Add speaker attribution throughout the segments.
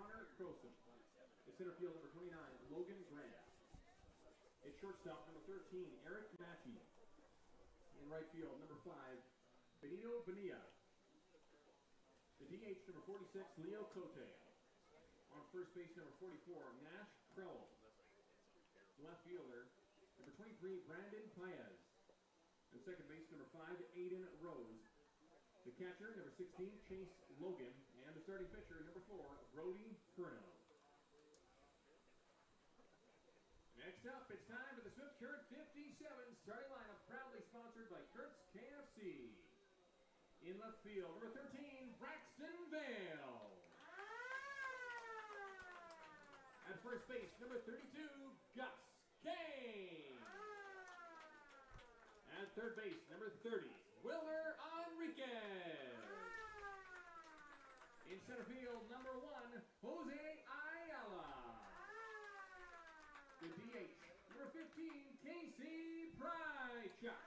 Speaker 1: Connor Croson. In center field, number 29, Logan Grant. At shortstop, number 13, Eric Matchey. In right field, number 5, Benito Bonilla. The DH, number 46, Leo Cote. On first base, number 44, Nash Crowell. Left fielder, number 23, Brandon Paez. And second base, number 5, Aiden Rose. The catcher, number 16, Chase Logan. And the starting pitcher, number 4, Brody Furno. Next up, it's time for the Swift Current 57 starting lineup, proudly sponsored by Kurt's KFC. In left field, number 13, Braxton Vale. At first base, number 32, Gus Kane. At third base, number 30, Wilmer Enriquez. In center field, number 1, Jose Ayala. The DH, number 15, Casey Prychuk.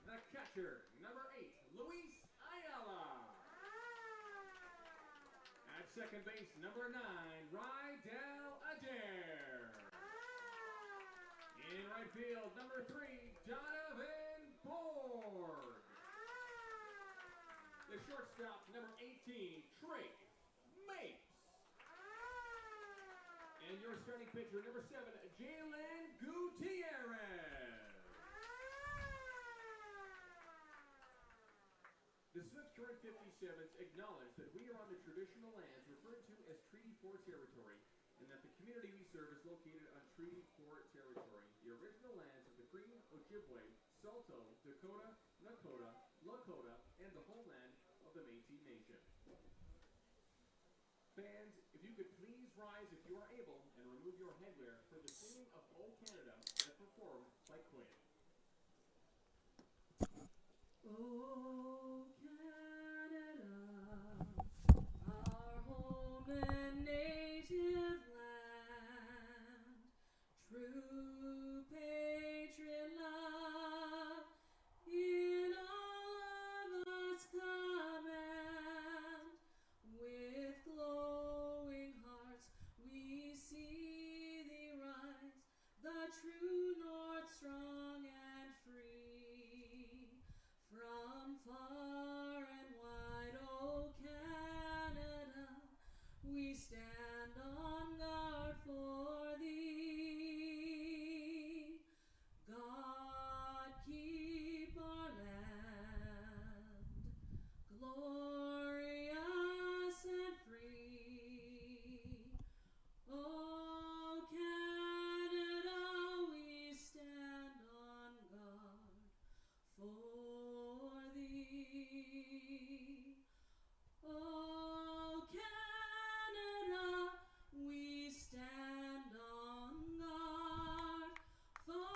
Speaker 1: The catcher, number 8, Luis Ayala. At second base, number 9, Rydell Adair. In right field, number 3, Donovan Borg. The shortstop, number 18, Trey Mapes. And your starting pitcher, number 7, Jalen Gutierrez. The Swift Current 57s acknowledge that we are on the traditional lands referred to as Treaty 4 territory, and that the community we serve is located on Treaty 4 territory, the original lands of the Cree, Ojibwe, Saulteaux, Dakota, Nakota, Lakota, and the homeland of the Métis Nation. Fans, if you could please rise if you are able and remove your headwear for the singing of O Canada as performed by Quinn.
Speaker 2: Oh Canada, our home and native land, true patriot love in all of us command. With glowing hearts we see thee rise, the true north strong and free. From far and wide, O Canada, we stand on guard for thee. God keep our land glorious and free. O Canada, we stand on guard for thee. O Canada, we stand on guard for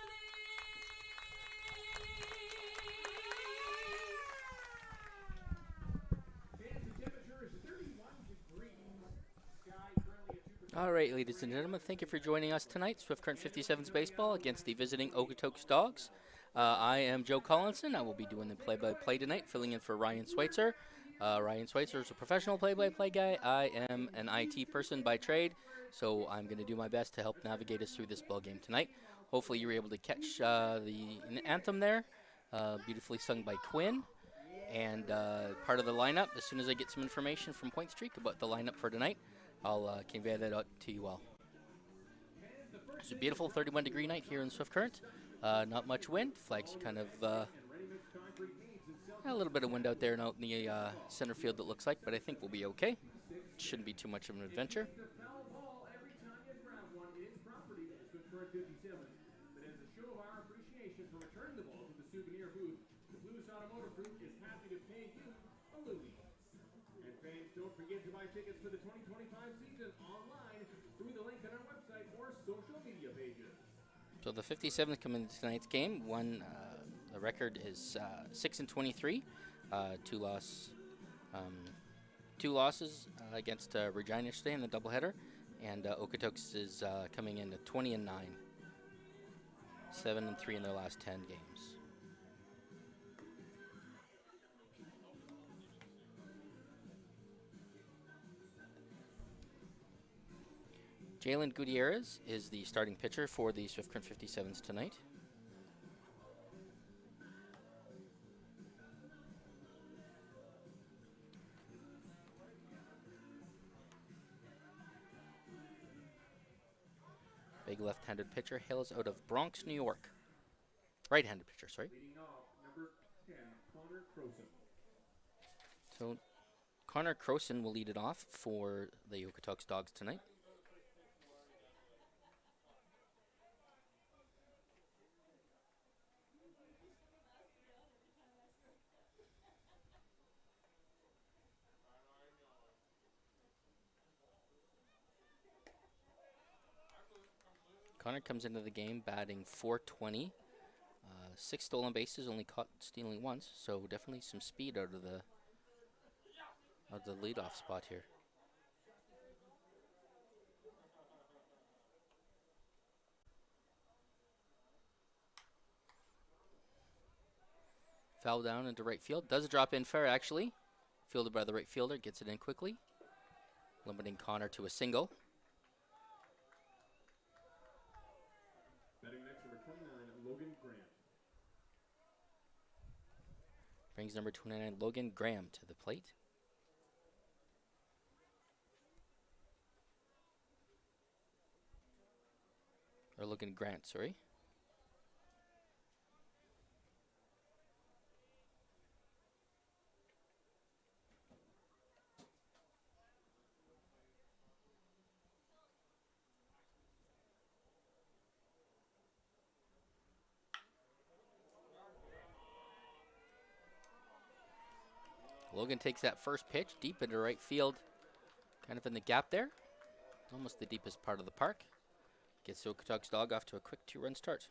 Speaker 2: thee.
Speaker 1: Fancy temperature is 31 degrees. Sky currently at 2%.
Speaker 3: All right, ladies and gentlemen, thank you for joining us tonight. Swift Current 57's baseball against the visiting Okotoks Dawgs. I am Joe Collinson. I will be doing the play-by-play tonight, filling in for Ryan Schweitzer. Ryan Schweitzer is a professional play-by-play guy. I am an IT person by trade, so I'm going to do my best to help navigate us through this ball game tonight. Hopefully you were able to catch the anthem there, beautifully sung by Quinn. And part of the lineup, as soon as I get some information from Point Streak about the lineup for tonight, I'll convey that out to you all. It's a beautiful 31-degree night here in Swift Current. Not much wind. Flags kind of a little bit of wind out there and out in the center field, it looks like, but I think we'll be okay. Shouldn't be too much of an adventure.
Speaker 1: But as a show of our appreciation for returning the ball to the souvenir booth, the Blues Automotive Group is happy to pay you a Louis. And fans, don't forget to buy tickets for the 2025 season online through the link on our website or social media pages.
Speaker 3: So the 57th come into tonight's game. The record is 6-23, two losses against Regina yesterday in the doubleheader, and Okotoks is coming in at 20-9, 7-3 in their last 10 games. Jalen Gutierrez is the starting pitcher for the Swift Current 57s tonight. Big left-handed pitcher, hails out of Bronx, New York. Right-handed pitcher, sorry.
Speaker 1: Leading off, number 10, Connor Croson.
Speaker 3: So Connor Croson will lead it off for the Okotoks Dawgs tonight. Connor comes into the game batting .420. 6 stolen bases, only caught stealing once, so definitely some speed out of the leadoff spot here. Foul down into right field. Does drop in fair, actually. Fielded by the right fielder, gets it in quickly, limiting Connor to a single.
Speaker 1: Batting next, number 29, Logan Grant.
Speaker 3: Brings number 29, Logan Graham, to the plate. Or Logan Grant, sorry. Logan takes that first pitch deep into right field, kind of in the gap there, almost the deepest part of the park. Gets the Okotoks Dog off to a quick 2-run start.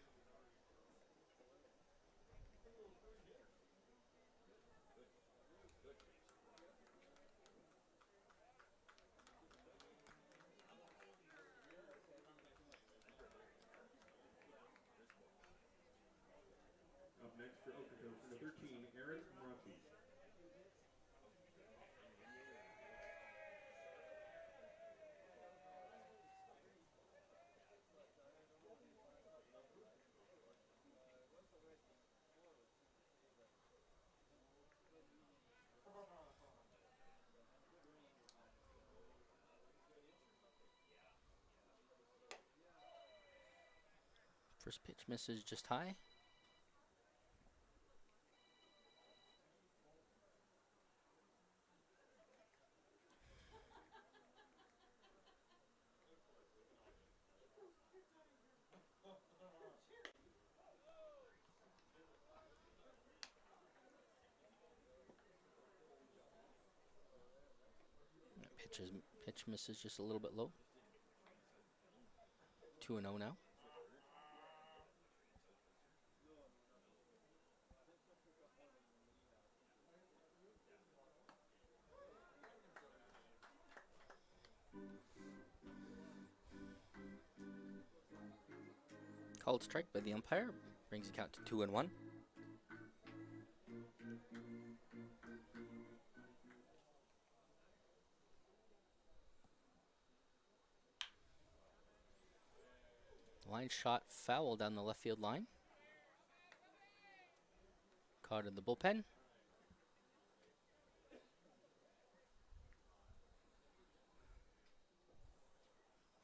Speaker 1: Up next for Okotoks, number 13, Aaron Marachi.
Speaker 3: First pitch misses just high. Pitch misses just a little bit low. 2-0 now. Called strike by the umpire. Brings the count to 2-1. Line shot foul down the left field line. Caught in the bullpen.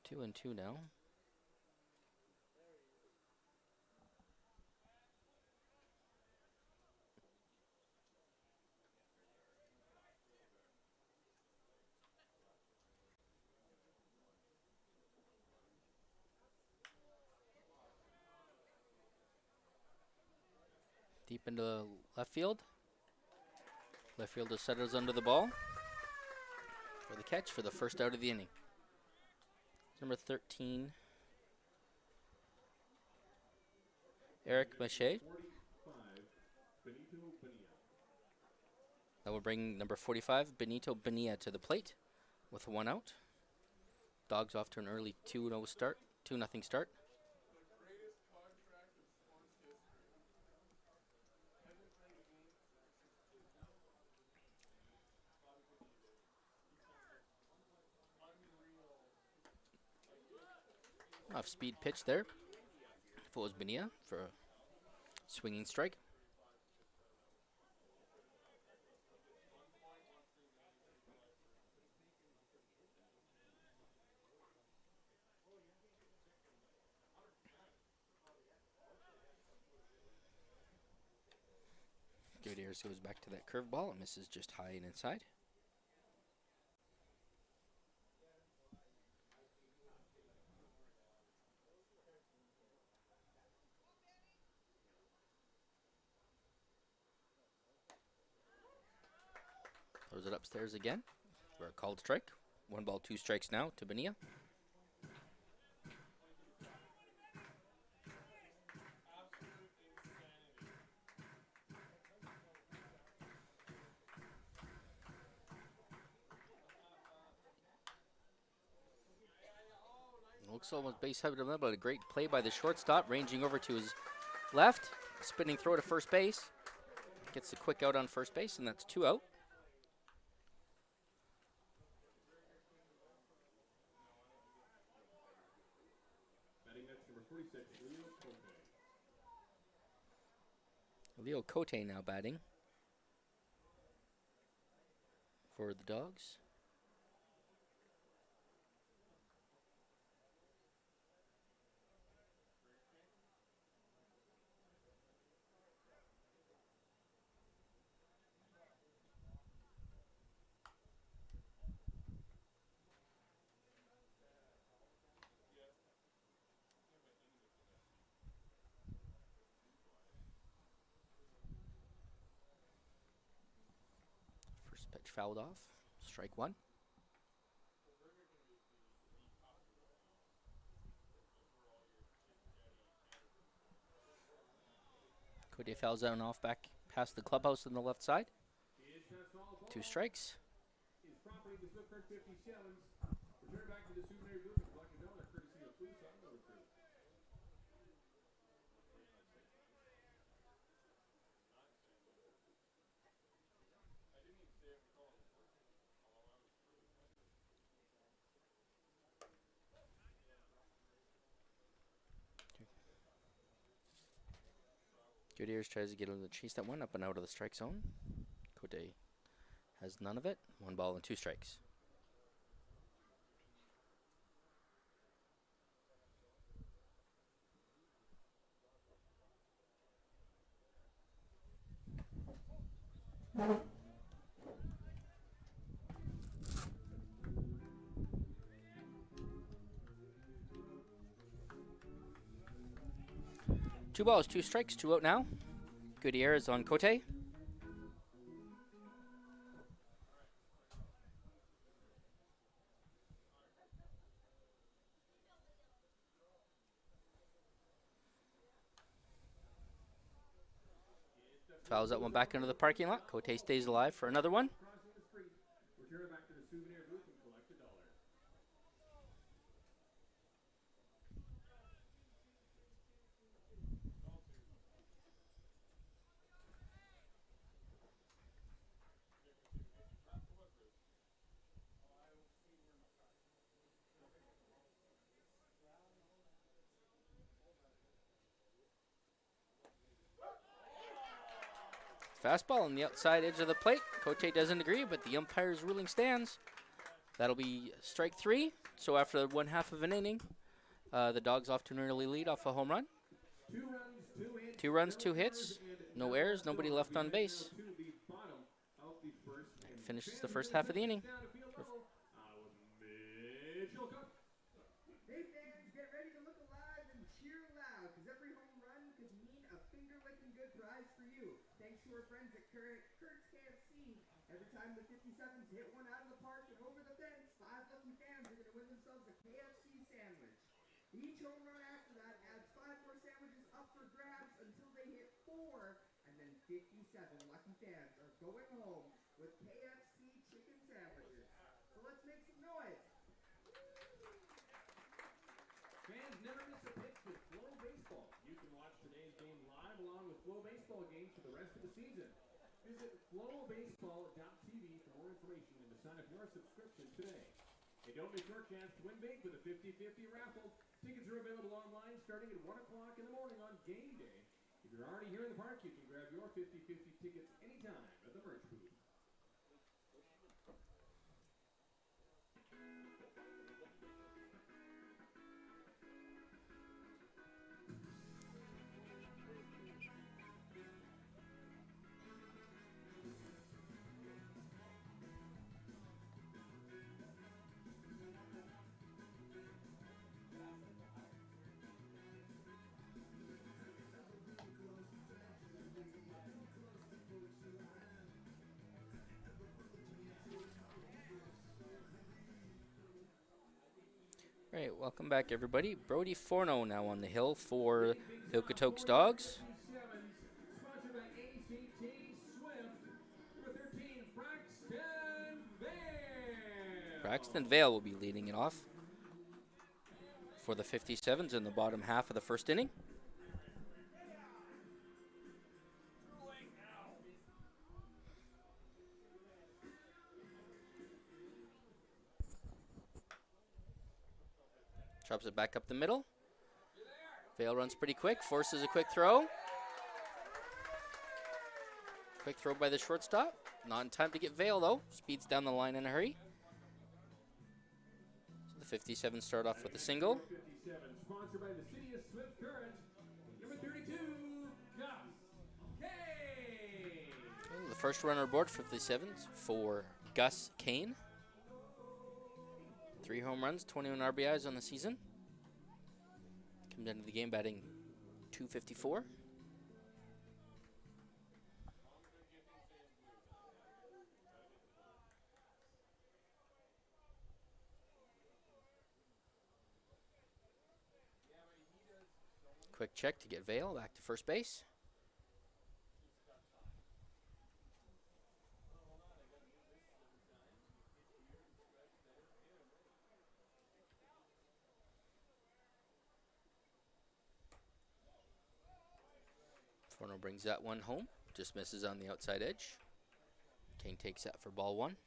Speaker 3: 2-2 now. Deep into left field. Left fielder settles under the ball for the catch for the first out of the inning. Number 13, Eric Mache.
Speaker 1: 45, Benito Bonilla.
Speaker 3: That will bring number 45, Benito Bonilla, to the plate with 1 out. Dogs off to an early 2-0 start, 2-0 start. Off-speed pitch there. If it was Benia for a swinging strike. Gutierrez goes back to that curveball. It misses just high and inside. Throws it upstairs again for a called strike. 1 ball, 2 strikes now to Benia. Looks almost base hit, but a great play by the shortstop, ranging over to his left, spinning throw to first base. Gets the quick out on first base, and that's 2 out.
Speaker 1: Batting next, number 46,
Speaker 3: Leo Cote now batting for the Dawgs. First pitch fouled off. Strike 1. Cote fouls out and off back past the clubhouse on the left side. 2 strikes.
Speaker 1: Is property the Swift Current 57s. Return back to the souvenir booth and collect a dollar courtesy of Police on number 2.
Speaker 3: Gutierrez tries to get him to chase that one up and out of the strike zone. Cote has none of it. 1 ball and 2 strikes. Two balls, 2 strikes, 2 out now. Gutierrez on Cote. Fouls that one back into the parking lot. Cote stays alive for another one.
Speaker 1: Crossing the street. Return back to the souvenir booth and collect a dollar.
Speaker 3: Fastball on the outside edge of the plate. Cote doesn't agree, but the umpire's ruling stands. That'll be strike 3. So after 1/2 of an inning, the Dawgs off to an early lead off a home run. 2 runs, 2 hits. No errors, nobody left on base. Finishes the first half of the inning.
Speaker 4: Hey fans, get ready to look alive and cheer loud, because every home run could mean a finger-licking good prize for you. Thanks to our friends at Kurt's KFC. Every time the 57s hit one out of the park and over the fence, 5 lucky fans are going to win themselves a KFC sandwich. Each home run after that adds 5 more sandwiches up for grabs until they hit 4, and then 57 lucky fans are going home with KFC chicken sandwiches. So let's make some noise.
Speaker 1: Fans never miss a pitch with Flow Baseball. You can watch today's game live along with Flow Baseball games for the rest of the season. Visit flowbaseball.tv for more information and to sign up your subscription today. And don't miss your chance to win big with a 50-50 raffle. Tickets are available online starting at 1 o'clock in the morning on game day. If you're already here in the park, you can grab your 50/50 tickets anytime at the merch booth.
Speaker 3: All right, welcome back, everybody. Brody Forno now on the hill for the Okotoks Dawgs.
Speaker 1: Sponsored by ACT Swift. Number 13, Braxton Vale.
Speaker 3: Braxton Vale will be leading it off for the 57s in the bottom half of the first inning. Chops it back up the middle. Vale runs pretty quick, forces a quick throw. Quick throw by the shortstop. Not in time to get Vale, though. Speeds down the line in a hurry. So the 57 start off with a single.
Speaker 1: 57, sponsored by the City of Swift Current. Number 32, Gus Kane.
Speaker 3: And the first runner aboard for 57s for Gus Kane. 3 home runs, 21 RBIs on the season. Comes into the game batting .254. Quick check to get Vale back to first base. Forno brings that one home. Just misses on the outside edge. Kane takes that for ball 1.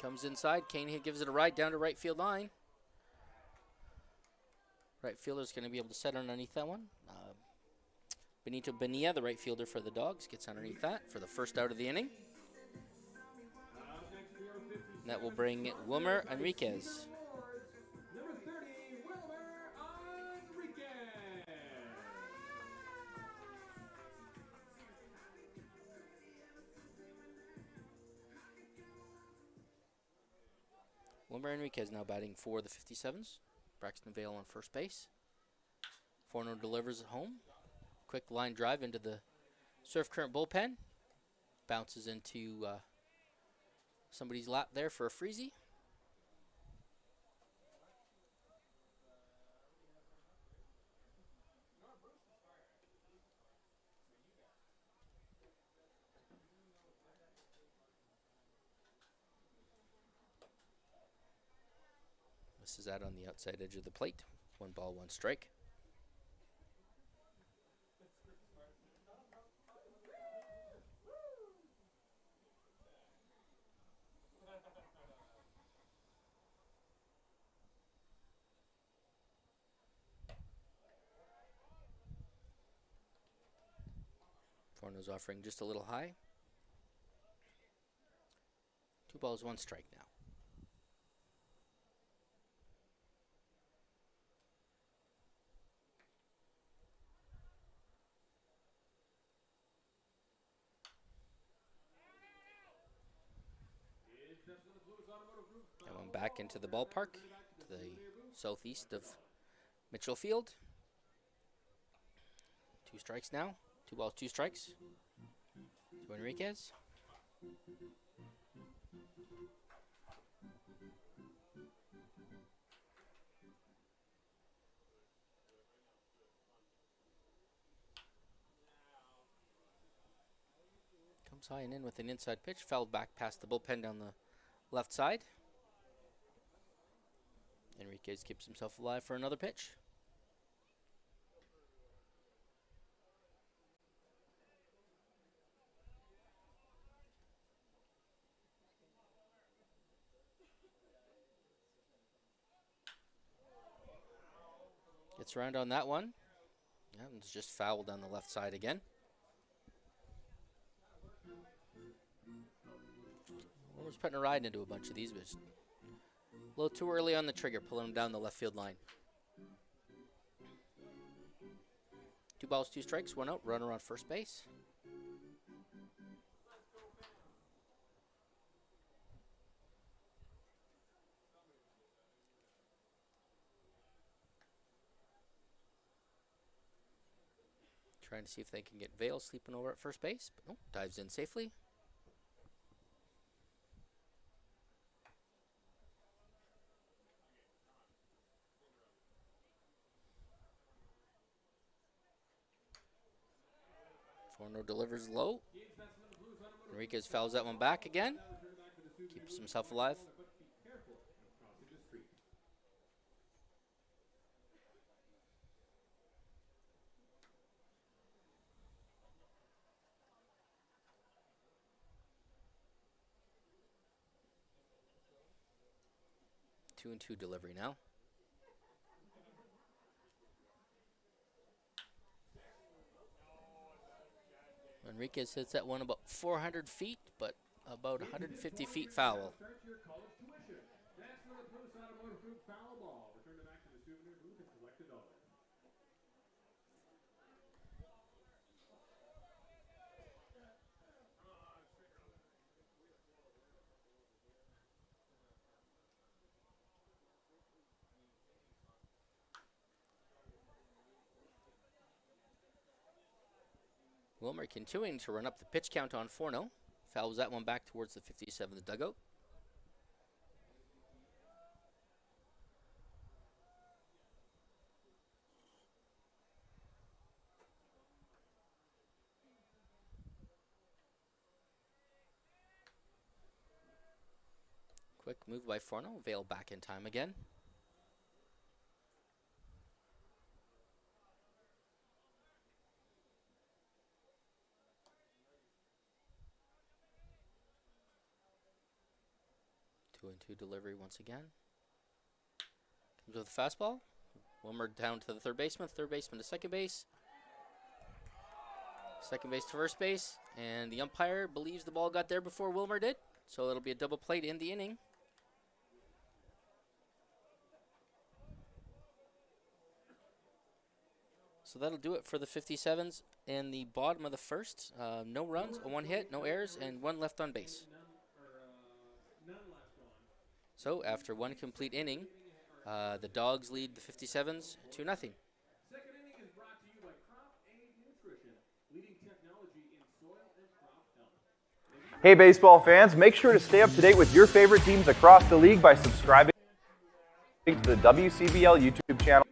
Speaker 3: Comes inside. Kane gives it a ride down to right field line. Right fielder's going to be able to set underneath that one. Benito Bonilla, the right fielder for the Dawgs, gets underneath that for the first out of the inning. And that will bring Wilmer Enriquez.
Speaker 1: Number 30, Wilmer Enriquez.
Speaker 3: Wilmer Enriquez now batting for the 57s. Braxton Vale on first base. Forno delivers it home. Quick line drive into the Surf Current bullpen. Bounces into somebody's lap there for a freezy. This is out on the outside edge of the plate. 1 ball, 1 strike. Forno's offering just a little high. 2 balls, 1 strike now. Coming back into the ballpark to the southeast of Mitchell Field. 2 strikes now. 2 balls, 2 strikes to Enriquez. Comes high and in with an inside pitch. Fouled back past the bullpen down the left side. Enriquez keeps himself alive for another pitch. Gets around on that one. Yeah, it's just fouled on the left side again. Wilmer's putting a ride into a bunch of these, but just a little too early on the trigger, pulling him down the left field line. 2 balls, 2 strikes, 1 out, runner on first base. Trying to see if they can get Vale sleeping over at first base. But, dives in safely. Forno delivers low. Enriquez fouls that one back again. Keeps himself alive. 2-2 delivery now. Enriquez hits that one about 400 feet, but about 150 feet foul. Wilmer continuing to run up the pitch count on Forno. Fouls that one back towards the 57th dugout. Quick move by Forno. Vale back in time again. Two and two delivery once again. Comes with a fastball. Wilmer down to the third baseman to second base. Second base to first base. And the umpire believes the ball got there before Wilmer did. So it'll be a double play in the inning. So that'll do it for the 57s in the bottom of the first. No runs, one hit, no errors, and one left on base. So after one complete inning, the Dawgs lead the 57s 2-0.
Speaker 1: Second inning is brought to you by Crop Aid Nutrition, leading technology in soil and crop health.
Speaker 5: Hey baseball fans, make sure to stay up to date with your favorite teams across the league by subscribing to the WCBL YouTube channel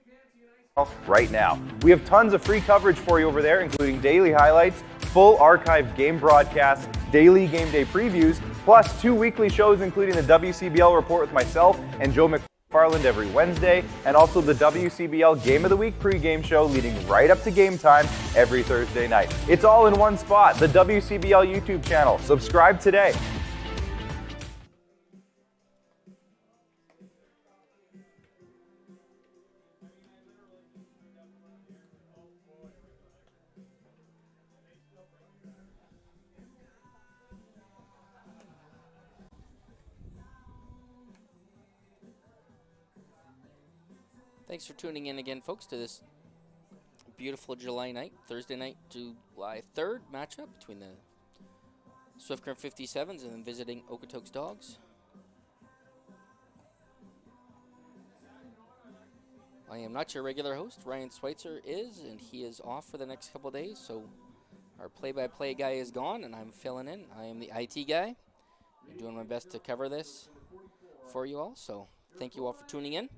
Speaker 5: right now. We have tons of free coverage for you over there, including daily highlights, full archived game broadcasts, daily game day previews, plus 2 weekly shows including the WCBL Report with myself and Joe McFarland every Wednesday, and also the WCBL Game of the Week pregame show leading right up to game time every Thursday night. It's all in one spot, the WCBL YouTube channel. Subscribe today.
Speaker 3: Thanks for tuning in again, folks, to this beautiful July night, Thursday night, July 3rd matchup between the Swift Current 57s and then visiting Okotoks Dawgs. I am not your regular host. Ryan Schweitzer is, and he is off for the next couple of days, so our play-by-play guy is gone, and I'm filling in. I am the IT guy. I'm doing my best to cover this for you all, so thank you all for tuning in.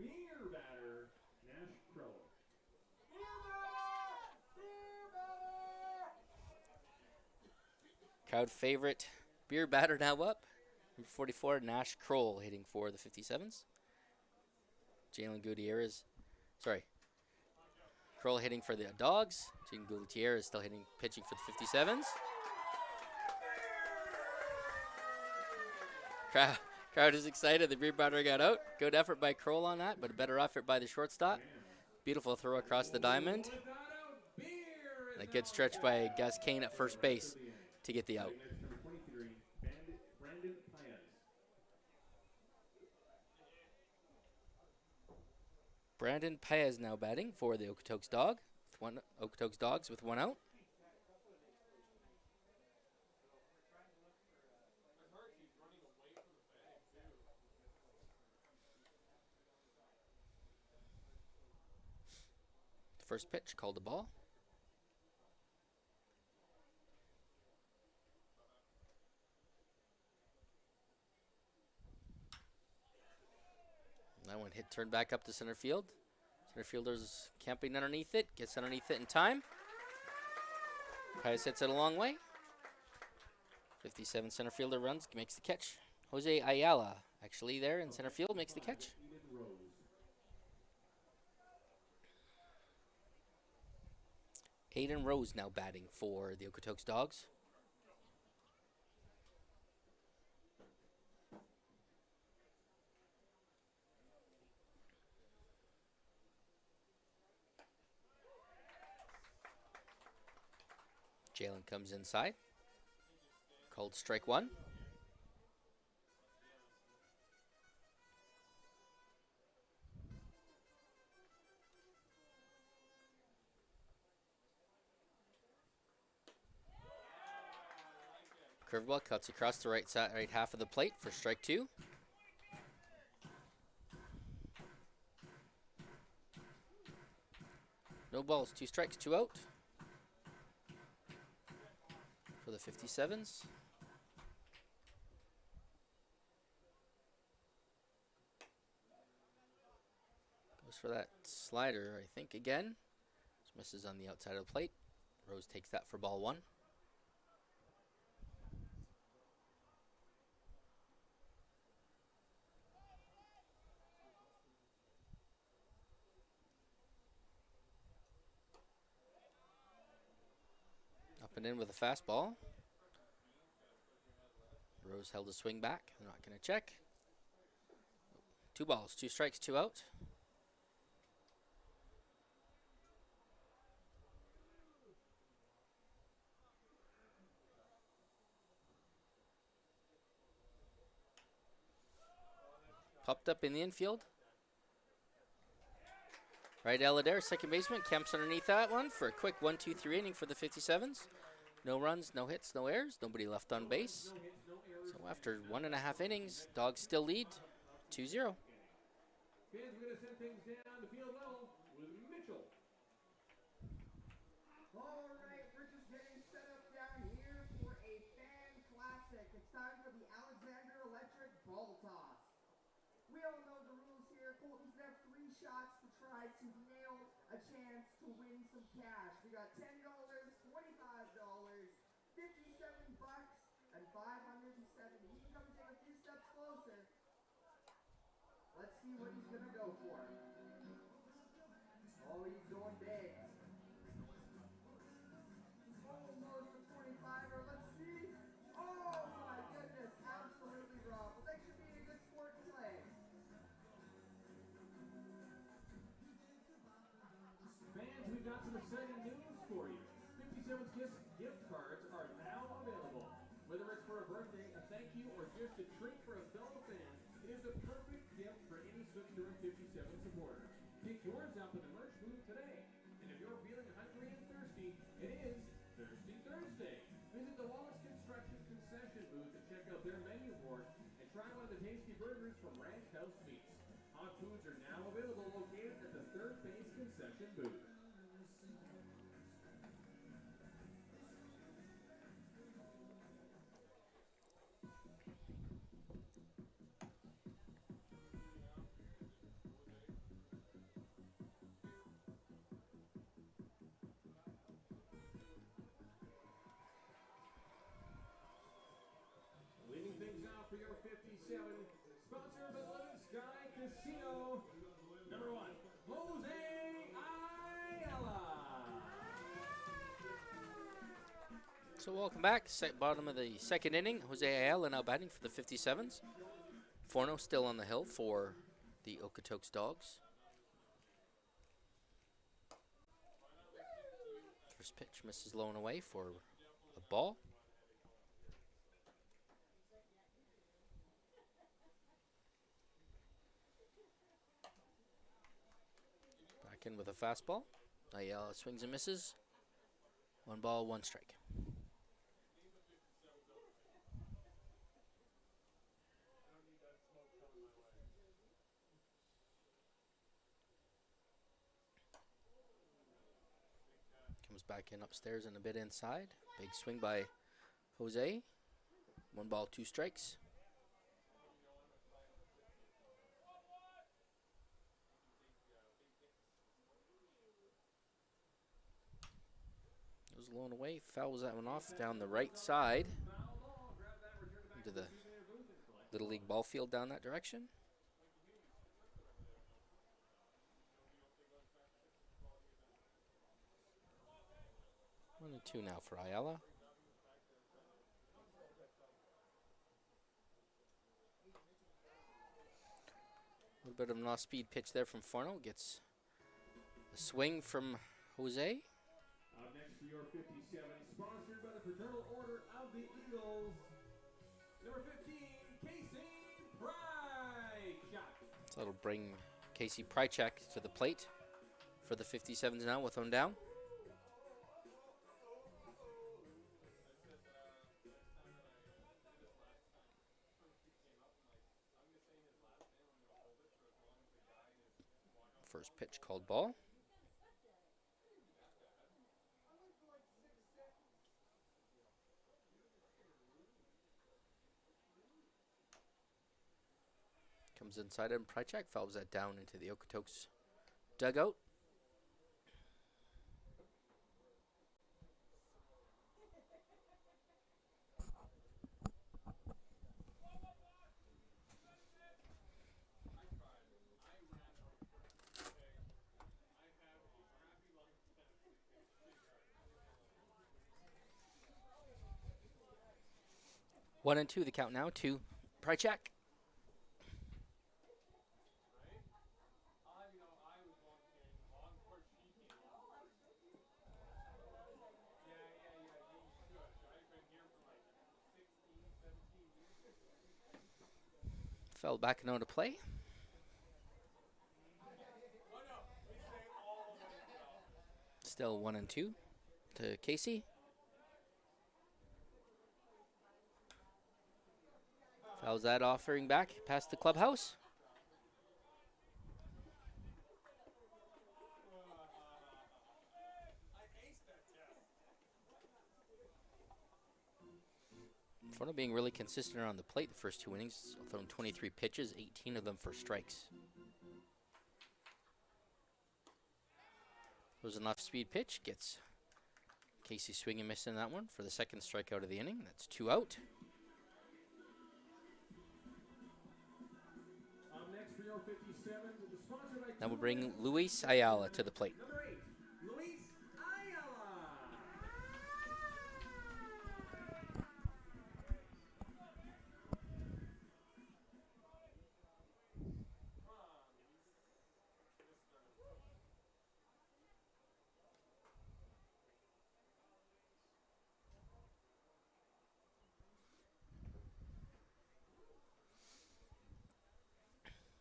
Speaker 3: Crowd favorite, beer batter now up. Number 44, Nash Kroll hitting for the 57s. Jalen Gutierrez, sorry, Kroll hitting for the Dawgs. Jalen Gutierrez still pitching for the 57s. Crowd is excited. The rebounder got out. Good effort by Kroll on that, but a better effort by the shortstop. Beautiful throw across the diamond. And a good stretch by Gus Kane at first base to get the out.
Speaker 1: Number 23, Brandon Paez.
Speaker 3: Brandon Paez now batting for the Okotoks Dogs with one out. First pitch, called the ball. That one hit turned back up to center field. Center fielder's camping underneath it, gets underneath it in time. Paez hits it a long way. 57 center fielder runs, makes the catch. Jose Ayala actually there in center field, makes the catch. Aiden Rose now batting for the Okotoks Dogs. Jalen comes inside. Called strike one. Curveball cuts across the right half of the plate for strike two. No balls, 2 strikes, 2 out for the 57s. Goes for that slider, I think, again. Just misses on the outside of the plate. Rose takes that for ball one. Up and in with a fastball. Rose held a swing back. They're not going to check. 2 balls, 2 strikes, 2 out. Popped up in the infield. Right Adair, second baseman, camps underneath that one for a quick 1-2-3 inning for the 57s. No runs, no hits, no errors, nobody left on base. So after 1.5 innings, Dogs still lead 2-0.
Speaker 1: Fans, we're going to send things down to field level with Mitchell.
Speaker 4: All right, we're just getting set up down here for a fan classic. It's time for the Alexander Electric Ball Toss. We all know the rules here. Colton's got 3 shots to try to nail a chance to win some cash. We got $10, $25, $57, and $570. He can come and take a few steps closer. Let's see what he's gonna go for. Oh, he's going big. Almost a 25er. Let's see. Oh my goodness, absolutely wrong. Well, thanks for being a good sport and play.
Speaker 1: Fans, we've got some exciting news for you. 57's gift cards are now available. Whether it's for a birthday, a thank you, or just a treat for a fellow fan, it is the perfect gift for any Swifter and 57 supporter. Pick yours up in the merch booth today. And if you're feeling hungry and thirsty, it is Thirsty Thursday. Visit the Wallace Construction concession booth and check out their menu board and try one of the tasty burgers from Ranch House Meats. Hot foods are now available located at the third base concession booth. Leading things out for your 57, sponsored by Living Sky Casino.
Speaker 3: So welcome back. Bottom of the second inning. Jose Ayala now batting for the 57s. Forno still on the hill for the Okotoks Dawgs. First pitch misses low and away for a ball. Back in with a fastball. Ayala swings and misses. 1 ball, 1 strike. Comes back in upstairs and a bit inside. Big swing by Jose. 1 ball, 2 strikes. Goes low and away. Fouls that one off down the right side into the Little League ball field down that direction. 1-2 now for Ayala. A little bit of an off-speed pitch there from Forno. Gets a swing from Jose.
Speaker 1: Up next for your 57, sponsored by the Fraternal Order of the Eagles, number 15, Casey Prychak.
Speaker 3: So that'll bring Casey Prychak to the plate for the 57s now with one down. First pitch called ball. Comes inside and Prychak fouls that down into the Okotoks dugout. One and two, the count now to Prychak. Fell back and out to play. Still 1-2 to Casey. Fouls that offering back past the clubhouse. Forno being really consistent around the plate the first 2 innings, thrown 23 pitches, 18 of them for strikes. It was an off-speed pitch, gets Casey swing and miss in that one for the second strikeout of the inning. That's 2 out. Now we'll bring Luis Ayala to the plate.
Speaker 1: Number 8, Luis Ayala.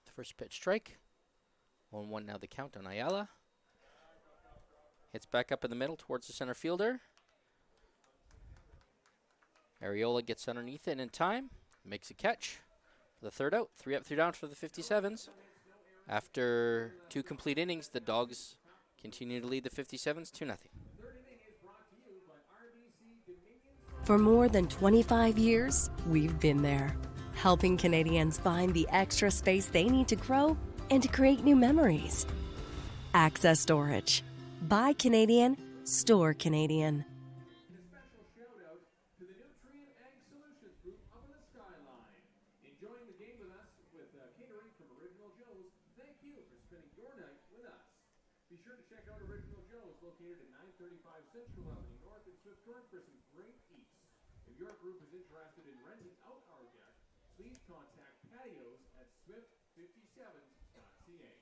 Speaker 3: The first pitch strike. 1-1 now the count on Ayala. Hits back up in the middle towards the center fielder. Ariola gets underneath it in time. Makes a catch for the third out. 3 up, 3 down for the 57s. After 2 complete innings, the Dawgs continue to lead the 57s 2-0.
Speaker 6: For more than 25 years, we've been there, helping Canadians find the extra space they need to grow and to create new memories. Access Storage. Buy Canadian, store Canadian.
Speaker 1: A special shout out to the Nutrient Ag Solutions Group up in the skyline. Enjoying the game with us with catering from Original Joe's. Thank you for spending your night with us. Be sure to check out Original Joe's located at 935 Central Avenue North in Swift Current for some great eats. your group is interested in renting out our deck, please contact patios at swift57.ca.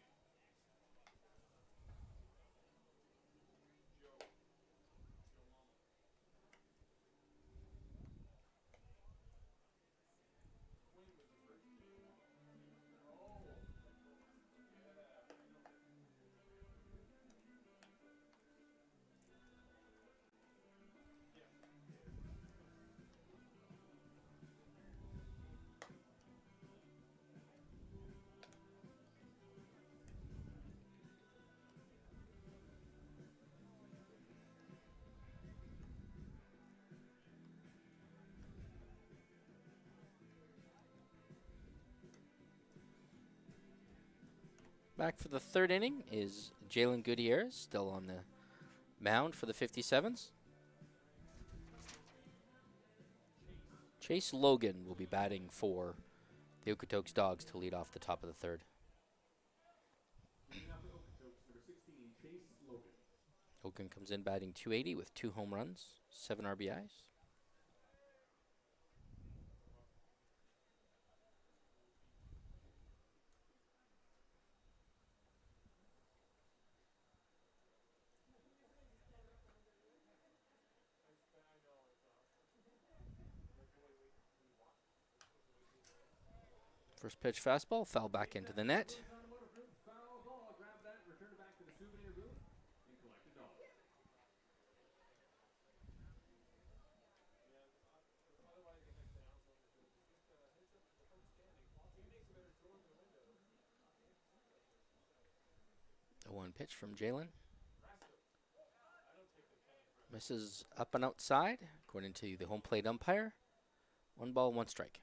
Speaker 3: Back for the third inning is Jalen Gutierrez, still on the mound for the 57s. Chase Logan will be batting for the Okotoks Dawgs to lead off the top of the third.
Speaker 1: Leading off for Okotoks, number 16, Chase Logan.
Speaker 3: Logan comes in batting .280 with 2 home runs, 7 RBIs. First pitch fastball, foul back into the net.
Speaker 1: Foul ball, grab that, return it back to the souvenir booth, and collect a dollar.
Speaker 3: A 1 pitch from Jalen. Misses up and outside, according to the home plate umpire. 1 ball, 1 strike.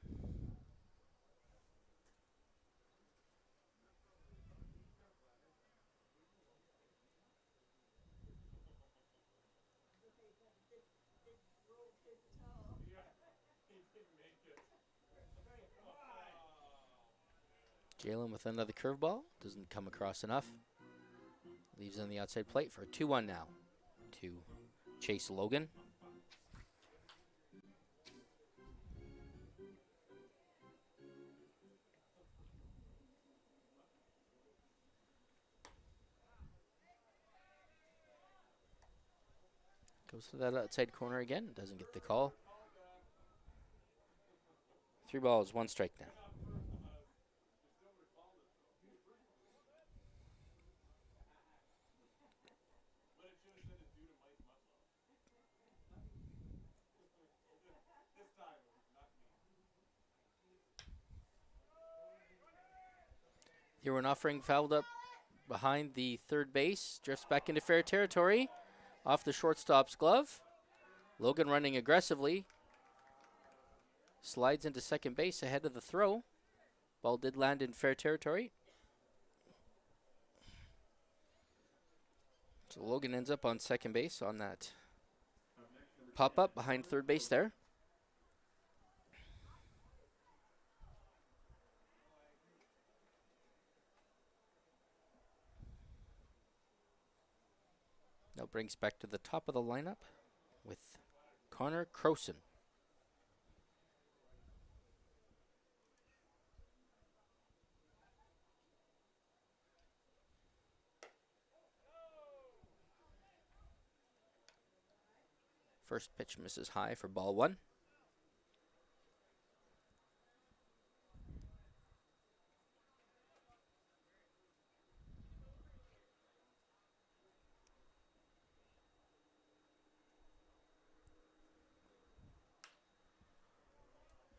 Speaker 3: Jalen with another curveball. Doesn't come across enough. Leaves on the outside plate for a 2-1 now to Chase Logan. Goes to that outside corner again. Doesn't get the call. 3 balls, 1 strike now. Here an offering fouled up behind the third base. Drifts back into fair territory. Off the shortstop's glove. Logan running aggressively. Slides into second base ahead of the throw. Ball did land in fair territory. So Logan ends up on second base on that pop-up behind third base there. Now brings back to the top of the lineup with Connor Croson. First pitch misses high for ball 1.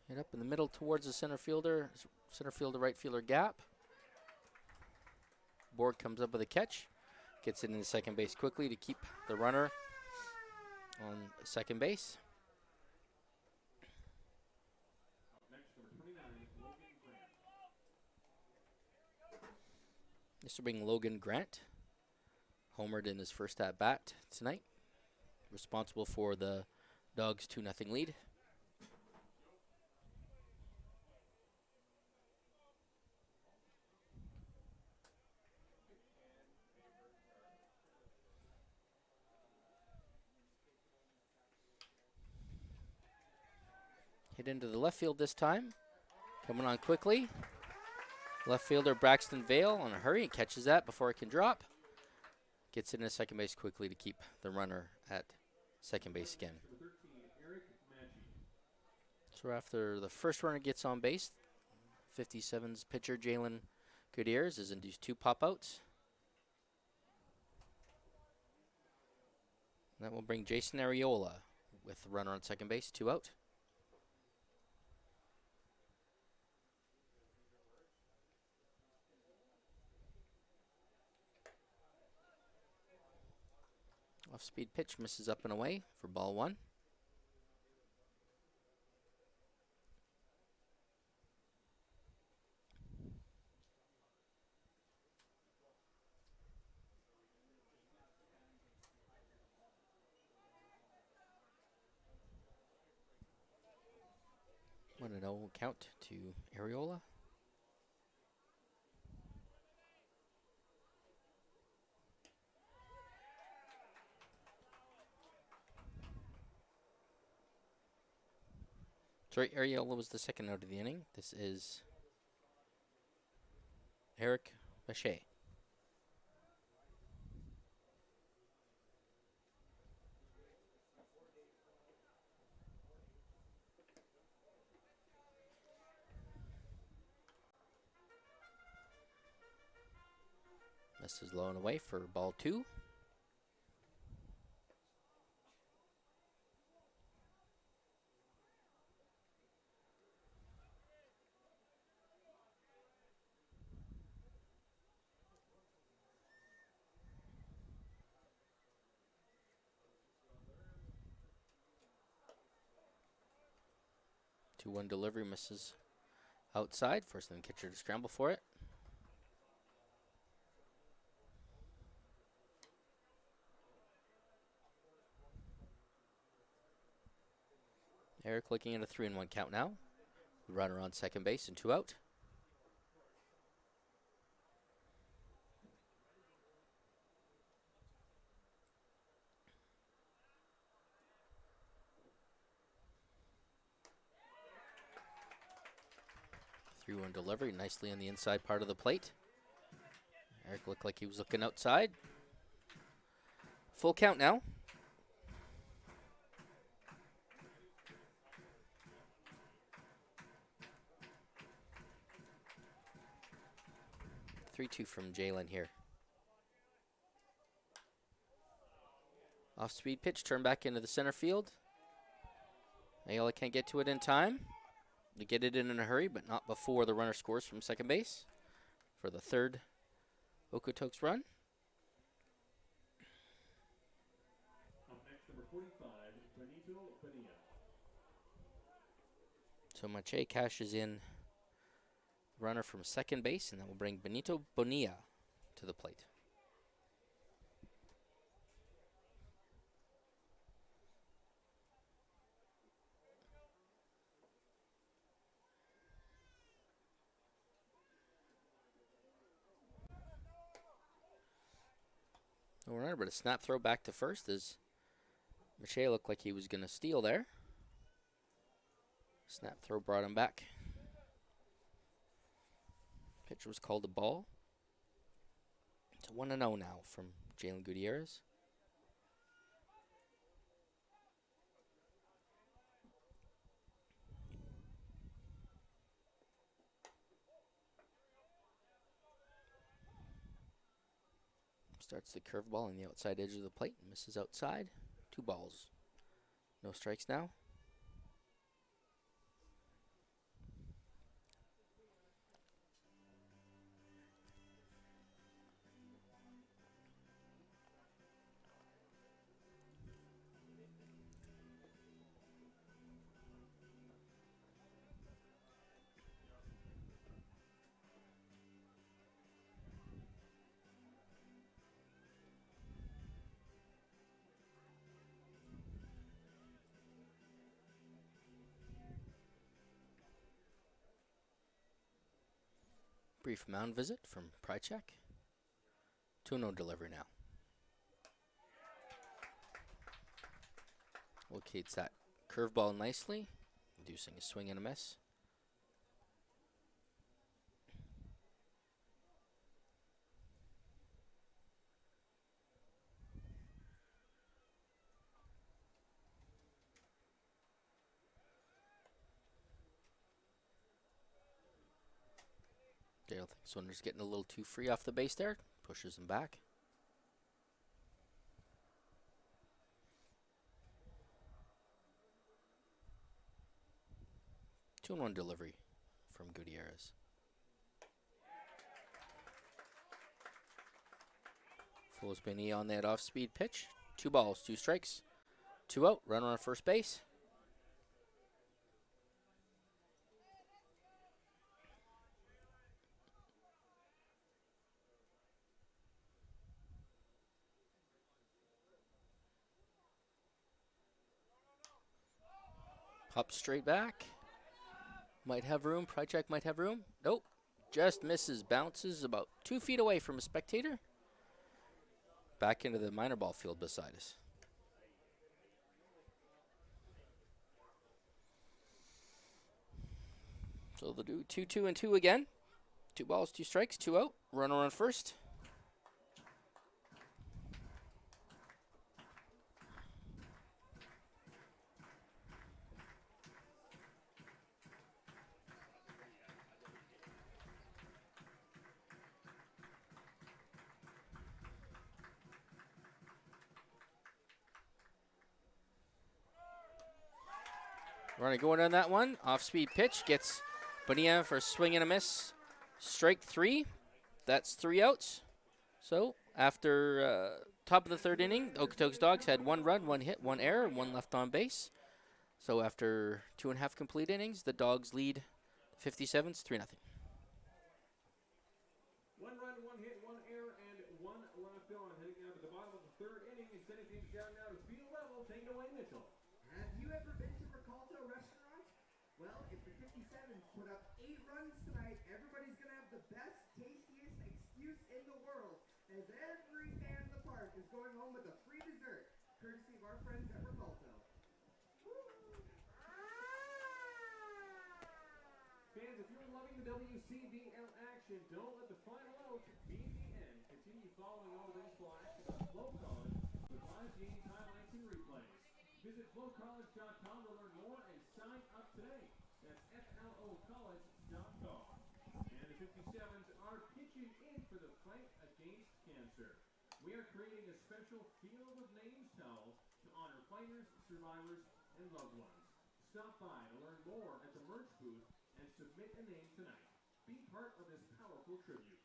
Speaker 3: Hit up in the middle towards the center fielder to right fielder gap. Board comes up with a catch. Gets it into second base quickly to keep the runner on second base.
Speaker 1: Next, number 29, Logan Grant.
Speaker 3: This will bring Logan Grant. Homered in his first at-bat tonight. Responsible for the Dawgs' 2-0 lead. Hit into the left field this time. Coming on quickly. Left fielder Braxton Vale on a hurry and catches that before it can drop. Gets into second base quickly to keep the runner at second base again. So after the first runner gets on base, 57's pitcher Jalen Gutierrez is induced 2 pop-outs. That will bring Jason Areola with the runner on second base, 2 out. Off-speed pitch misses up and away for ball 1. One and 0 count to Areola. Sorry, Areola was the second out of the inning. This is Eric Mache. This is low and away for ball 2. Two-one delivery misses outside. Forcing the catcher to scramble for it. Eric looking at a 3-1 count now. Runner on second base and 2 out. Three-one delivery nicely on the inside part of the plate. Eric looked like he was looking outside. Full count now. 3-2 from Jalen here. Off-speed pitch, turn back into the center field. Ayola can't get to it in time. They get it in a hurry, but not before the runner scores from second base for the third Okotoks run.
Speaker 1: Up next, number 45, Benito Bonilla.
Speaker 3: So Mache cashes in runner from second base, and that will bring Benito Bonilla to the plate. No runner, but a snap throw back to first as Mache looked like he was going to steal there. Snap throw brought him back. Pitch was called a ball. It's 1-0 now from Jalen Gutierrez. Starts the curveball on the outside edge of the plate. Misses outside. 2 balls. No strikes now. Brief mound visit from Prychek. 2-0 delivery now. Locates that curveball nicely. inducing a swing and a miss. Dale thinks Swinner's getting a little too free off the base there. Pushes him back. 2-1 delivery from Gutierrez. Fools Benny on that off-speed pitch. 2 balls, 2 strikes. 2 out, runner on first base. Up straight back. Might have room. Prychek might have room. Nope. Just misses. Bounces about 2 feet away from a spectator. Back into the minor ball field beside us. So they'll do 2-2 and 2 again. 2 balls, 2 strikes, 2 out. Runner on first. Runner going on that one. Off-speed pitch. Gets Bonilla for a swing and a miss. Strike 3. That's 3 outs. So after top of the 3rd inning, the Okotoks Dawgs had 1 run, 1 hit, 1 error, 1 left on base. So after 2.5 complete innings, the Dawgs lead 57s 3-0.
Speaker 1: 1 run, 1 hit, 1 error, and 1 left on. Heading down to the bottom of the 3rd inning and sending things down now to field level. Take it away, Mitchell.
Speaker 4: Have you ever been to Ricolto Restaurant? Well, if the 57s put up 8 runs tonight, everybody's going to have the best, tastiest excuse in the world, as every fan in the park is going home with a free dessert, courtesy of our friends at Ricolto.
Speaker 1: Fans, if you're loving the WCBL action, don't let the final out be the end. Continue following all baseball action on FloCollege with live game highlights and replays. Visit FloCollege.com to learn more and sign up today. That's FLOCollege.com. And the 57s are pitching in for the fight against cancer. We are creating a special Field of Names towel to honor fighters, survivors, and loved ones. Stop by to learn more at the merch booth and submit a name tonight. Be part of this powerful tribute.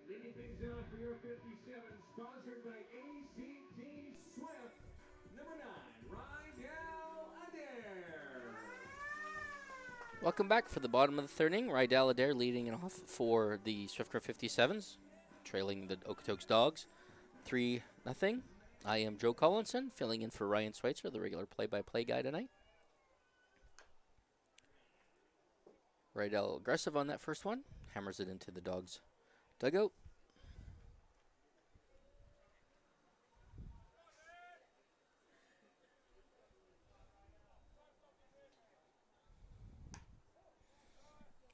Speaker 1: Leading things off for your 57, sponsored by ACT Swift. Number 9, Rydell Adair.
Speaker 3: Welcome back for the bottom of the 3rd inning. Rydell Adair leading it off for the Swift Current 57s, trailing the Okotoks Dawgs 3-0. I am Joe Collinson, filling in for Ryan Schweitzer, the regular play-by-play guy tonight. Rydell aggressive on that first one, hammers it into the Dawgs dugout.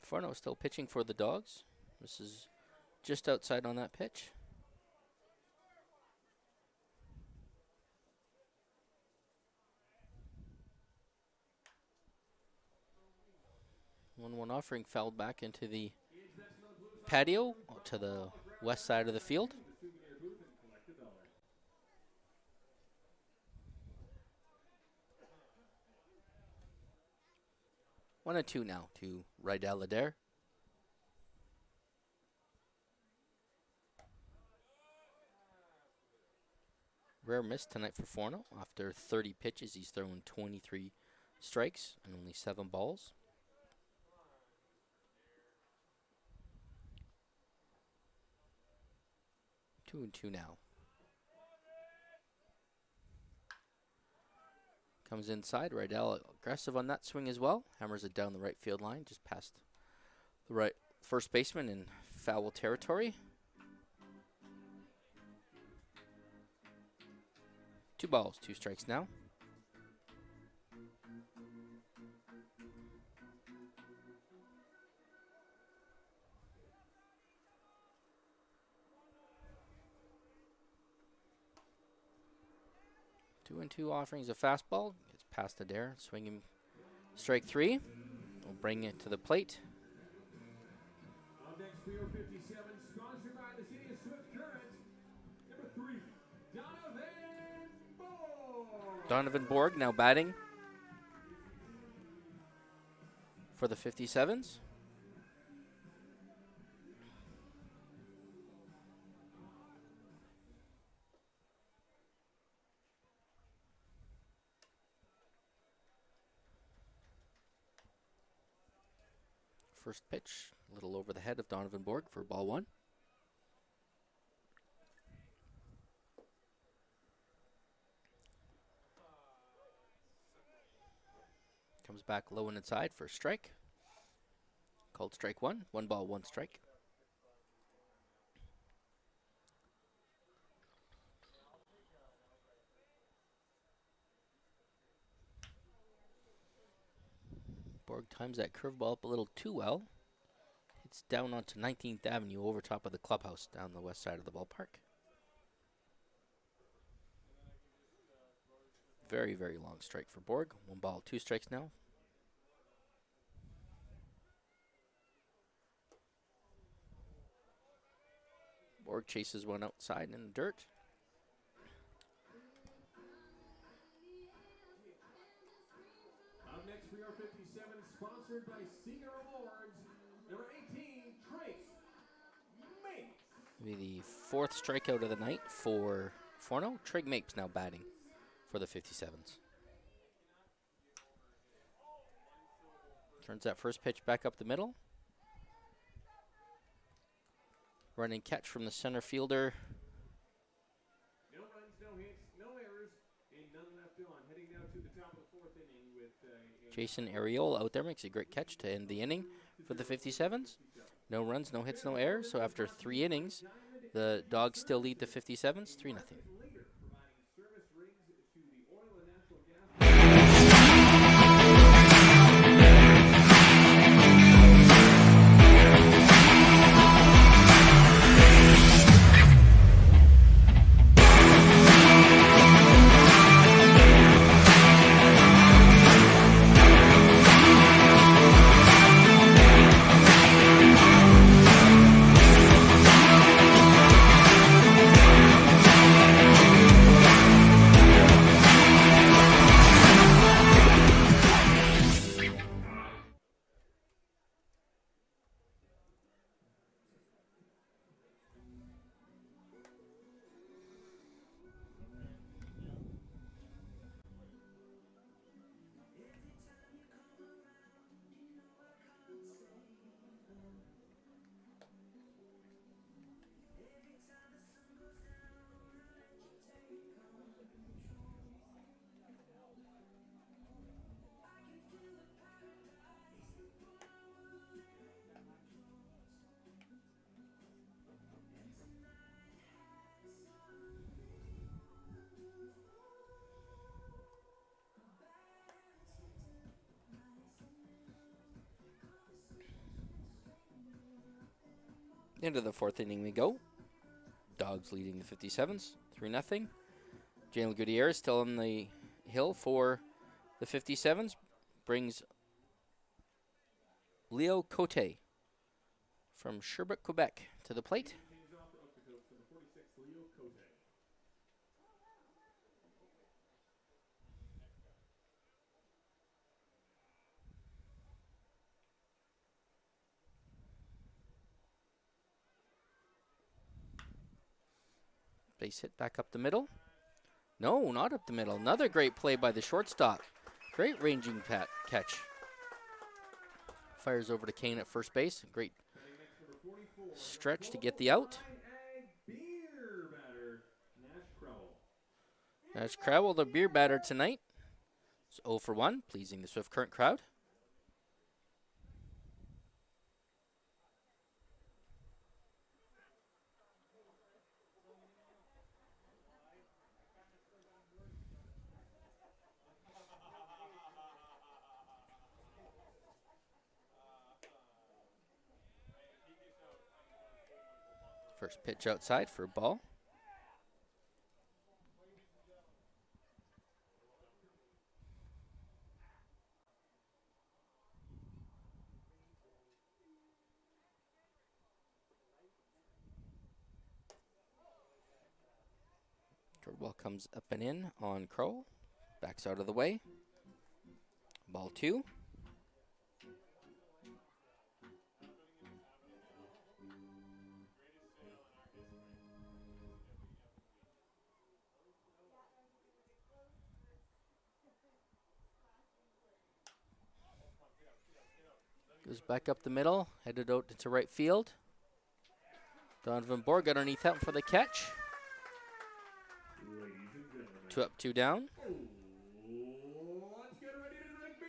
Speaker 3: Forno still pitching for the Dawgs. This is just outside on that pitch. 1-1 offering fouled back into the patio to the west side of the field. One and 2 now to Rydell Adair. Rare miss tonight for Forno. After 30 pitches, he's thrown 23 strikes and only 7 balls. Two and two now. Comes inside. Rydell aggressive on that swing as well. Hammers it down the right field line, just past the right first baseman in foul territory. 2 balls, 2 strikes now. Two and two offerings a fastball. Gets past Adair. Swinging strike 3. We'll bring it to the plate.
Speaker 1: Up next, Trio 57, sponsored by the City of Swift Current. Number 3,
Speaker 3: Donovan Borg now batting for the 57s. First pitch, a little over the head of Donovan Borg for ball 1. Comes back low and inside for a strike. Called strike 1. 1 ball, 1 strike. Borg times that curveball up a little too well. It's down onto 19th Avenue over top of the clubhouse down the west side of the ballpark. Very, very long strike for Borg. 1 ball, 2 strikes now. Borg chases one outside in the dirt.
Speaker 1: Up next, Trio 57, sponsored by Senior Awards. Number 18, Trace Mapes.
Speaker 3: Maybe the 4th strikeout of the night for Forno. Trig Mapes now batting for the 57s. Turns that first pitch back up the middle. Running catch from the center fielder.
Speaker 1: No runs, no hits, no errors, and none left on. Heading now to the top of the 4th inning with
Speaker 3: Jason Ariol out there makes a great catch to end the inning for the 57s. No runs, no hits, no errors. So after 3 innings, the Dogs still lead the 57s 3-0. Into the 4th inning we go. Dogs leading the 57s 3-0. Jalen Gutierrez still on the hill for the 57s. Brings Leo Cote from Sherbrooke, Quebec to the plate. Base hit back up the middle. No, not up the middle. Another great play by the shortstop. Great ranging catch. Fires over to Kane at first base. Great stretch to get the out. Nash Crowell, the beer batter tonight. It's 0 for 1, pleasing the Swift Current crowd. First pitch outside for a ball. Curveball comes up and in on Crowell. Backs out of the way. Ball 2. Goes back up the middle, headed out into right field. Donovan Borg underneath that for the catch. 2 up, 2 down.
Speaker 1: Let's get ready to drink beer!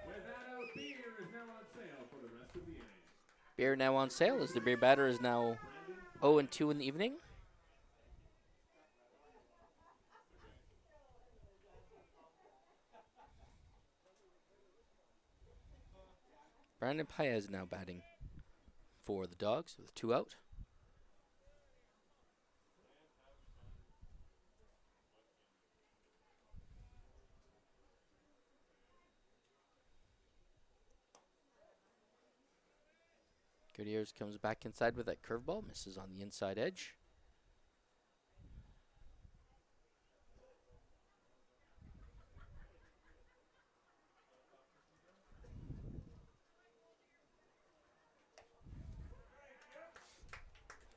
Speaker 1: With that out, beer is now on sale for the rest of the inning.
Speaker 3: Beer now on sale as the beer batter is now 0-2 in the evening. Brandon Paez now batting for the Dawgs with 2 out. Gutierrez comes back inside with that curveball, misses on the inside edge.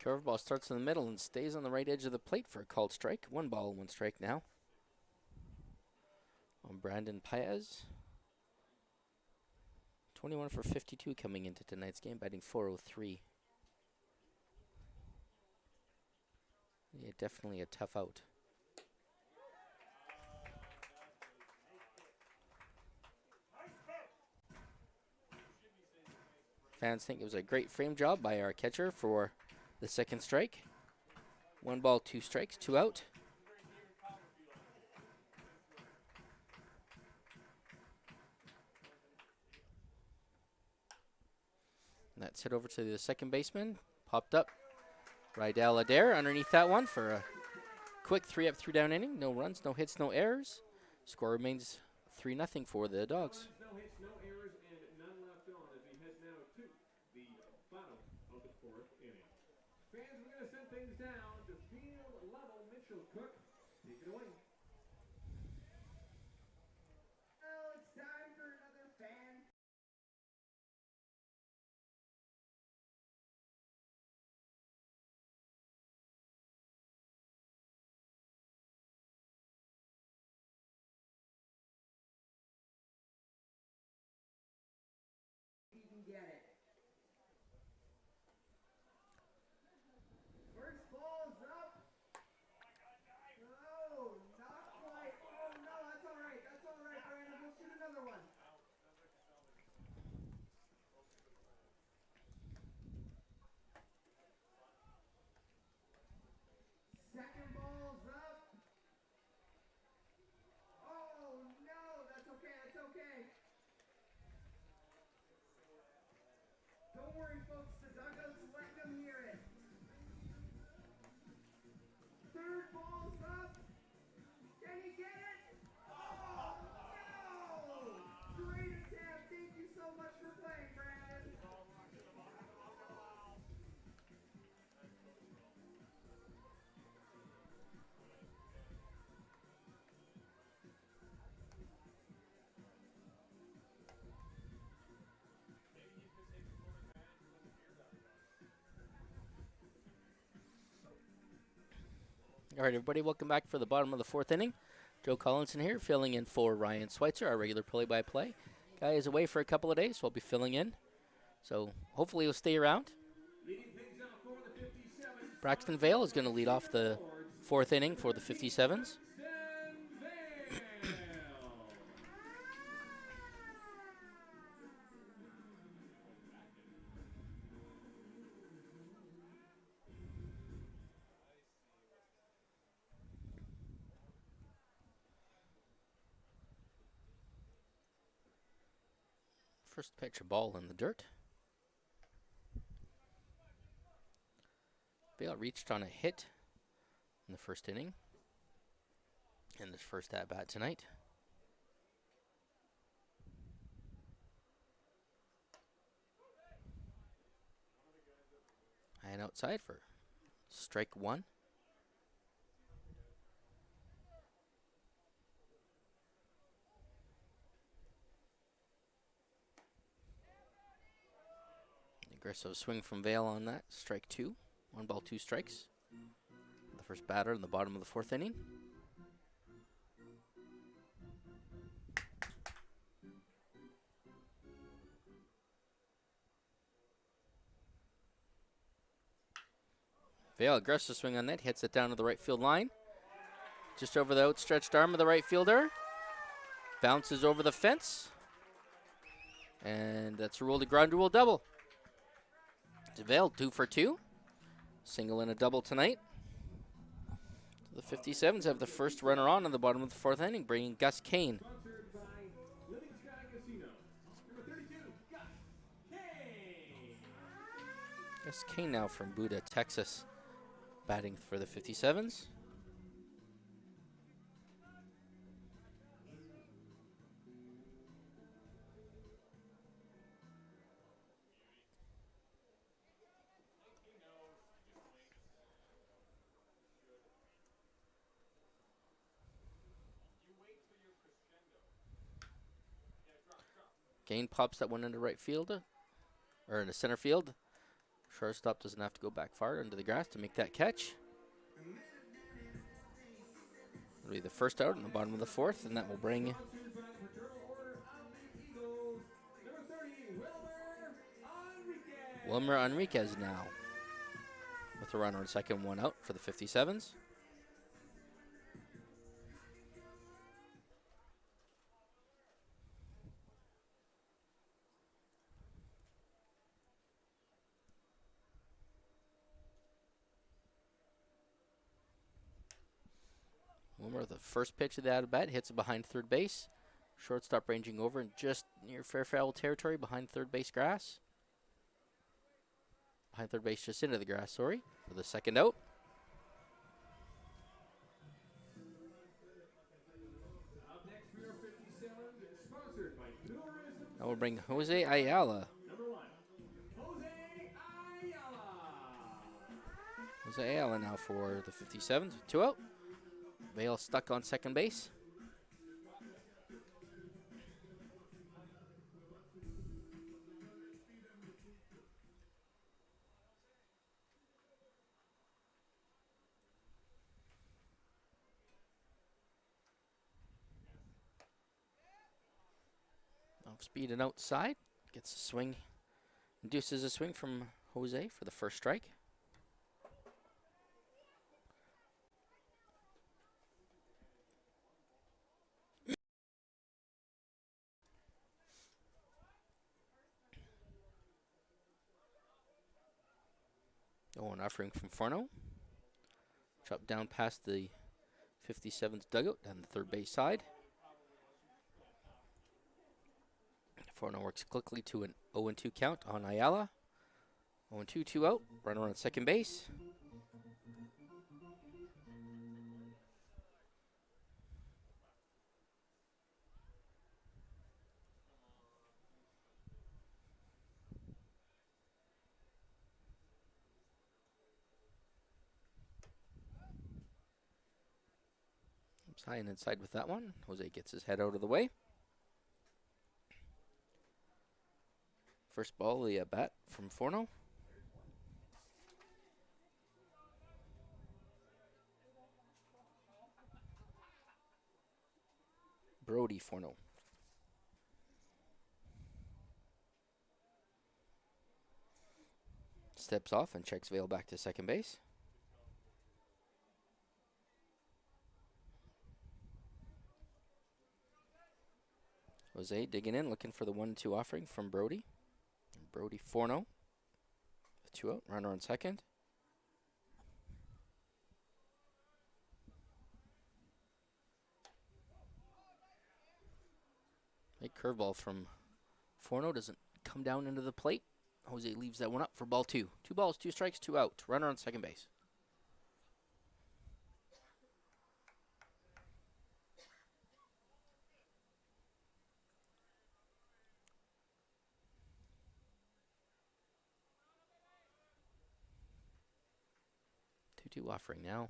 Speaker 3: Curveball starts in the middle and stays on the right edge of the plate for a called strike. 1 ball, 1 strike now on Brandon Paez. 21 for 52 coming into tonight's game, batting .403. Yeah, definitely a tough out. Fans think it was a great frame job by our catcher for the second strike. 1 ball, 2 strikes, 2 out. And that's hit over to the second baseman. Popped up. Rydell Adair underneath that one for a quick 3 up, 3 down inning. No runs, no hits, no errors. Score remains 3-0 for the Dawgs.
Speaker 1: No hits, no errors, and none left on as we head now to the bottom of the 4th inning. Fans, we're going to send things down to field level. Mitchell Cook, take it away.
Speaker 4: Well, it's time for another fan. You can get it. First ball's up. No, not quite. Oh no, that's all right. That's all right, Brandon. We'll shoot another one. Second ball's up. Oh no, that's okay. That's okay. Don't worry, folks. The dugout's letting them hear it. Third ball's up. Can he get it? Oh no! Great attempt. Thank you so much for playing, Brandon.
Speaker 3: All right, everybody, welcome back for the bottom of the 4th inning. Joe Collinson here, filling in for Ryan Schweitzer, our regular play-by-play. Guy is away for a couple of days, so I'll be filling in. So hopefully he'll stay around. Braxton Vale is going to lead off the 4th inning for the 57s. First pitch, a ball in the dirt. Vale reached on a hit in the first inning in this first at-bat tonight. And outside for strike 1. Aggressive swing from Vale on that. Strike 2. 1 ball, 2 strikes. The first batter in the bottom of the 4th inning. Vale, aggressive swing on that. Hits it down to the right field line. Just over the outstretched arm of the right fielder. Bounces over the fence. And that's a rule to ground rule double. Vale 2 for 2. Single and a double tonight. The 57s have the first runner on in the bottom of the 4th inning, bringing Gus Kane. Gus Kane now from Buda, Texas, batting for the 57s. Kane pops that one into right field, or into center field. Shortstop doesn't have to go back far into the grass to make that catch. It'll be the first out in the bottom of the 4th, and that will bring Wilmer Enriquez now with a runner on second, 1 out for the 57s. Wilmer, the first pitch of the at-bat, hits it behind third base. Shortstop ranging over and just near fair foul territory behind third base grass. Behind third base, just into the grass, sorry, for the second out. Now we'll bring Jose Ayala. Jose Ayala now for the 57s, 2 out. Vale stuck on second base. Off speed and outside. Gets a swing. Induces a swing from Jose for the first strike. Oh, an offering from Forno. Chopped down past the 57's dugout down the third base side. Forno works quickly to an 0-2 count on Ayala. 0-2, 2 out. Runner on second base. High and inside with that one. Jose gets his head out of the way. First ball, the bat from Forno. Brody Forno. Steps off and checks Vale back to second base. Jose digging in, looking for the 1-2 offering from Brody. Brody Forno with 2 out, runner on second. A curveball from Forno doesn't come down into the plate. Jose leaves that one up for ball 2. 2 balls, 2 strikes, 2 out. Runner on second base. Two offering now.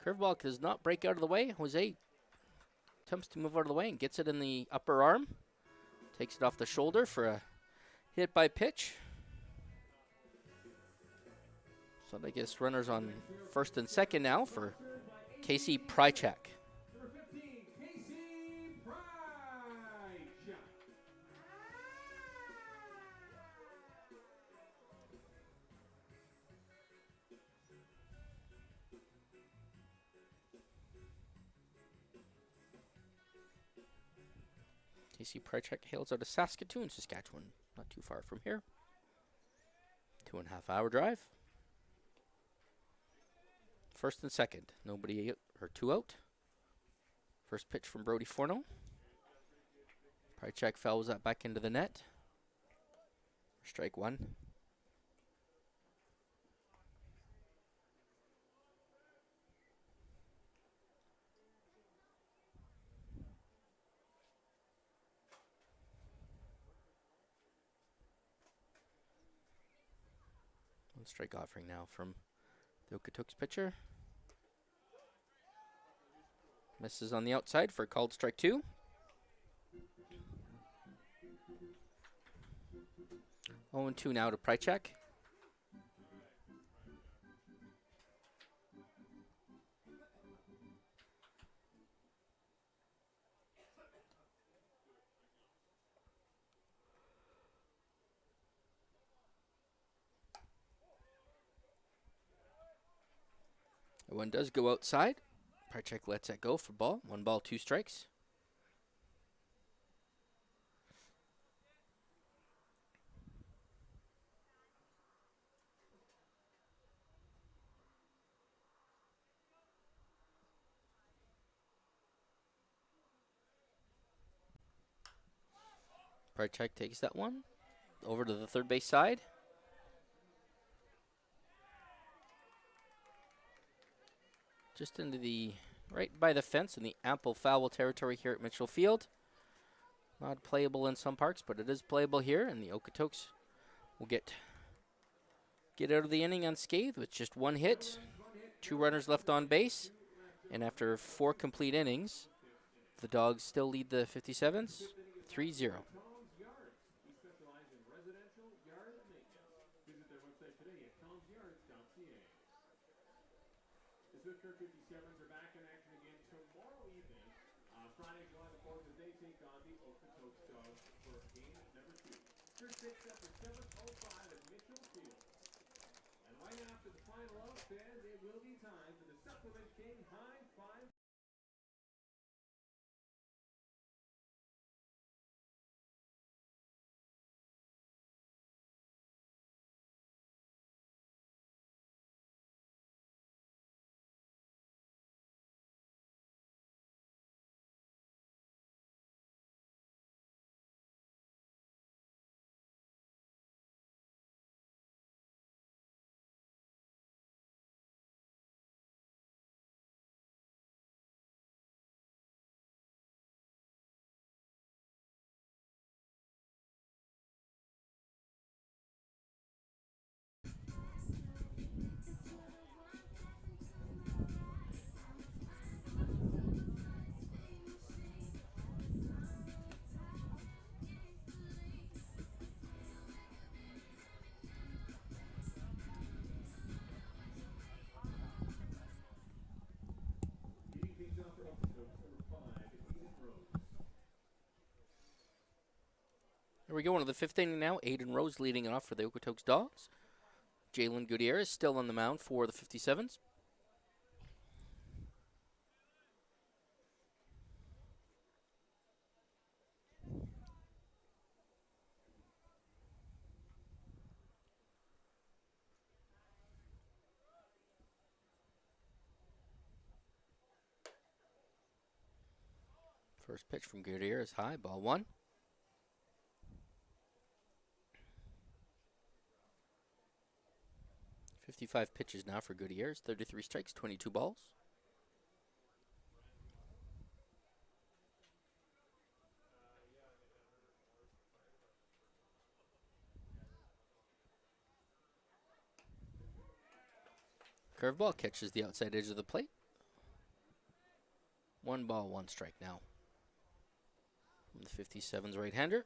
Speaker 3: Curveball does not break out of the way. Jose attempts to move out of the way and gets it in the upper arm. Takes it off the shoulder for a hit by pitch. So I guess runners on first and second now for Casey Prychak.
Speaker 1: Number 15, Casey Prychak.
Speaker 3: Casey Prychak hails out of Saskatoon, Saskatchewan. Not too far from here. 2.5 hour drive. First and second. Nobody out, or 2 out. First pitch from Brody Forno. Prychak fouls that back into the net. Strike 1. One strike offering now from the Okotoks pitcher. Misses on the outside for a called strike 2. Oh, and 2 now to Prychak. One does go outside. Prychak lets that go for ball. 1 ball, 2 strikes. Prychak takes that one over to the third base side. Just into the right by the fence in the ample foul territory here at Mitchell Field. Not playable in some parks, but it is playable here, and the Okotoks will get out of the inning unscathed with just 1 hit, 2 runners left on base, and after 4 complete innings, the Dawgs still lead the 57s 3-0.
Speaker 1: We specialize in residential yard maintenance. Visit their website today at tomsyards.ca. The Swift Current 57s are back in action again tomorrow evening, Friday, July the 4th, as they take on the Okotoks Dogs for game number 2. First pitch set for 7:05 at Mitchell Field. And right after the final out, fans, it will be time for the Supplement King High Five.
Speaker 3: we go into the 5th inning now. Aiden Rose leading it off for the Okotoks Dawgs. Jalen Gutierrez still on the mound for the 57s. First pitch from Gutierrez high, ball 1. .55 pitches now for Gutierrez, 33 strikes, 22 balls. Curveball catches the outside edge of the plate. 1 ball, 1 strike now. From the 57's right-hander.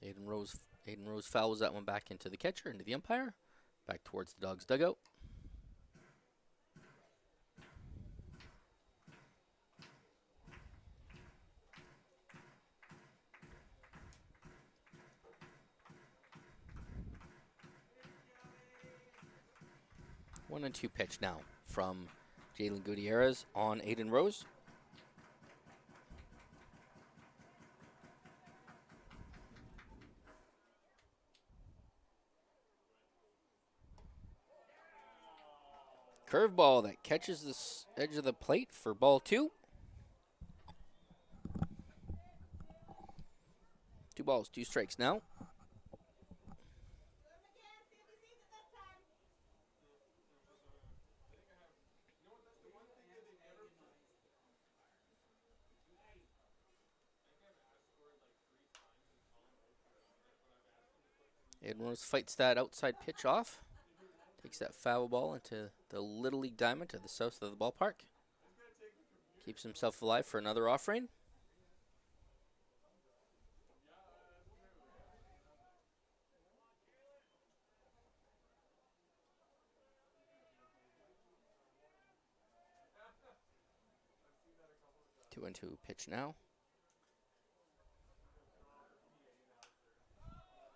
Speaker 3: Aiden Rose fouls that one back into the catcher, into the umpire. Back towards the Dawgs dugout. One and 2 pitch now from Jalen Gutierrez on Aiden Rose. Curveball that catches the edge of the plate for ball 2. 2 balls, 2 strikes now. Aiden Rose fights that outside pitch off. Takes that foul ball into the Little League diamond to the south of the ballpark. Keeps himself alive for another off-rain. Two and 2 pitch now.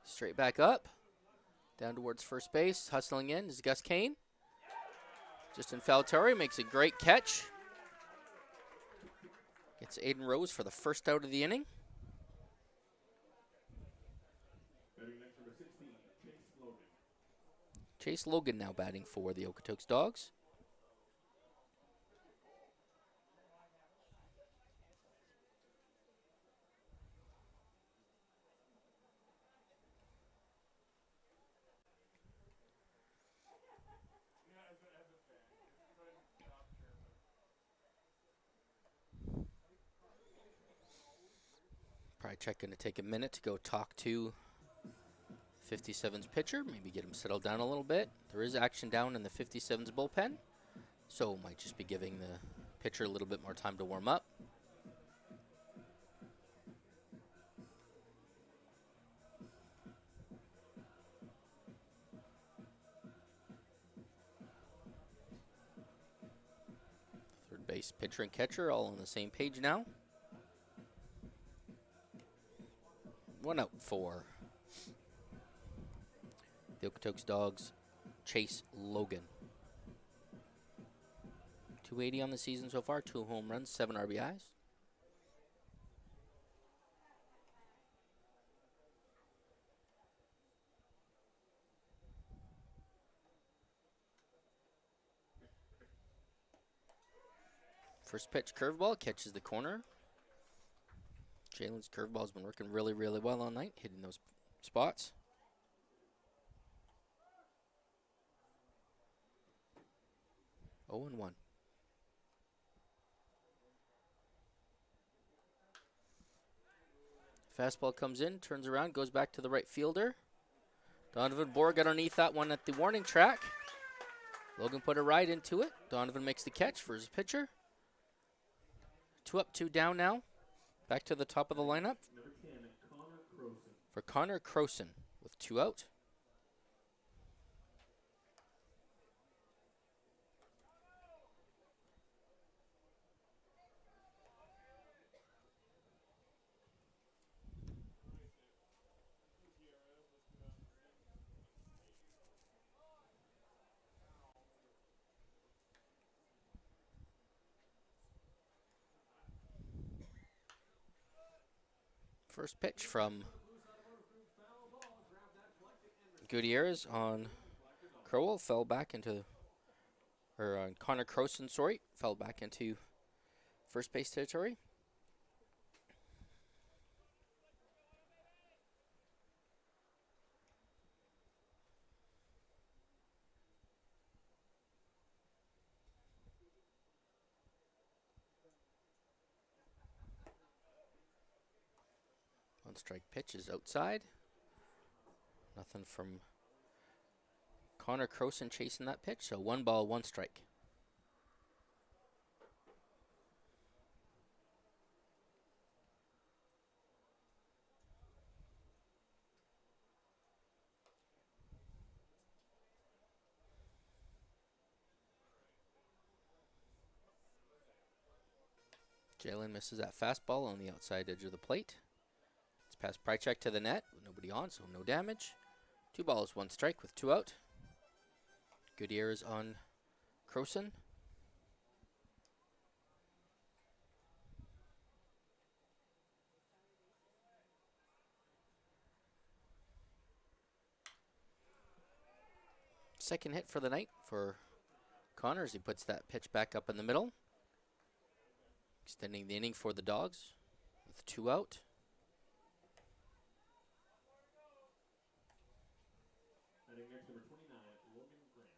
Speaker 3: Straight back up. Down towards first base. Hustling in is Gus Kane. Justin Faltori makes a great catch. Gets Aiden Rose for the first out of the inning. Chase Logan now batting for the Okotoks Dawgs. Probably going to take a minute to go talk to 57's pitcher, maybe get him settled down a little bit. There is action down in the 57's bullpen, so might just be giving the pitcher a little bit more time to warm up. Third base pitcher and catcher all on the same page now. 1 out for the Okotoks Dawgs, Chase Logan. 280 on the season so far, 2 home runs, 7 RBIs. First pitch curveball catches the corner. Jalen's curveball's been working really, really well all night, hitting those spots. Oh and 1. Fastball comes in, turns around, goes back to the right fielder. Donovan Borg underneath that one at the warning track. Logan put a ride into it. Donovan makes the catch for his pitcher. 2 up, 2 down now. Back to the top of the lineup for Connor Croson with 2 out. First pitch from Gutierrez on Crowell fell back into, or on Connor Croson, sorry, fell back into first base territory. One strike pitch is outside. Nothing from Connor Croson chasing that pitch, so 1 ball, 1 strike. Jalen misses that fastball on the outside edge of the plate. It's past Prychek to the net. Nobody on, so no damage. 2 balls, 1 strike with 2 out. Gutierrez on Croson. Second hit for the night for Connor as he puts that pitch back up in the middle. Extending the inning for the Dawgs with 2 out.
Speaker 1: Batting next, number 29, Logan Grant.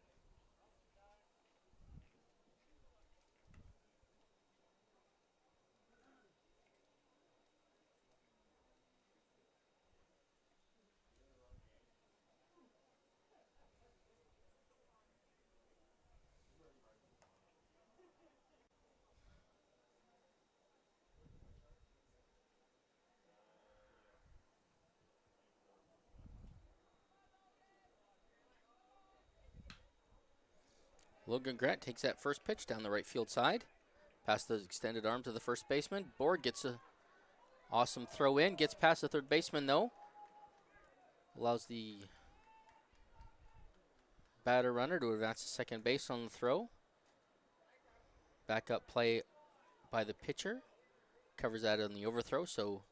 Speaker 3: Logan Grant takes that first pitch down the right field side. Past the extended arm to the first baseman. Borg gets a awesome throw in. Gets past the third baseman though. Allows the batter runner to advance to second base on the throw. Backup play by the pitcher. Covers that on the overthrow, so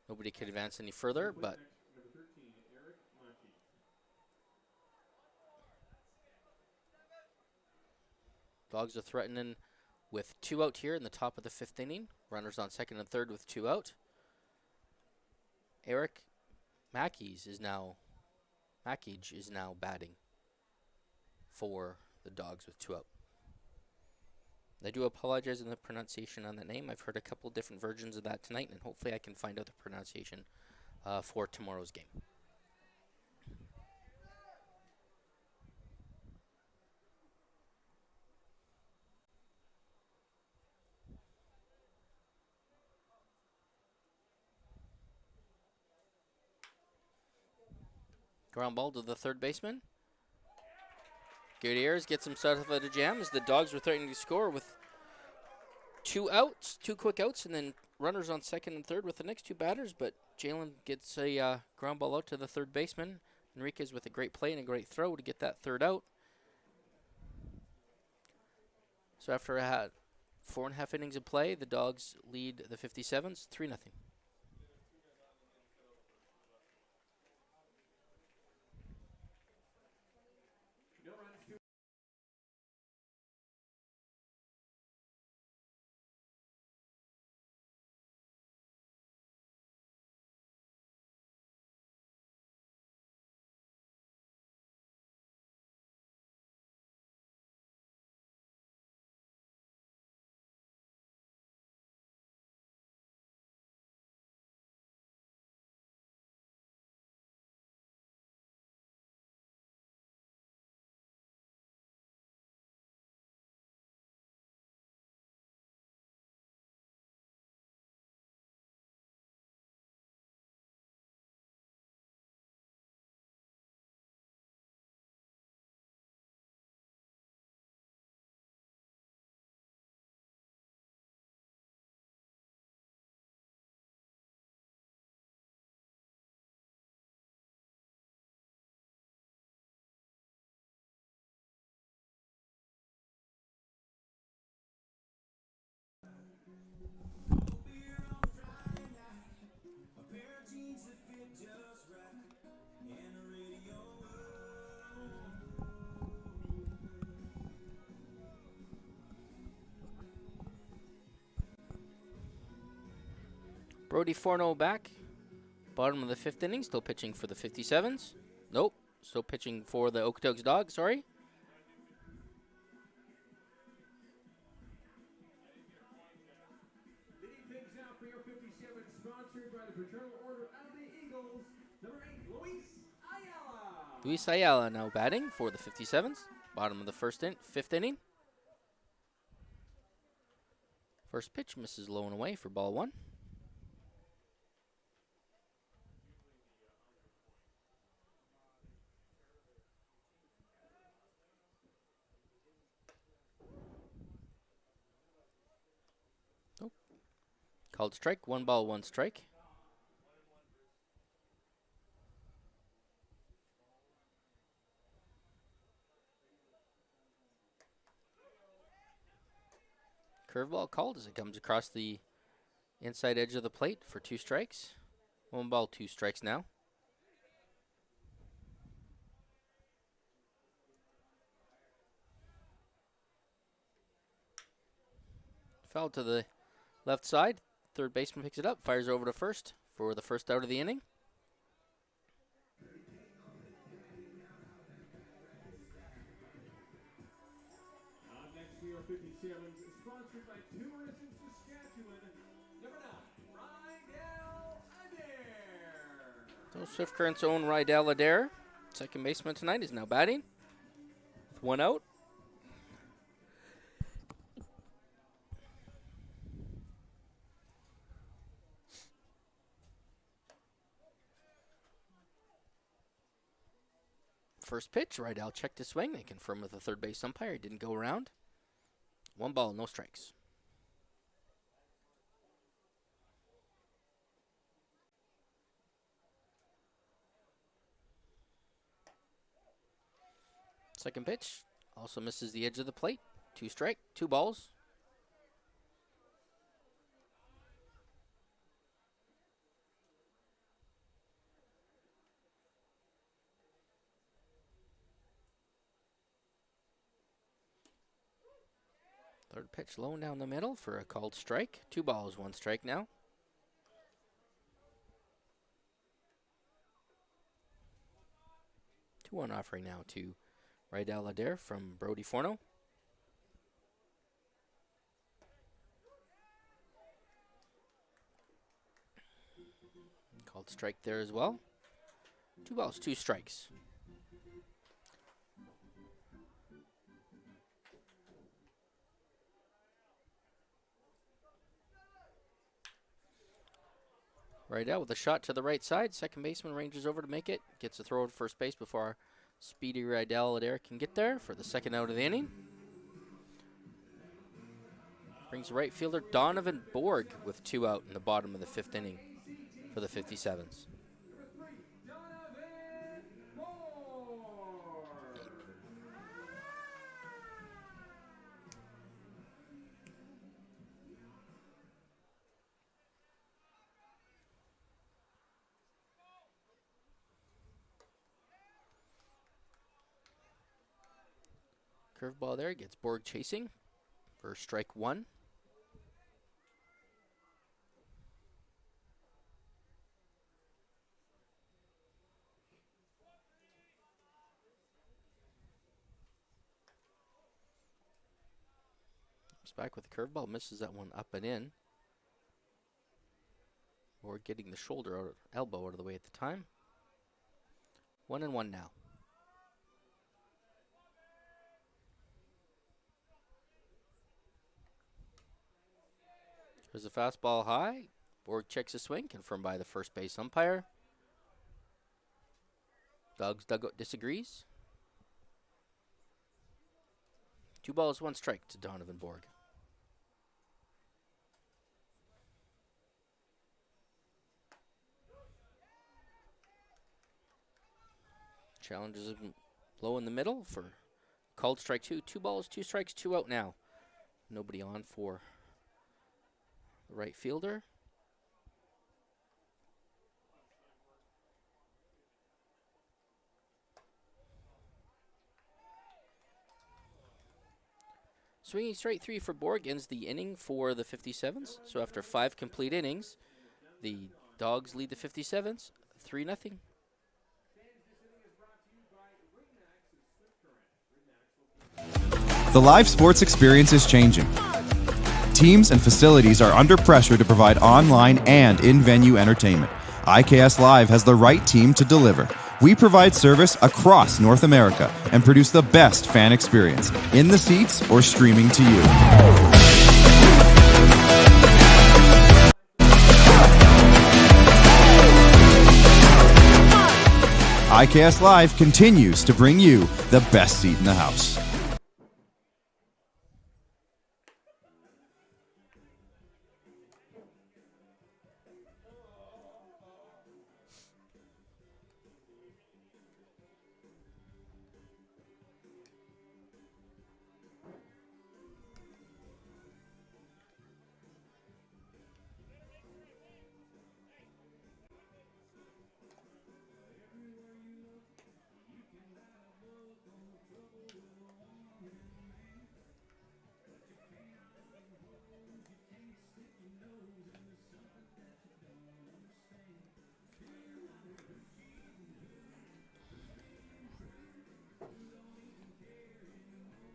Speaker 3: nobody could advance any further. But
Speaker 1: Number 13, Eric Machi.
Speaker 3: Dogs are threatening with 2 out here in the top of the 5th inning. Runners on second and third with 2 out. Eric Mackage is now batting for the Dogs with 2 out. I do apologize in the pronunciation on that name. I've heard a couple different versions of that tonight, and hopefully I can find out the pronunciation for tomorrow's game. Ground ball to the third baseman. Gutierrez gets himself out of a jam as the Dogs were threatening to score with 2 outs, 2 quick outs, and then runners on second and third with the next 2 batters. But Jalen gets a ground ball out to the third baseman. Enriquez with a great play and a great throw to get that 3rd out. So after 4.5 innings of play, the Dogs lead the 57s 3-0. Brody Forno back. Bottom of the 5th inning, still pitching for the 57s. Nope, still pitching for the Okotoks Dawgs, sorry.
Speaker 1: Leading things out for your 57, sponsored by the Fraternal Order of the Eagles, number 8, Luis Ayala.
Speaker 3: Luis Ayala now batting for the 57s. Bottom of the 5th inning. First pitch misses low and away for ball 1. Oh. Called strike, 1 ball, 1 strike. Curveball called as it comes across the inside edge of the plate for 2 strikes. 1 ball, 2 strikes now. Foul to the left side. Third baseman picks it up, fires over to first for the first out of the inning.
Speaker 1: Next to your 57s, sponsored by Tumors in Saskatchewan, number 9, Rydell Adair.
Speaker 3: So Swift Current's own Rydell Adair, second baseman tonight, is now batting with 1 out. First pitch, Rydell checked his swing. They confirmed with the third base umpire. It didn't go around. 1 ball, no strikes. Second pitch also misses the edge of the plate. 2 strike, 2 balls. Third pitch low down the middle for a called strike. 2 balls, 1 strike now. Two-one offering now to Rydell Adair from Brody Forno. Called strike there as well. 2 balls, 2 strikes. Rydell with a shot to the right side. Second baseman ranges over to make it. Gets a throw to first base before speedy Rydell Adair can get there for the second out of the inning. Brings right fielder Donovan Borg with 2 out in the bottom of the 5th inning for the 57s. Curveball there, gets Borg chasing for strike 1. Comes back with the curveball, misses that one up and in. Borg getting the shoulder out, elbow out of the way at the time. 1-1 now. There's a fastball high. Borg checks a swing, confirmed by the first base umpire. Dawgs dugout disagrees. 2 balls, 1 strike to Donovan Borg. Challenges him low in the middle for called strike 2. 2 balls, 2 strikes, 2 out now. Nobody on for the right fielder. Swinging straight 3 for Borg ends the inning for the 57s. So after 5 complete innings, the Dogs lead the 57s 3-0.
Speaker 7: The live sports experience is changing. Teams and facilities are under pressure to provide online and in-venue entertainment. IKS Live has the right team to deliver. We provide service across North America and produce the best fan experience, in the seats or streaming to you. IKS Live continues to bring you the best seat in the house.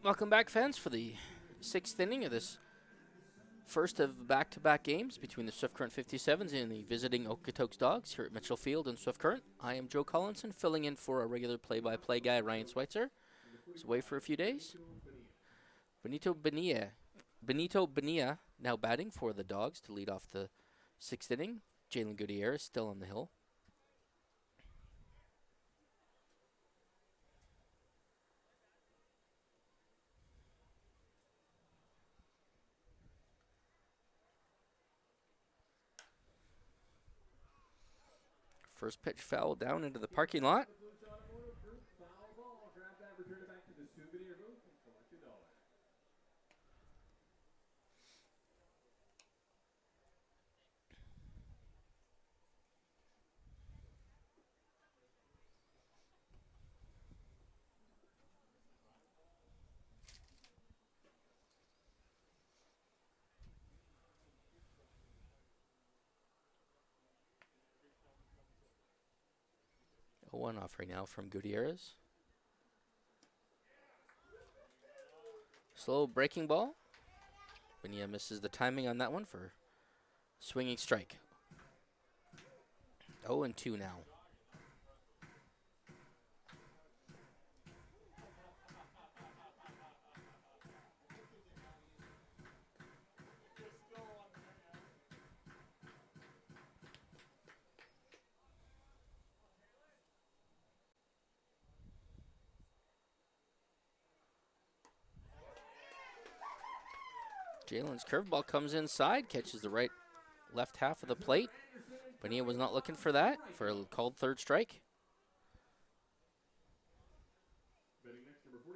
Speaker 3: Welcome back, fans, for the 6th inning of this first of back-to-back games between the Swift Current 57s and the visiting Okotoks Dogs here at Mitchell Field in Swift Current. I am Joe Collinson, filling in for our regular play-by-play guy, Ryan Schweitzer. He's away for a few days. Benito Bonilla now batting for the Dogs to lead off the 6th inning. Jalen Gutierrez still on the hill. First pitch foul down into the parking lot. A 1 off right now from Gutierrez. Slow breaking ball. Bonilla misses the timing on that one for swinging strike. 0-2 now. Jalen's curveball comes inside, catches the left half of the plate. Bonilla was not looking for that, for a called third strike.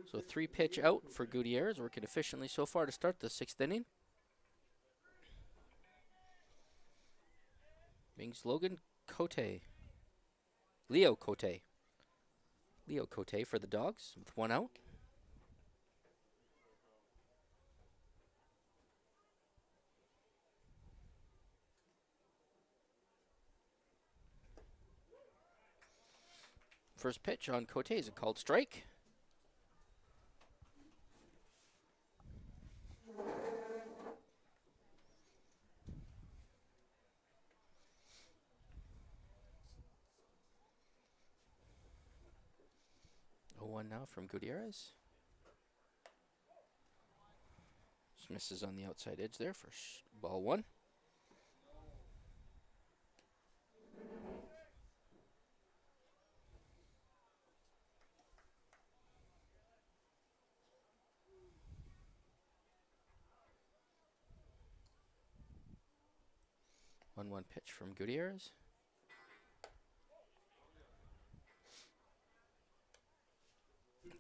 Speaker 3: So 3 pitch out for Gutierrez, working efficiently so far to start the 6th inning. Brings Logan Cote. Leo Cote. Leo Cote for the Dogs with 1 out. First pitch on Cote is a called strike. One now from Gutierrez. Just misses on the outside edge there for ball 1. One pitch from Gutierrez.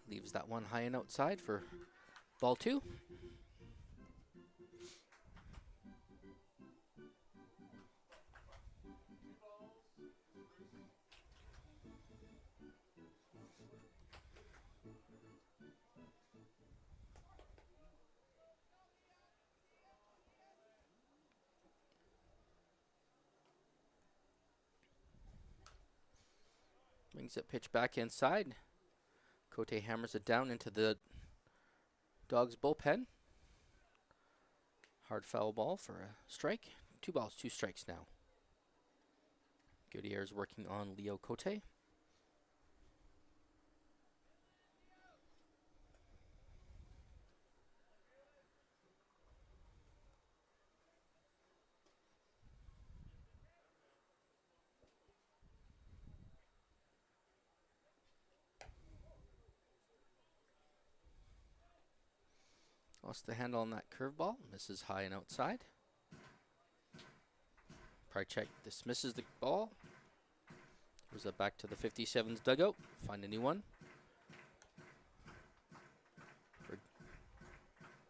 Speaker 3: Leaves that one high and outside for ball 2. Swings that pitch back inside. Cote hammers it down into the Dawgs bullpen. Hard foul ball for a strike. 2 balls, 2 strikes now. Gutierrez working on Leo Cote. Lost the handle on that curveball. Misses high and outside. Prychek dismisses the ball. Goes up back to the 57's dugout. Find a new one. For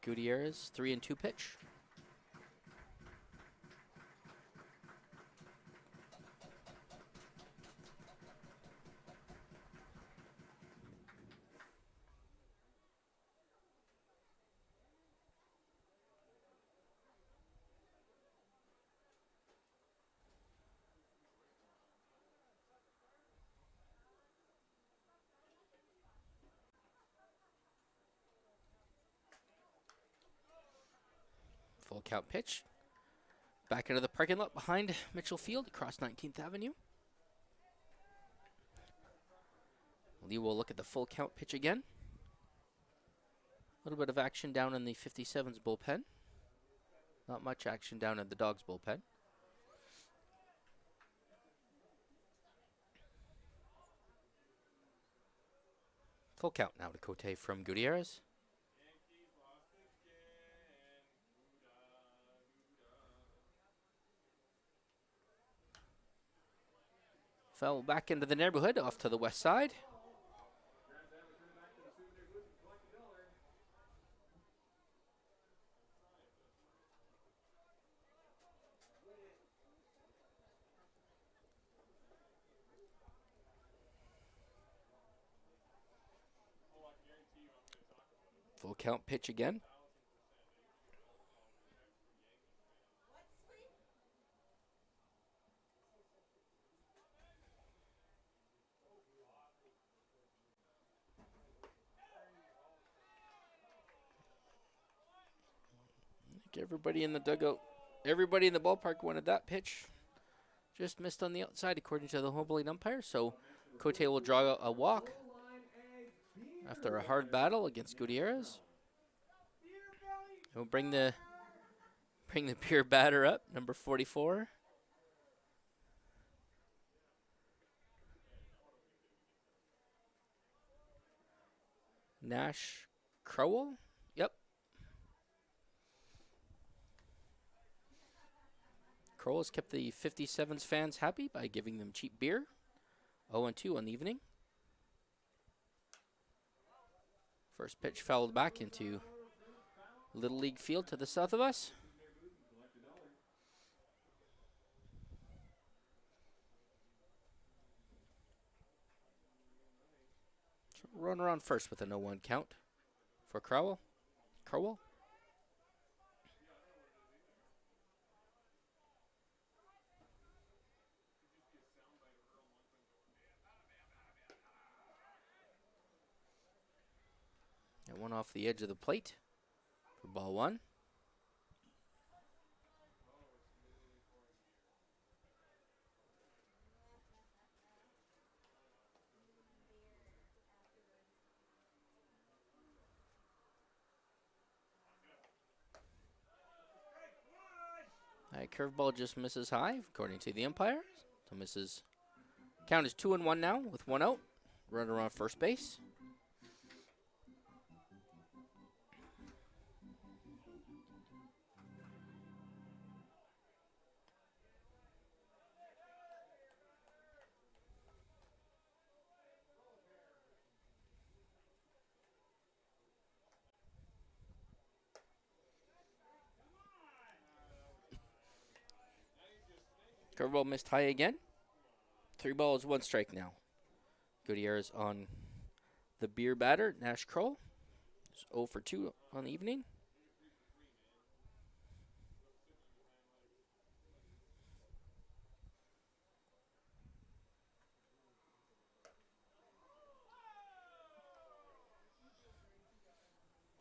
Speaker 3: Gutierrez, 3-2 pitch. Full count pitch. Back into the parking lot behind Mitchell Field across 19th Avenue. Lee will look at the full count pitch again. A little bit of action down in the 57's bullpen. Not much action down in the Dawgs bullpen. Full count now to Cote from Gutierrez. Fell back into the neighborhood, off to the west side. Full count pitch again. Everybody in the dugout, everybody in the ballpark wanted that pitch. Just missed on the outside according to the home plate umpire, so Cote will draw a walk after a hard battle against Gutierrez. We'll bring the pure batter up, number 44. Nash Crowell. Yep. Crowell has kept the 57's fans happy by giving them cheap beer. 0-2 on the evening. First pitch fouled back into Little League Field to the south of us. Runner on first with a 0-1 count for Crowell. That one off the edge of the plate for ball 1. Curveball just misses high, according to the umpire. So misses. Count is 2-1 now with 1 out. Runner on first base. Curveball missed high again. 3 balls, 1 strike now. Gutierrez on the beer batter, Nash Kroll. It's 0 for 2 on the evening.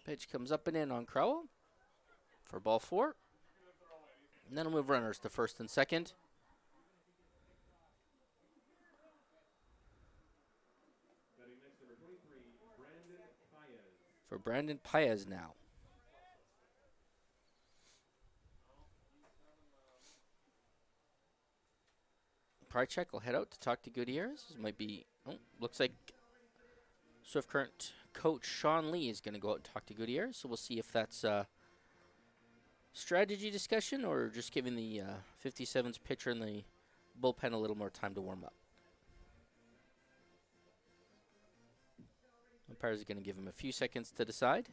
Speaker 3: Pitch comes up and in on Crowell for ball 4. And then we'll move runners to first and second. For Brandon Paez now. Prychek will head out to talk to Gutierrez. This might be, looks like Swift Current coach Sean Lee is going to go out and talk to Gutierrez. So we'll see if that's a strategy discussion or just giving the 57's pitcher in the bullpen a little more time to warm up. Umpires are going to give him a few seconds to decide.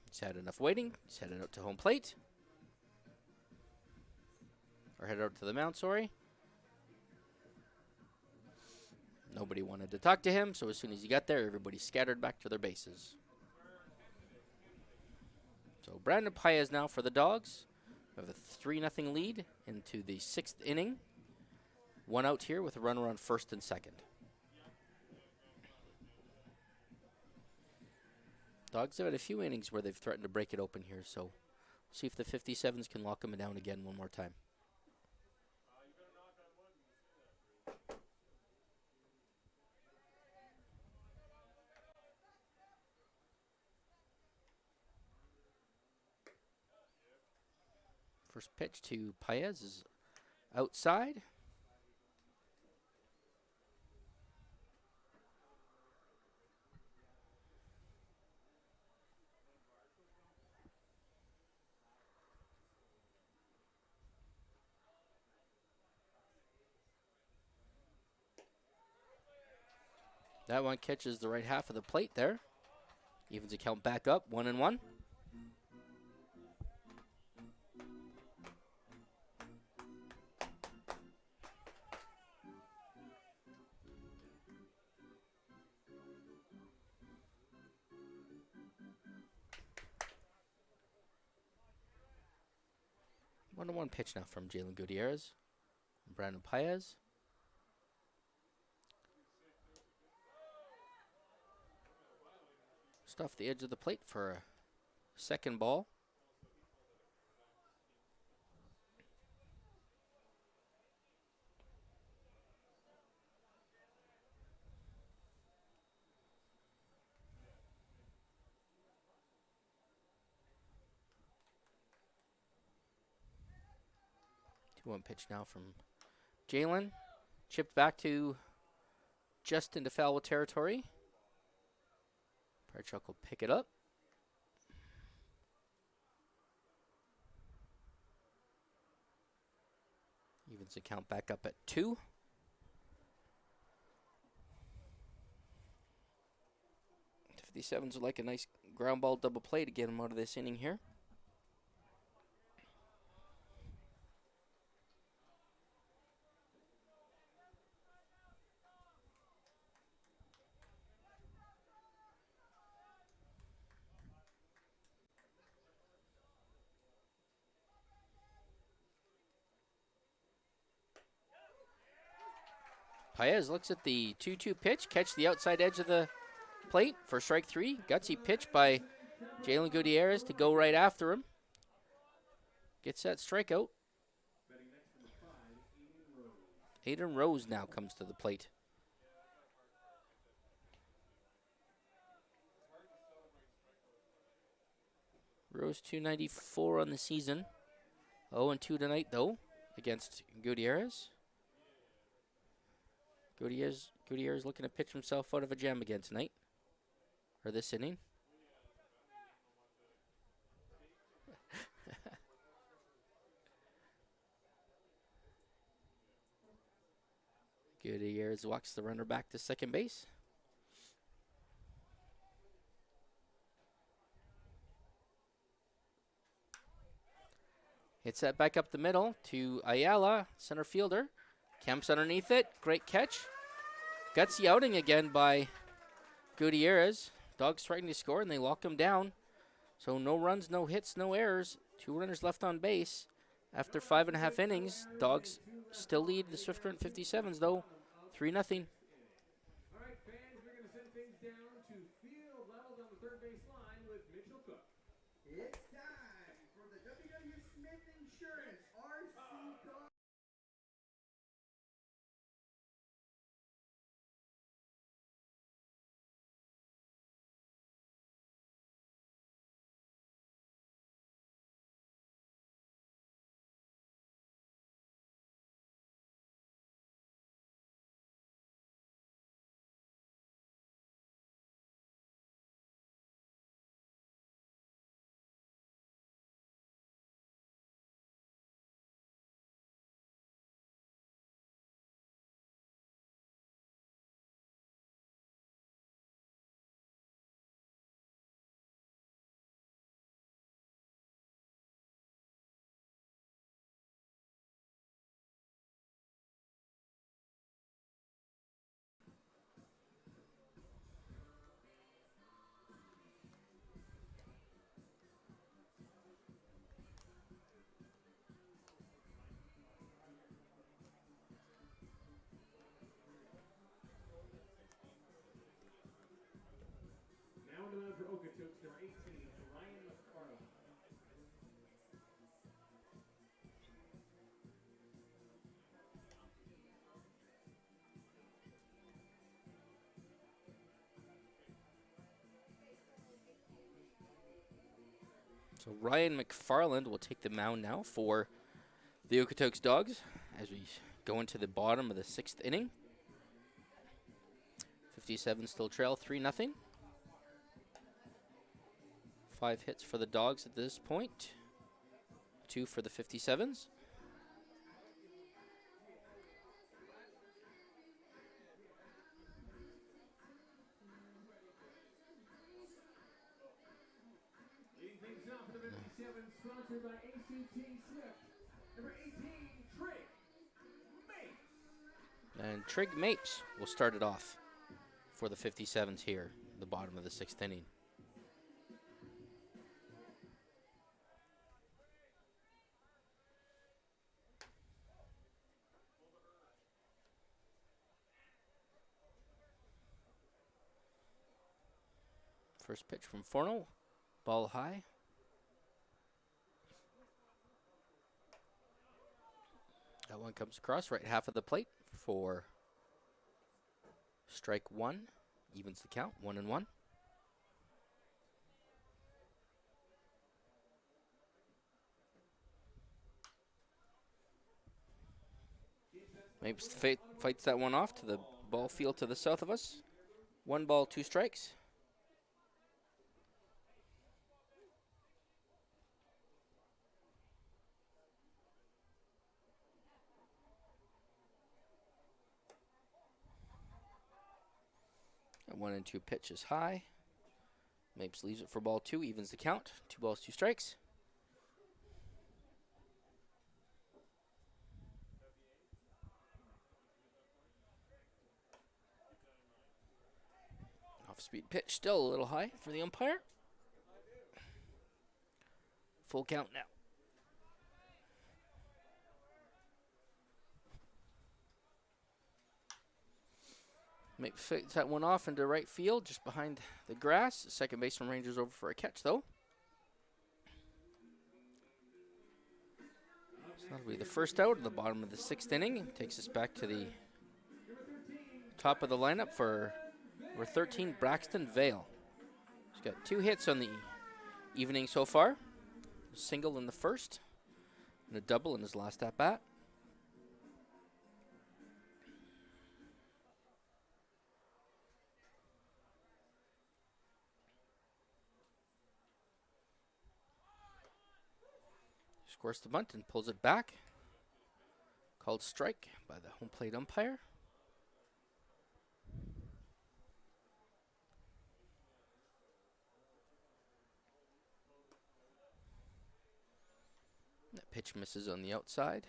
Speaker 3: He's had enough waiting. He's headed out to home plate. Or headed out to the mound, sorry. Nobody wanted to talk to him, so as soon as he got there, everybody scattered back to their bases. So Brandon Paez now for the Dawgs. We have a 3-0 lead into the 6th inning. 1 out here with a runner on first and second. Dawgs have had a few innings where they've threatened to break it open here, so see if the 57s can lock them down again one more time. First pitch to Paez is outside. That one catches the right half of the plate there. Evens the count back up, 1-1. One pitch now from Jalen Gutierrez. Brandon Paez. Just off the edge of the plate for a second ball. One pitch now from Jalen. Chipped back to just into foul territory. Prychuk will pick it up. Evens the count back up at 2. The 57s would like a nice ground ball double play to get him out of this inning here. Paez looks at the 2-2 pitch, catch the outside edge of the plate for strike 3. Gutsy pitch by Jalen Gutierrez to go right after him. Gets that strikeout. Aiden Rose now comes to the plate. Rose 294 on the season. 0-2 tonight though against Gutierrez. Gutierrez looking to pitch himself out of a jam again tonight. Or this inning. Gutierrez walks the runner back to second base. Hits that back up the middle to Ayala, center fielder. Kemp's underneath it. Great catch. Gutsy outing again by Gutierrez. Dawgs threatening to score, and they lock him down. So no runs, no hits, no errors. 2 runners left on base. After 5.5 innings, Dawgs still lead the Swift Current 57s, though, 3-0.
Speaker 1: Okotoks, number 18, Ryan McFarland.
Speaker 3: So Ryan McFarland will take the mound now for the Okotoks Dawgs as we go into the bottom of the 6th inning. 57 still trail 3-0. 5 hits for the Dawgs at this point. 2 for the 57s.
Speaker 1: Leading things off for the 57, sponsored by ACT Swift. Number 18, Trig Mapes.
Speaker 3: And Trig Mapes will start it off for the 57s here, the bottom of the 6th inning. First pitch from Forno, ball high. That one comes across right half of the plate for strike 1. Evens the count, 1-1. Mapes fights that one off to the ball field to the south of us. 1 ball, 2 strikes. A 1-2 pitch is high. Mapes leaves it for ball 2, evens the count. 2 balls, 2 strikes. Off-speed pitch, still a little high for the umpire. Full count now. Mapes fights that one off into right field, just behind the grass. Second baseman Rangers over for a catch, though. So that'll be the first out at the bottom of the 6th inning. Takes us back to the top of the lineup for number 13, Braxton Vale. He's got 2 hits on the evening so far. A single in the first and a double in his last at-bat. Scores the bunt and pulls it back. Called strike by the home plate umpire. That pitch misses on the outside.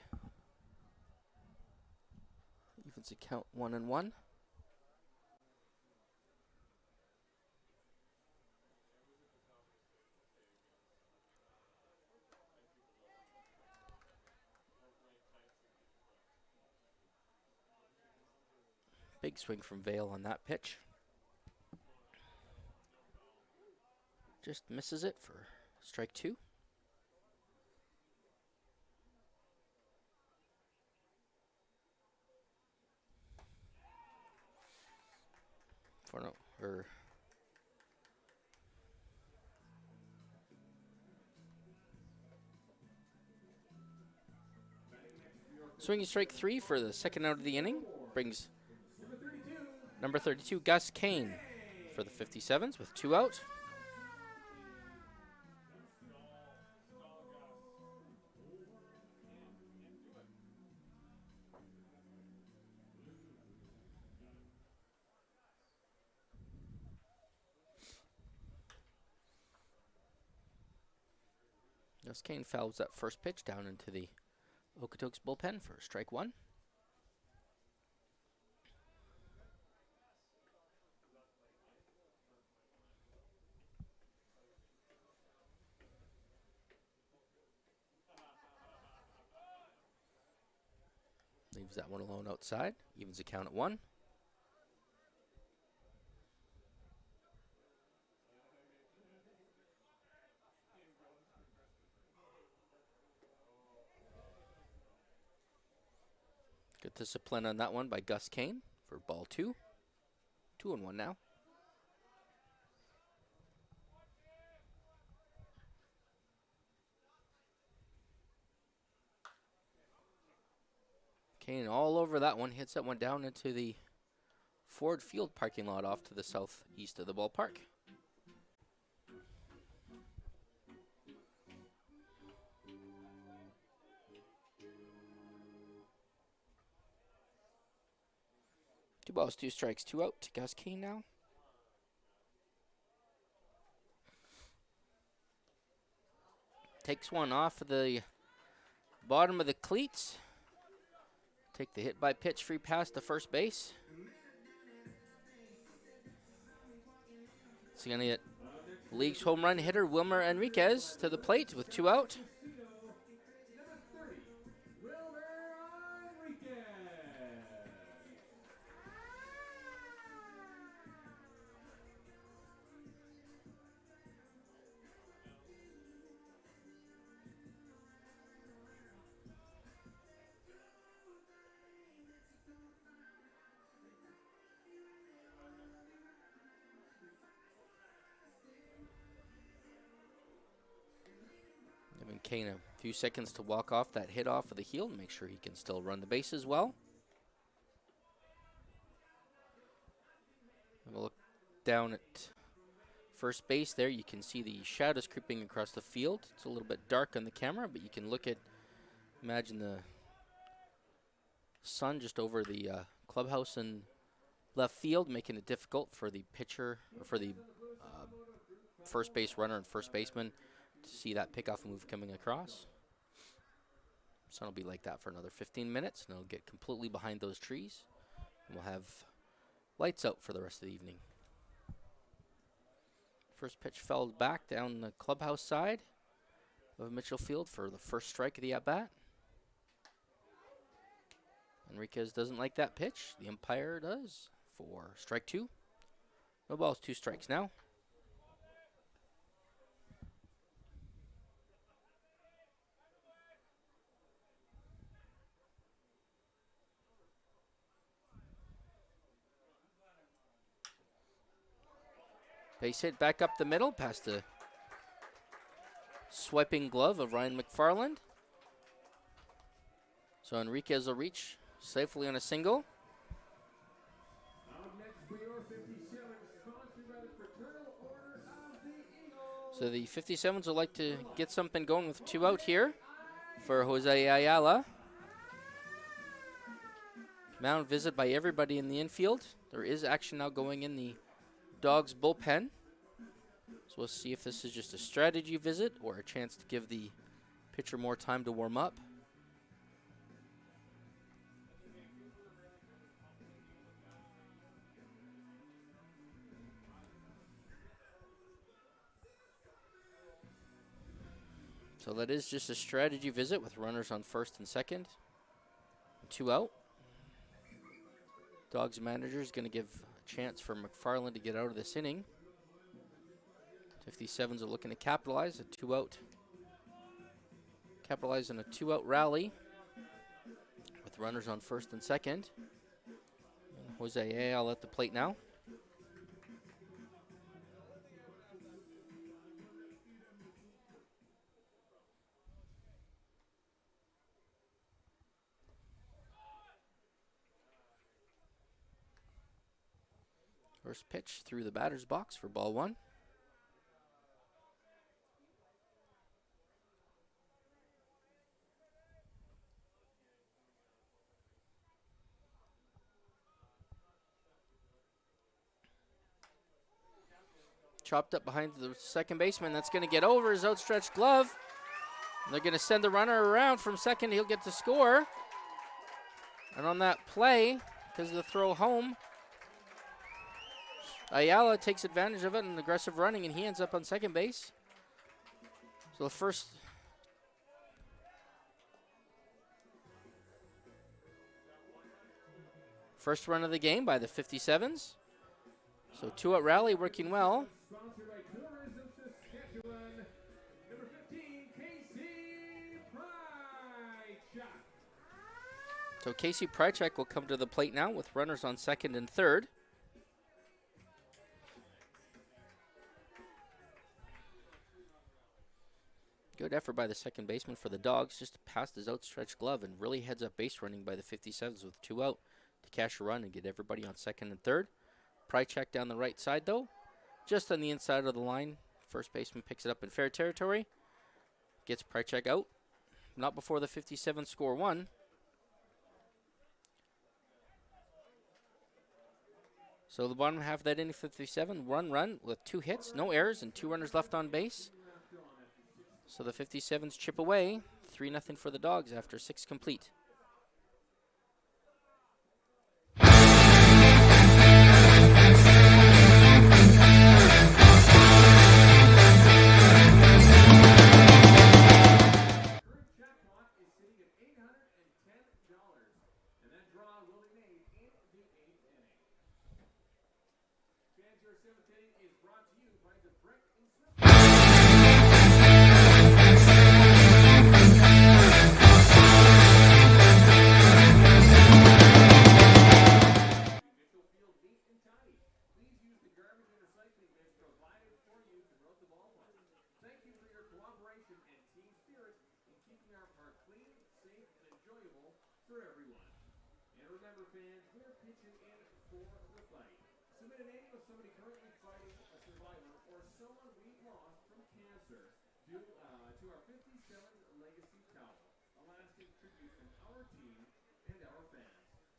Speaker 3: Evens the count 1-1. Big swing from Vale on that pitch. Just misses it for strike 2. Swinging strike 3 for the second out of the inning. Brings number 32, Gus Kane, for the 57s with 2 out. Gus Kane fouls that first pitch down into the Okotoks bullpen for strike 1. Leaves that one alone outside. Evens the count at 1. discipline on that one by Gus Kane for ball 2. 2-1 now. Kane all over that one, hits that one down into the Ford Field parking lot off to the southeast of the ballpark. Two balls, 2 strikes, 2 out to Gus Kane now. Takes one off of the bottom of the cleats. Take the hit by pitch free pass to first base. It's going to get league's home run hitter Wilmer Enriquez to the plate with 2 out. Giving Kane a few seconds to walk off that hit off of the heel and make sure he can still run the bases well. And we'll look down at first base there. You can see the shadows creeping across the field. It's a little bit dark on the camera, but you can look at, imagine the sun just over the clubhouse in left field, making it difficult for the pitcher, or for the first base runner and first baseman to see that pickoff move coming across. Sun will be like that for another 15 minutes, and it'll get completely behind those trees. And we'll have lights out for the rest of the evening. First pitch fell back down the clubhouse side of Mitchell Field for the first strike of the at-bat. Enriquez doesn't like that pitch. The umpire does for strike 2. No balls, 2 strikes now. Base hit back up the middle past the swiping glove of Ryan McFarland. So Enriquez will reach safely on a single. So the 57s would like to get something going with 2 out here for Jose Ayala. Mound visit by everybody in the infield. There is action now going in the Dawgs bullpen. So we'll see if this is just a strategy visit or a chance to give the pitcher more time to warm up. So that is just a strategy visit with runners on first and second. 2 out. Dawgs manager is going to give a chance for McFarland to get out of this inning. 57s are looking to capitalize a 2 out. Capitalize on a 2 out rally with runners on first and second. And Jose Ayala at the plate now. First pitch through the batter's box for ball 1. Chopped up behind the second baseman. That's going to get over his outstretched glove. And they're going to send the runner around from second. He'll get to score. And on that play, because of the throw home, Ayala takes advantage of it and aggressive running, and he ends up on second base. So the first run of the game by the 57s. So 2 out rally working well.
Speaker 1: Sponsored by Tourism Saskatchewan. Number 15, KC Pride Shot.
Speaker 3: So Casey Prychek will come to the plate now with runners on second and third. Good effort by the second baseman for the Dawgs, just past his outstretched glove, and really heads up base running by the 57s with 2 out to cash a run and get everybody on second and third. Prychek down the right side though, just on the inside of the line. First baseman picks it up in fair territory, gets Prychek out. Not before the 57 score 1. So the bottom half of that inning, 57, run with 2 hits, no errors, and 2 runners left on base. So the 57s chip away, 3-0 for the Dawgs after 6 complete.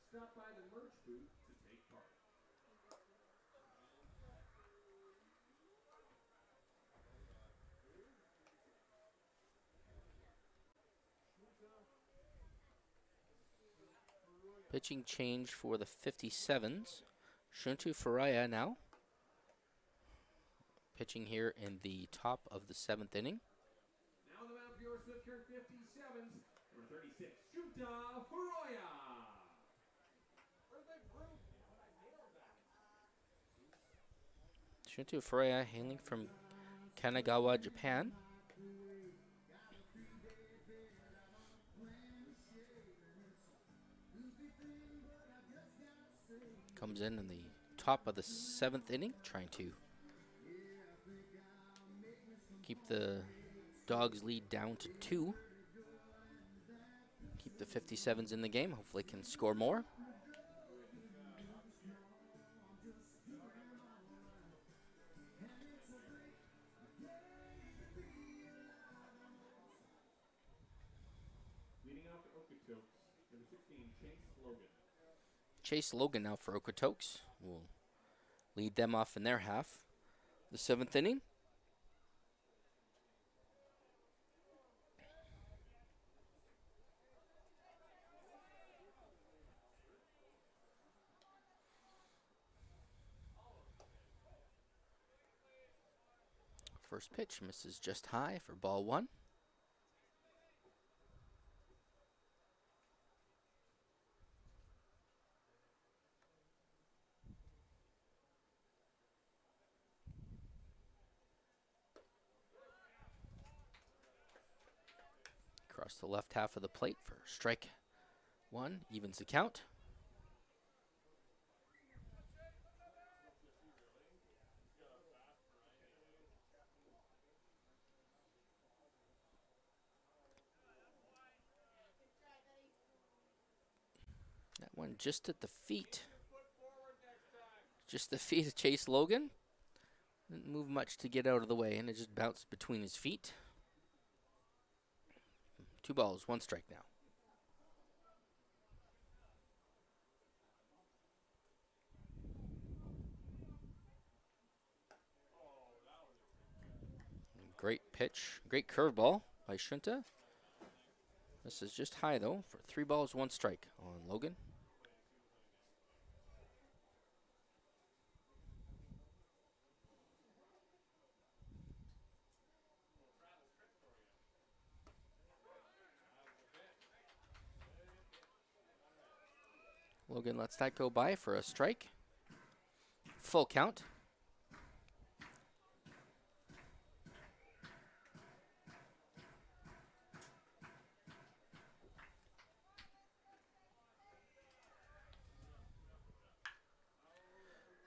Speaker 1: Stop by the merch booth to take part.
Speaker 3: Pitching change for the 57s. Shuntu Faraya now. Pitching here in the top of the 7th inning.
Speaker 1: Now the mound for your Swift Current 57s, number 36, Shunta Faraya.
Speaker 3: Shuntu Faraya hailing from Kanagawa, Japan. Comes in the top of the 7th inning, trying to keep the Dawgs lead down to 2. Keep the 57s in the game, hopefully can score more.
Speaker 1: Number 16, Chase Logan.
Speaker 3: Chase Logan now for Okotoks will lead them off in their half. The 7th inning. First pitch misses just high for ball 1. Across the left half of the plate for strike 1, evens the count. That one just at the feet. Just the feet of Chase Logan. Didn't move much to get out of the way, and it just bounced between his feet. 2 balls, 1 strike now. Great pitch, great curveball by Shunta. This is just high though for 3 balls, 1 strike on Logan. Logan lets that go by for a strike. Full count.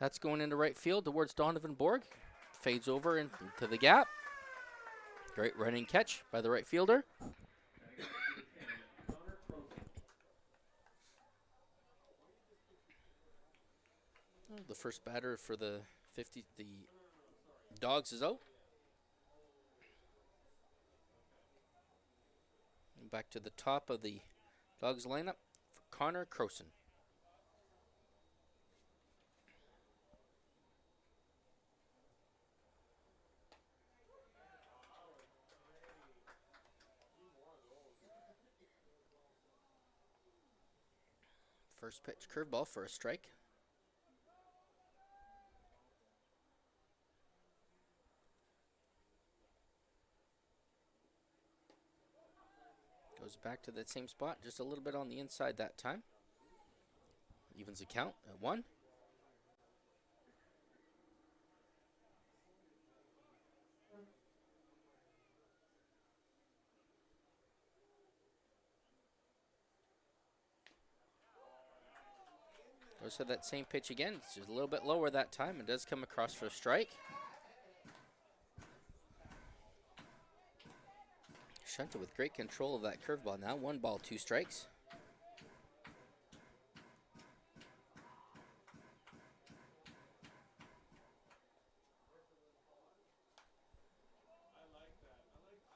Speaker 3: That's going into right field towards Donovan Borg. Fades over into the gap. Great running catch by the right fielder. The first batter for the Dawgs is out. And back to the top of the Dawgs lineup for Connor Croson. First pitch curveball for a strike. Goes back to that same spot, just a little bit on the inside that time. Evens the count at 1. Goes to that same pitch again. It's just a little bit lower that time. It does come across for a strike. Shunta with great control of that curveball now. 1 ball, 2 strikes.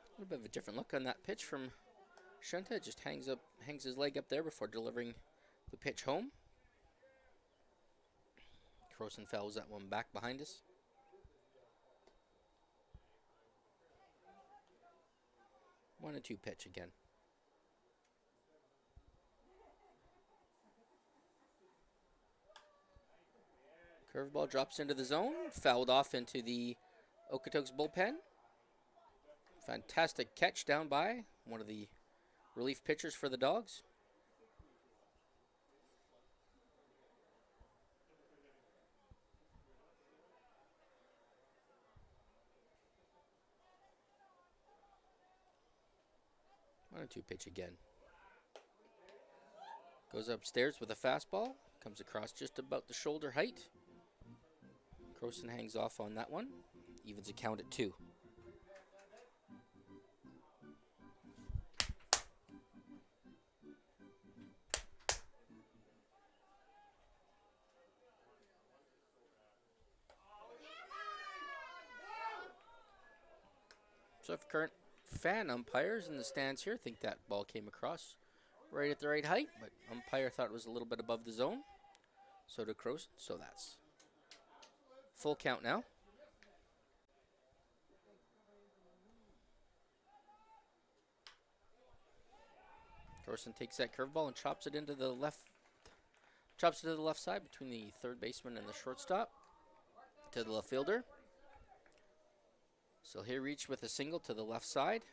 Speaker 3: A little bit of a different look on that pitch from Shunta. Just hangs his leg up there before delivering the pitch home. Croson fouls that one back behind us. 1-2 pitch again. Curveball drops into the zone, fouled off into the Okotoks bullpen. Fantastic catch down by one of the relief pitchers for the Dawgs. One and 2 pitch again. Goes upstairs with a fastball. Comes across just about the shoulder height. Croson hangs off on that one. Evens a count at 2. So if current fan umpires in the stands here think that ball came across right at the right height, but umpire thought it was a little bit above the zone. So did Croson. So that's full count now. Croson takes that curveball and chops it into the left. Chops it to the left side between the third baseman and the shortstop to the left fielder. So he'll reach with a single to the left side.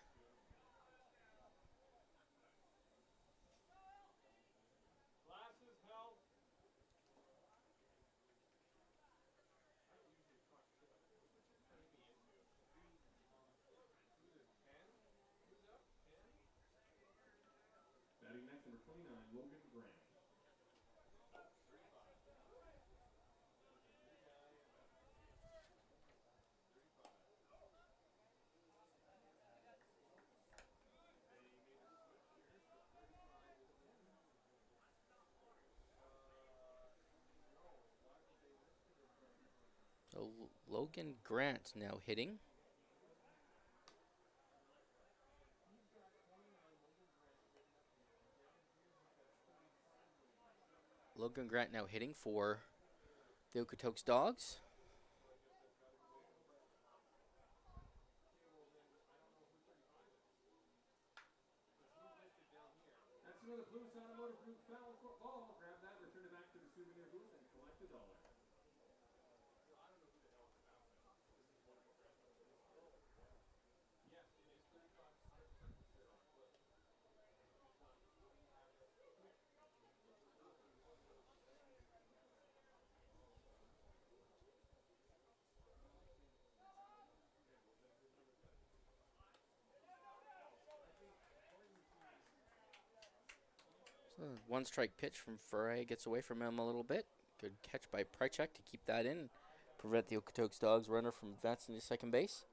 Speaker 1: Batting next, number 29, Logan Grant.
Speaker 3: So Logan Grant now hitting. Logan Grant now hitting for the Okotoks Dawgs.
Speaker 1: That's another Blues Automotive Group foul ball. Grab that, return it back to the souvenir booth, and collect $1.
Speaker 3: So 1 strike pitch from Ferre gets away from him a little bit. Good catch by Prychek to keep that in. Prevent the Okotoks Dawgs runner from advancing to second base.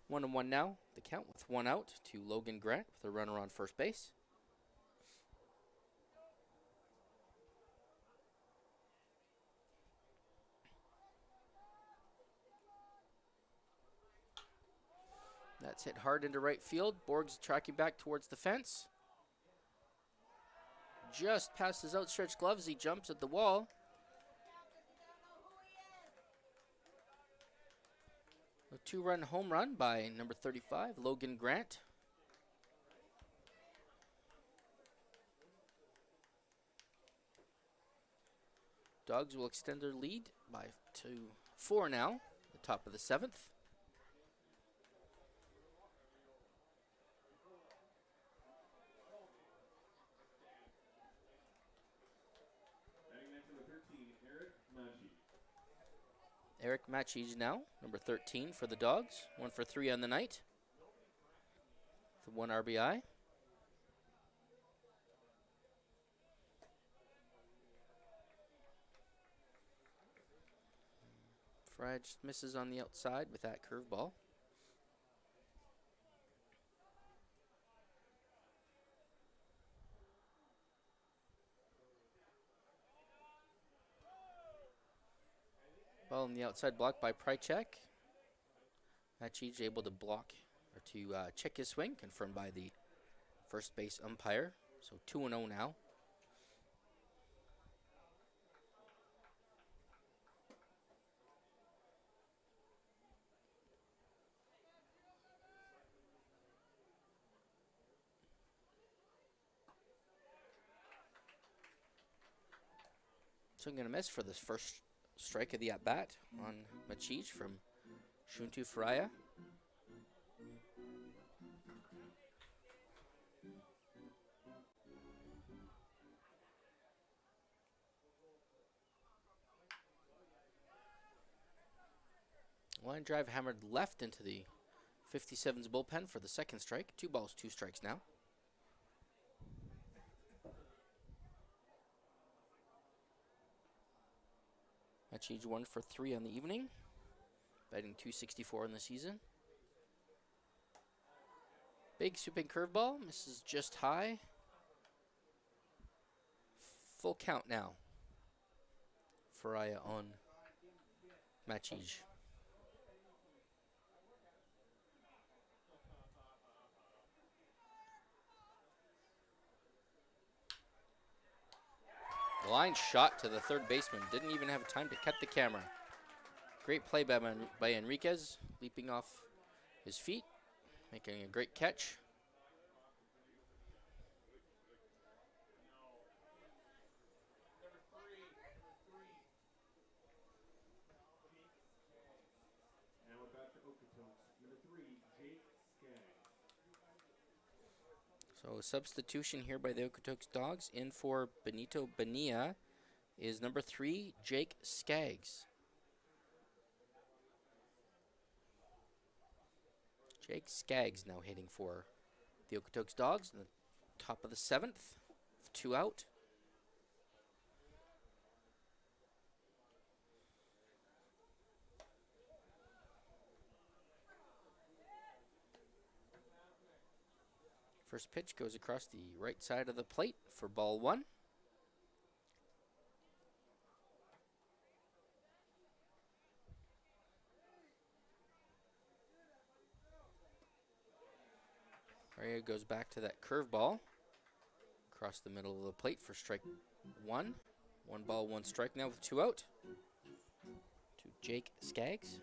Speaker 3: 1-1 now. The count with 1 out to Logan Grant with a runner on first base. That's hit hard into right field. Borg's tracking back towards the fence. Just past his outstretched gloves, he jumps at the wall. A 2-run home run by number 35, Logan Grant. Dawgs will extend their lead to 4 now, the top of the 7th. Eric Matchige now, number 13 for the Dawgs. 1 for 3 on the night. With 1 RBI. Fry just misses on the outside with that curveball. Ball on the outside, blocked by Prychek. Matchige able to block or to check his swing, confirmed by the first base umpire. So 2-0 now. So I'm going to miss for this first strike of the at-bat on Matchige from Shuntu Faraya. Line drive hammered left into the 57's bullpen for the second strike. 2 balls, 2 strikes now. Matchige 1 for 3 on the evening, batting .264 in the season. Big swooping curveball, misses just high. Full count now. Faraya on Matchige. The line shot to the third baseman. Didn't even have time to cut the camera. Great play by Enriquez, leaping off his feet, making a great catch.
Speaker 1: Now back to Okotoks, number 3, Jake Skaggs.
Speaker 3: So a substitution here by the Okotoks Dawgs. In for Benito Bonilla is number 3, Jake Skaggs. Jake Skaggs now hitting for the Okotoks Dawgs in the top of the 7th. 2 out. First pitch goes across the right side of the plate for ball 1. Aria goes back to that curveball across the middle of the plate for strike 1. 1 ball, 1 strike now with 2 out to Jake Skaggs.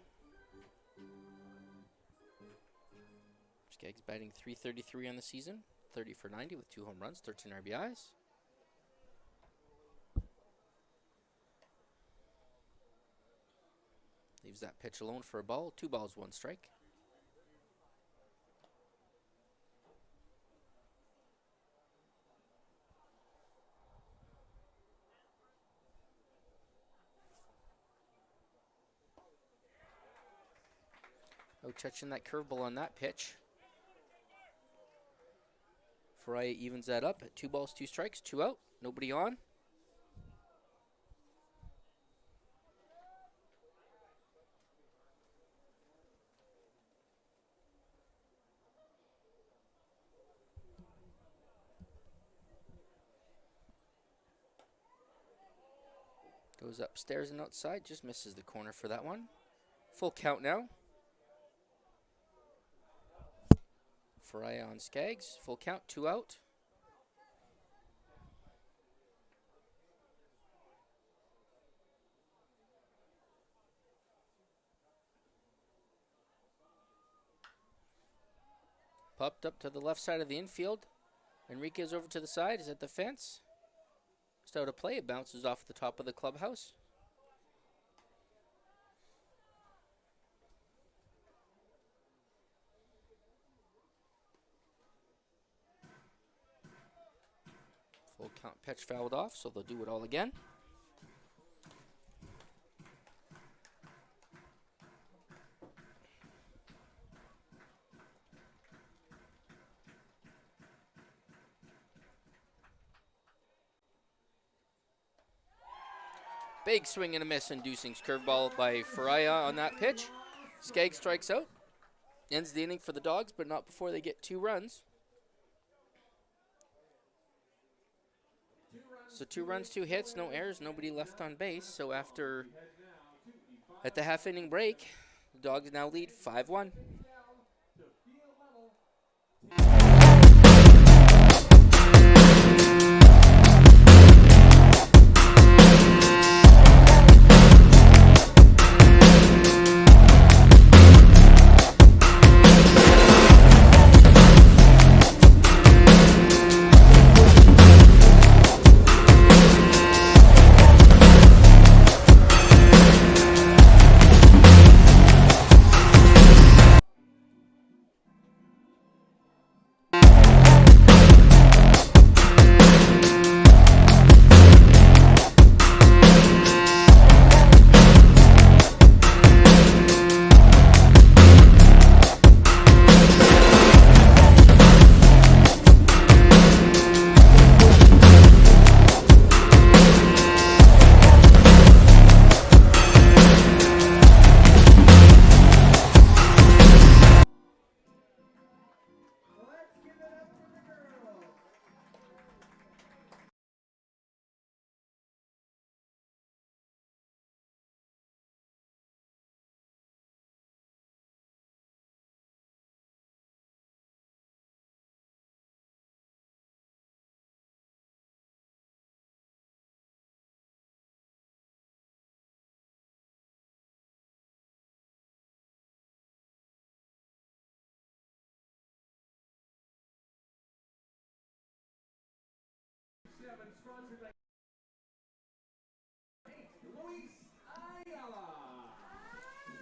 Speaker 3: Skaggs batting .333 on the season, 30 for 90 with 2 home runs, 13 RBIs. Leaves that pitch alone for a ball, 2 balls, 1 strike. No touching that curveball on that pitch. Faraya evens that up at 2 balls, 2 strikes, 2 out, nobody on. Goes upstairs and outside. Just misses the corner for that one. Full count now. Faria on Skaggs. Full count. 2 out. Popped up to the left side of the infield. Enriquez over to the side. Is at the fence. Just out of play. It bounces off the top of the clubhouse. Full count pitch fouled off, so they'll do it all again. Big swing and a miss, inducing curveball by Faria on that pitch. Skaggs strikes out. Ends the inning for the Dawgs, but not before they get 2 runs. So 2 runs, 2 hits, no errors, nobody left on base. So at the half inning break, the Dawgs now lead 5-1.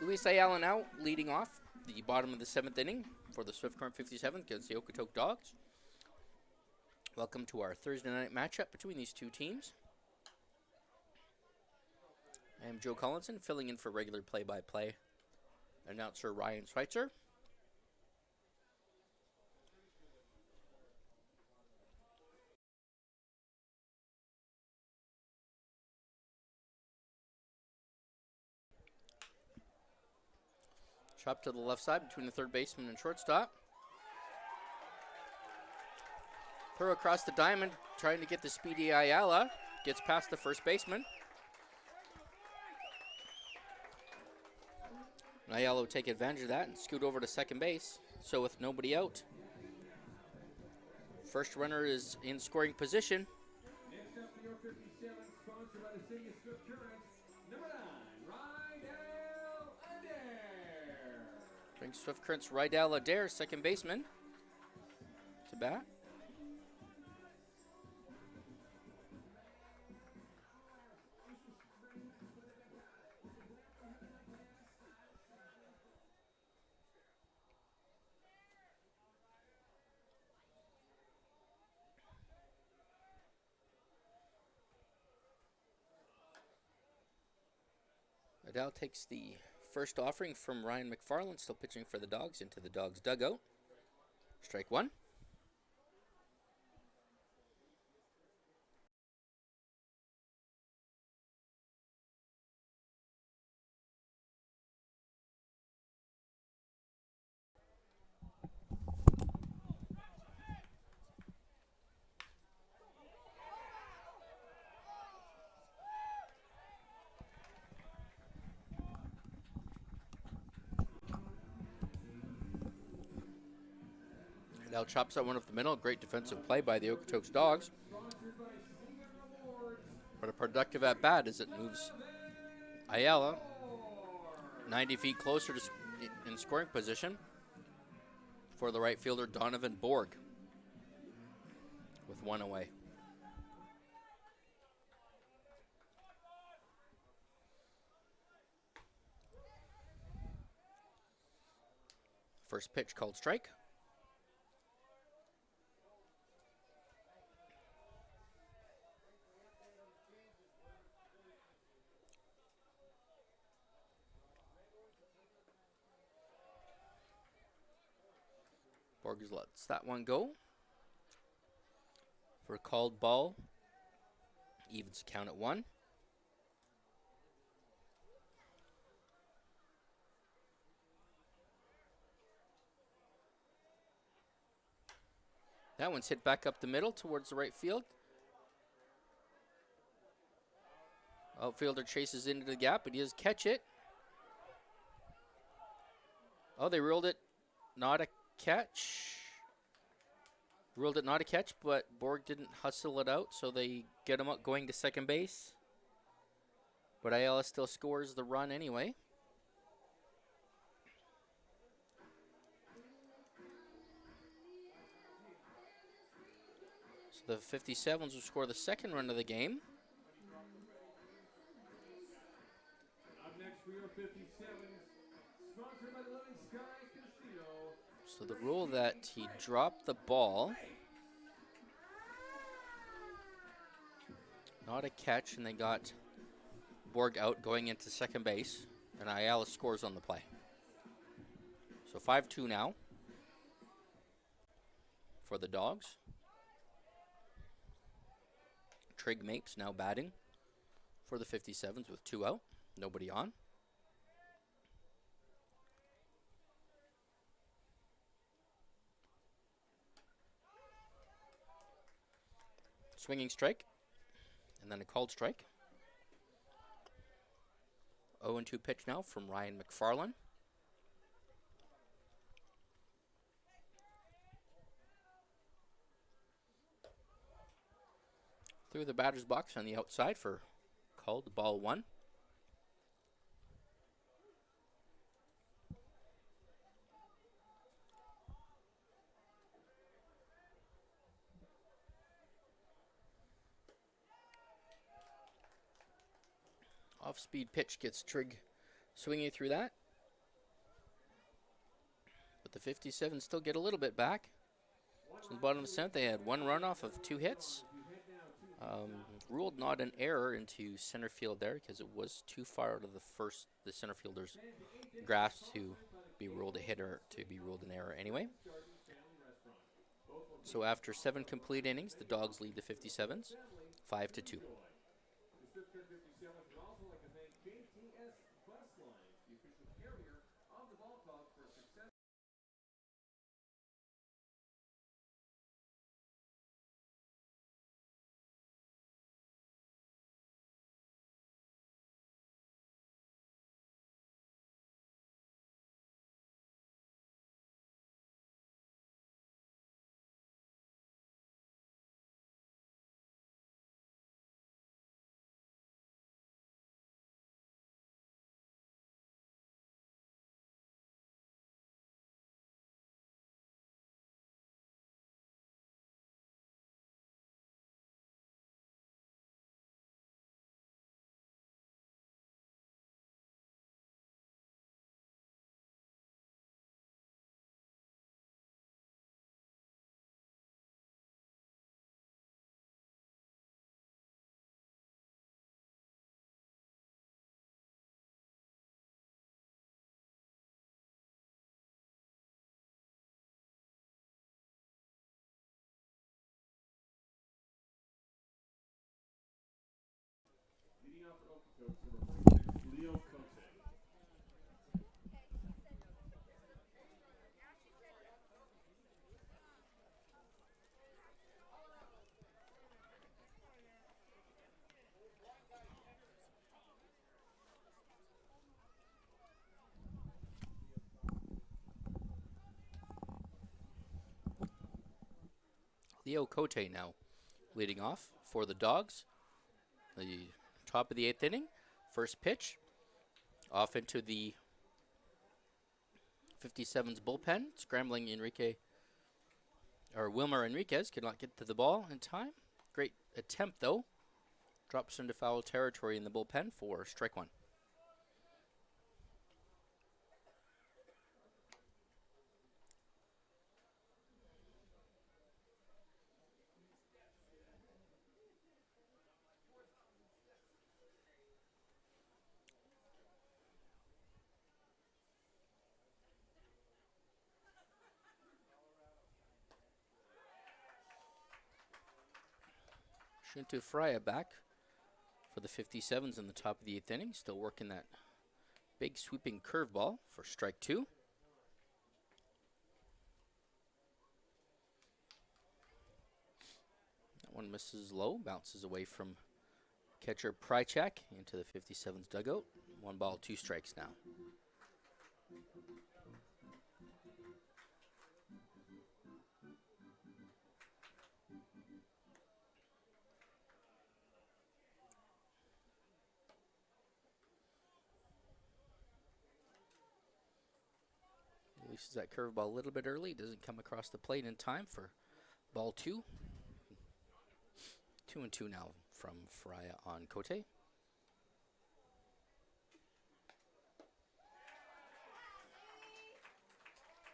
Speaker 3: Luis Ayala now leading off the bottom of the 7th inning for the Swift Current 57th against the Okotoks Dawgs. Welcome to our Thursday night matchup between these two teams. I am Joe Collinson, filling in for regular play-by-play announcer Ryan Schweitzer. Chop to the left side between the third baseman and shortstop. Throw across the diamond, trying to get the speedy Ayala. Gets past the first baseman. Ayala will take advantage of that and scoot over to second base. So with nobody out, first runner is in scoring position.
Speaker 1: Next up, the 57, sponsored by the city of Swift Current, number 9, Rydell Adair.
Speaker 3: Brings Swift Current's Rydell Adair, second baseman, to bat. Adele takes the first offering from Ryan McFarland, still pitching for the Dawgs, into the Dawgs dugout. Strike one. Ayala chops that one up the middle. Great defensive play by the Okotoks Dawgs. But a productive at bat as it moves Ayala 90 feet closer to in scoring position for the right fielder Donovan Borg with one away. First pitch called strike. Borges lets that one go for a called ball. Evens the count at 1. That one's hit back up the middle towards the right field. Outfielder chases into the gap, but he does catch it. Oh, they ruled it not a catch. Ruled it not a catch, but Borg didn't hustle it out, so they get him up going to second base. But Ayala still scores the run anyway. So the 57s will score the second run of the game.
Speaker 1: Up next for your 57s, sponsored by the Living Sky Casino.
Speaker 3: So the rule that he dropped the ball, not a catch, and they got Borg out going into second base, and Ayala scores on the play. So 5-2 now for the Dawgs. Trig Mapes now batting for the 57s with 2 out, nobody on. Swinging strike, and then a called strike. 0-2 pitch now from Ryan McFarland. Through the batter's box on the outside for called ball 1. Off-speed pitch gets Trigg swinging through that. But the 57 still get a little bit back. So in the bottom of the 7th, they had 1 run off of 2 hits. Ruled not an error into center field there because it was too far out of the center fielder's grasp to be ruled a hit or to be ruled an error anyway. So after 7 complete innings, the Dawgs lead the 57s 5-2.
Speaker 1: Leading off for Okotoks, number 46, Leo Cote.
Speaker 3: Leo Cote now leading off for the Dawgs. The top of the 8th inning. First pitch. Off into the 57's bullpen. Scrambling Wilmer Enriquez could not get to the ball in time. Great attempt, though. Drops into foul territory in the bullpen for strike one. Shintu Freya back for the 57s in the top of the 8th inning. Still working that big sweeping curveball for strike two. That one misses low, bounces away from catcher Prychak into the 57's dugout. 1 ball, 2 strikes now. Releases that curveball a little bit early. Doesn't come across the plate in time for ball 2. 2-2 now from Freya on Cote.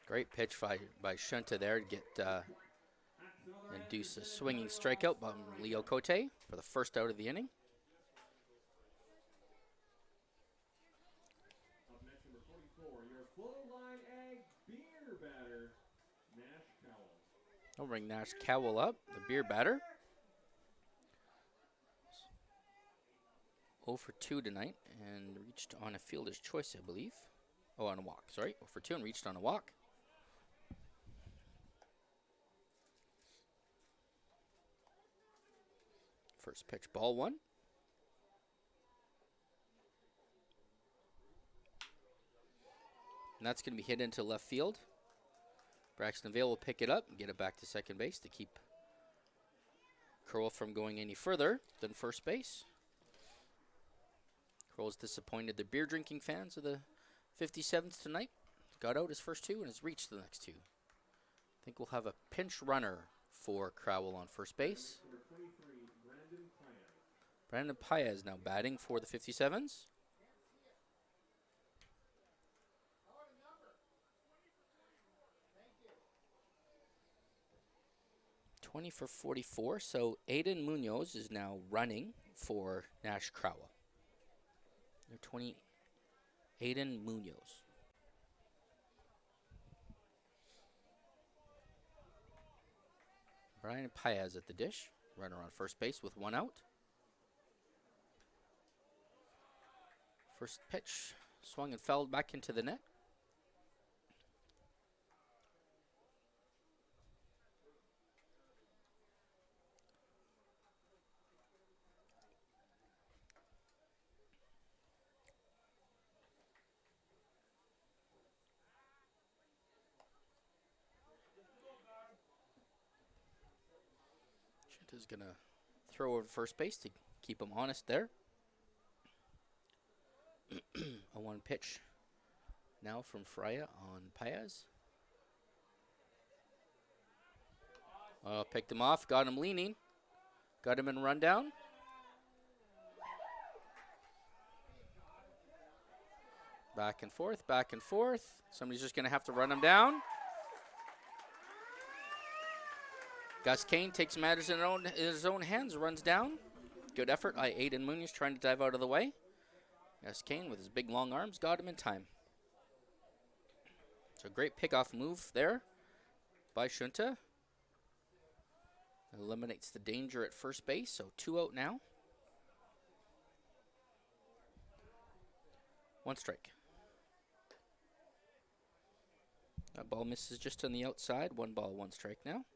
Speaker 3: Great pitch by Shunta there to get induce a swinging strikeout by Leo Cote for the first out of the inning.
Speaker 1: Up next, number 44, your full-line egg beer batter, Nash Cowell.
Speaker 3: I'll bring Nash Cowell up, the beer batter. 0 for 2 tonight and reached on a fielder's choice, I believe. Oh, on a walk, sorry. 0 for 2 and reached on a walk. First pitch, ball 1. And that's going to be hit into left field. Braxton Vale will pick it up and get it back to second base to keep Curl from going any further than first base. Curl's disappointed the beer drinking fans of the 57th tonight. Got out his first 2 and has reached the next 2. I think we'll have a pinch runner for Crowell on first base.
Speaker 1: Number 23, Brandon Paez.
Speaker 3: Brandon Paez now batting for the 57s. (20 for 44). So Aiden Munoz is now running for Nash Crowell. 20, Aiden Munoz. Brian Paez at the dish. Runner on first base with 1 out. First pitch, swung and fouled back into the net. Is going to throw over first base to keep him honest there. A 1 pitch now from Freya on Paez. Picked him off, got him leaning, got him in rundown. Back and forth, back and forth. Somebody's just going to have to run him down. Gus Kane takes matters in his own hands, runs down. Good effort by Aiden Munoz trying to dive out of the way. Gus Kane with his big long arms got him in time. So great pickoff move there by Shunta. Eliminates the danger at first base, so 2 out now. 1 strike. That ball misses just on the outside. 1 ball, 1 strike now.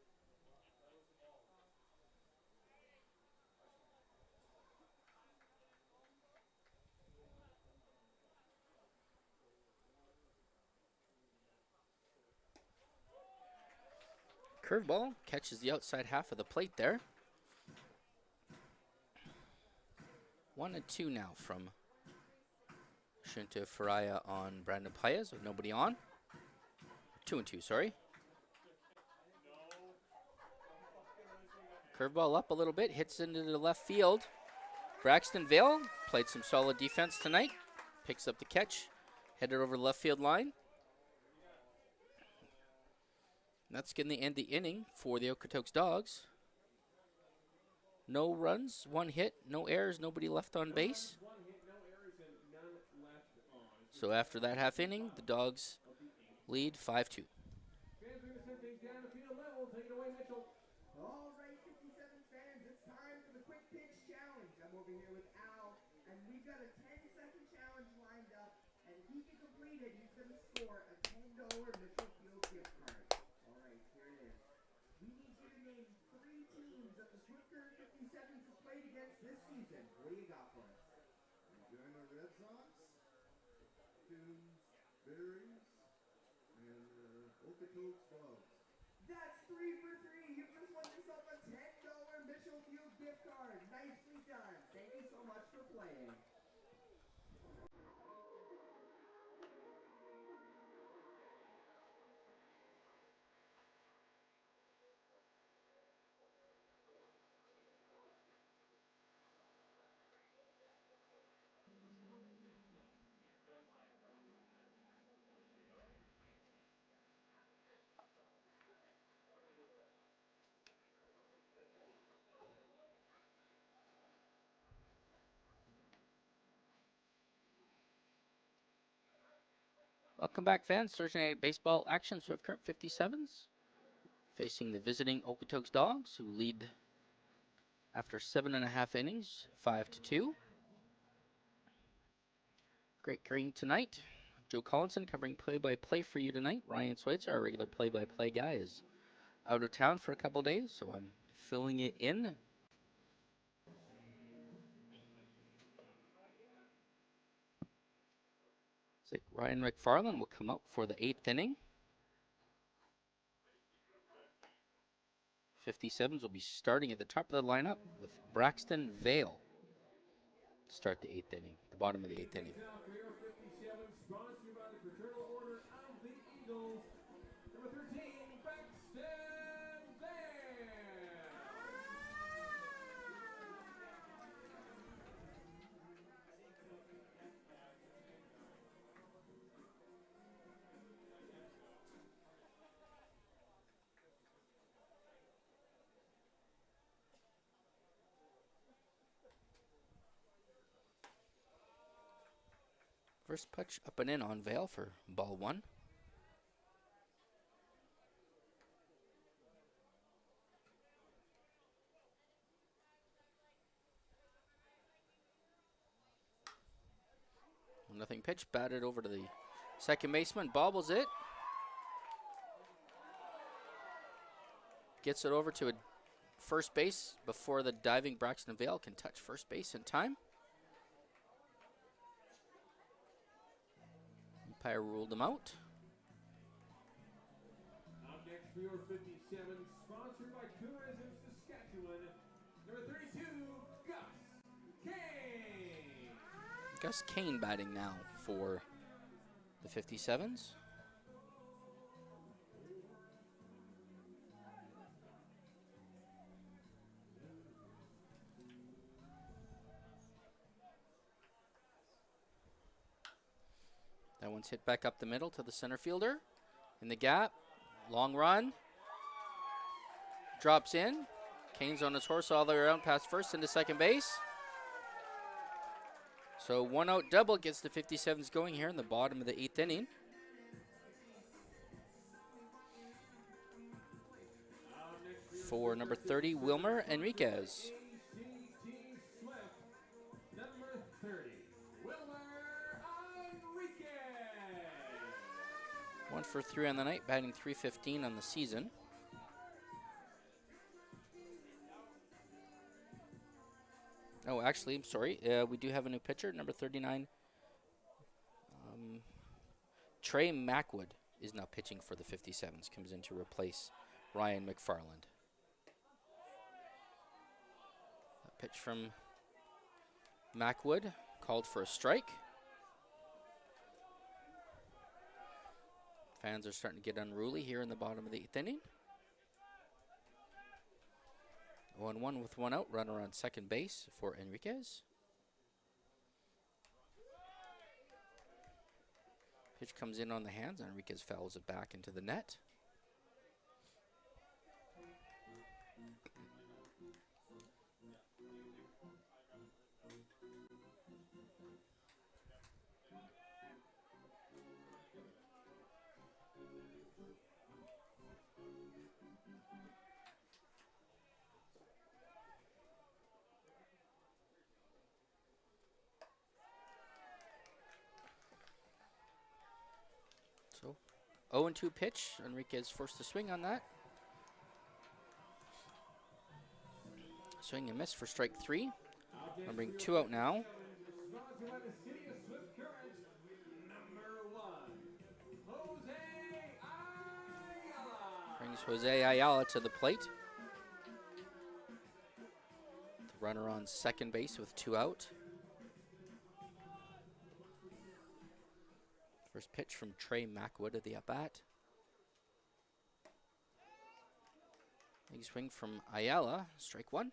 Speaker 3: Curveball catches the outside half of the plate there. 1-2 now from Shinta Faraya on Brandon Paez with nobody on. 2-2, sorry. Curveball up a little bit, hits into the left field. Braxton Vale played some solid defense tonight. Picks up the catch, headed over the left field line. That's going to end the inning for the Okotoks Dawgs. No runs, 1 hit, no errors, nobody left on base. So after that half inning, the Dawgs lead 5-2.
Speaker 4: All right, 57 fans, it's time for the quick pitch challenge. I'm over here with Al, and we've got a 10-second challenge lined up, and if he can complete it, he's going to score a $10 Mitchell Field gift card. All right, here it is. We need you to name 3 teams that the Swift Current 57s have played against this season. What do you got for us?
Speaker 8: Regina Red Sox, Tunes, Berries, and Okotoks Dawgs.
Speaker 4: That's 3 for 3. You just won yourself a $10 Mitchell Field gift card. Nicely done. Thank you so much for playing.
Speaker 3: Welcome back, fans. Thursday night baseball action. Swift Current 57s facing the visiting Okotoks Dawgs, who lead after 7.5 innings, 5-2. Great green tonight. Joe Collinson covering play-by-play for you tonight. Ryan Schweitzer, our regular play-by-play guy, is out of town for a couple days, so I'm filling it in. Looks like Ryan McFarland will come out for the 8th inning. 57s will be starting at the top of the lineup with Braxton Vale to start the 8th inning, the bottom of the 8th inning.
Speaker 1: Sponsored by the Fraternal Order of the Eagles. Number 13, Braxton Vale.
Speaker 3: First pitch up and in on Vale for ball 1. Nothing pitch, batted over to the second baseman, bobbles it. Gets it over to a first base before the diving Braxton Vale can touch first base in time. Umpire ruled him out.
Speaker 1: Up next for your 57, sponsored by Tourism Saskatchewan. Number 32, Gus Kane.
Speaker 3: Gus Kane batting now for the 57s. That one's hit back up the middle to the center fielder. In the gap, long run. Drops in. Kane's on his horse all the way around past first into second base. So 1-out double gets the 57s going here in the bottom of the 8th inning. For number 30, Wilmer Enriquez.
Speaker 1: Number 30, Wilmer Enriquez.
Speaker 3: 1 for 3 on the night, batting .315 on the season. Oh, actually, I'm sorry. We do have a new pitcher, number 39. Trey Mackwood is now pitching for the 57s. Comes in to replace Ryan McFarland. A pitch from Macwood called for a strike. Fans are starting to get unruly here in the bottom of the 8th inning. 1-1 with one out, runner on second base for Enriquez. Pitch comes in on the hands. Enriquez fouls it back into the net. So 0-2 pitch. Enriquez forced to swing on that. Swing and miss for strike 3. I'll bring 2 out now. Brings Jose Ayala to the plate. The runner on second base with 2 out. First pitch from Trey Macwood at the at-bat. Big swing from Ayala, strike 1.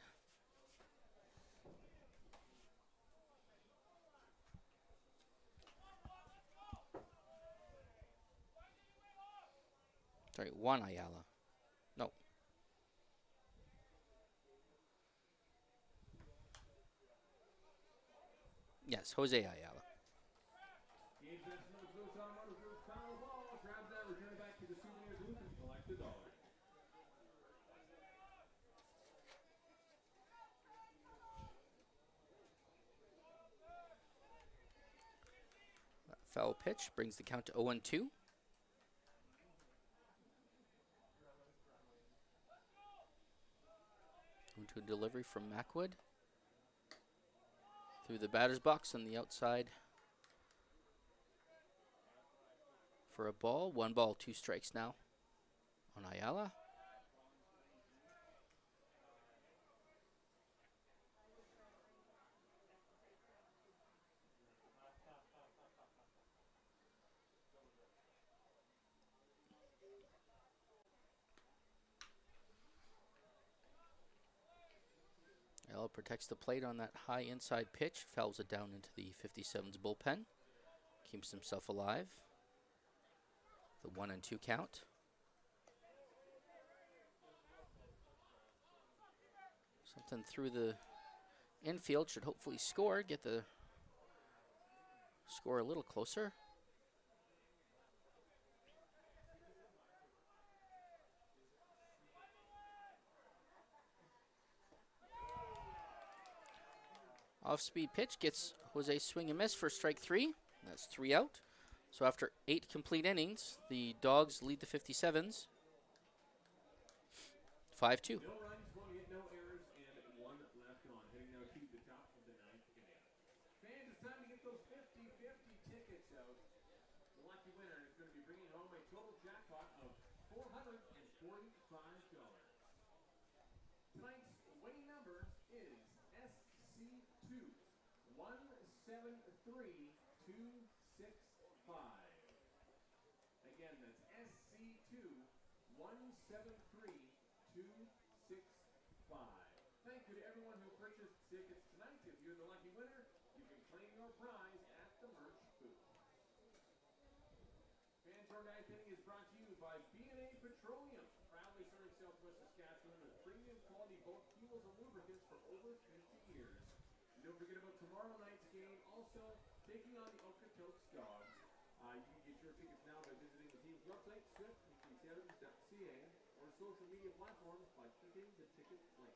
Speaker 3: Sorry, 1 Ayala. No. Yes, Jose Ayala. Foul pitch brings the count to 0-2. Into a delivery from Macwood. Through the batter's box on the outside for a ball. 1 ball, 2 strikes now on Ayala. Ayala protects the plate on that high inside pitch, fouls it down into the 57's bullpen, keeps himself alive. The 1-2 count. Something through the infield should hopefully score, get the score a little closer. Off-speed pitch gets Jose swing and miss for strike 3. That's 3 out. So after 8 complete innings, the Dawgs lead the 57s 5-2.
Speaker 1: No runs, 1 hit, no errors, and 1 left on. Heading now to the top of the 9th inning. Fans, it's time to get those 50-50 tickets out. The lucky winner is going to be bringing home a total jackpot of $445. Tonight's winning number is SC2 173265. Again, that's SC2 173265. Thank you to everyone who purchased tickets tonight. If you're the lucky winner, you can claim your prize at the merch booth. Fans, our 9th inning is brought to you by B&A Petroleum, proudly serving Southwest Saskatchewan with premium quality bulk fuels and lubricants for over 50 years. And don't forget about tomorrow night's game, also taking on the Okotoks Dawgs. You can get your tickets now by visiting the team's website, swift57.ca, or social media platforms by clicking the ticket link.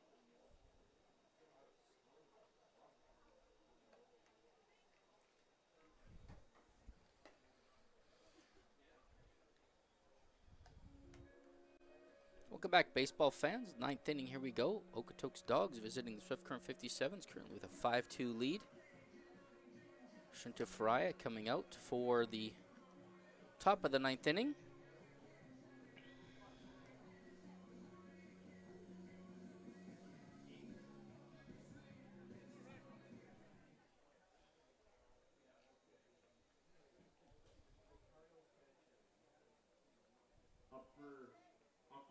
Speaker 3: Welcome back, baseball fans. 9th inning, here we go. Okotoks Dawgs visiting the Swift Current 57s, currently with a 5-2 lead. Shinta Faraya coming out for the top of the 9th inning.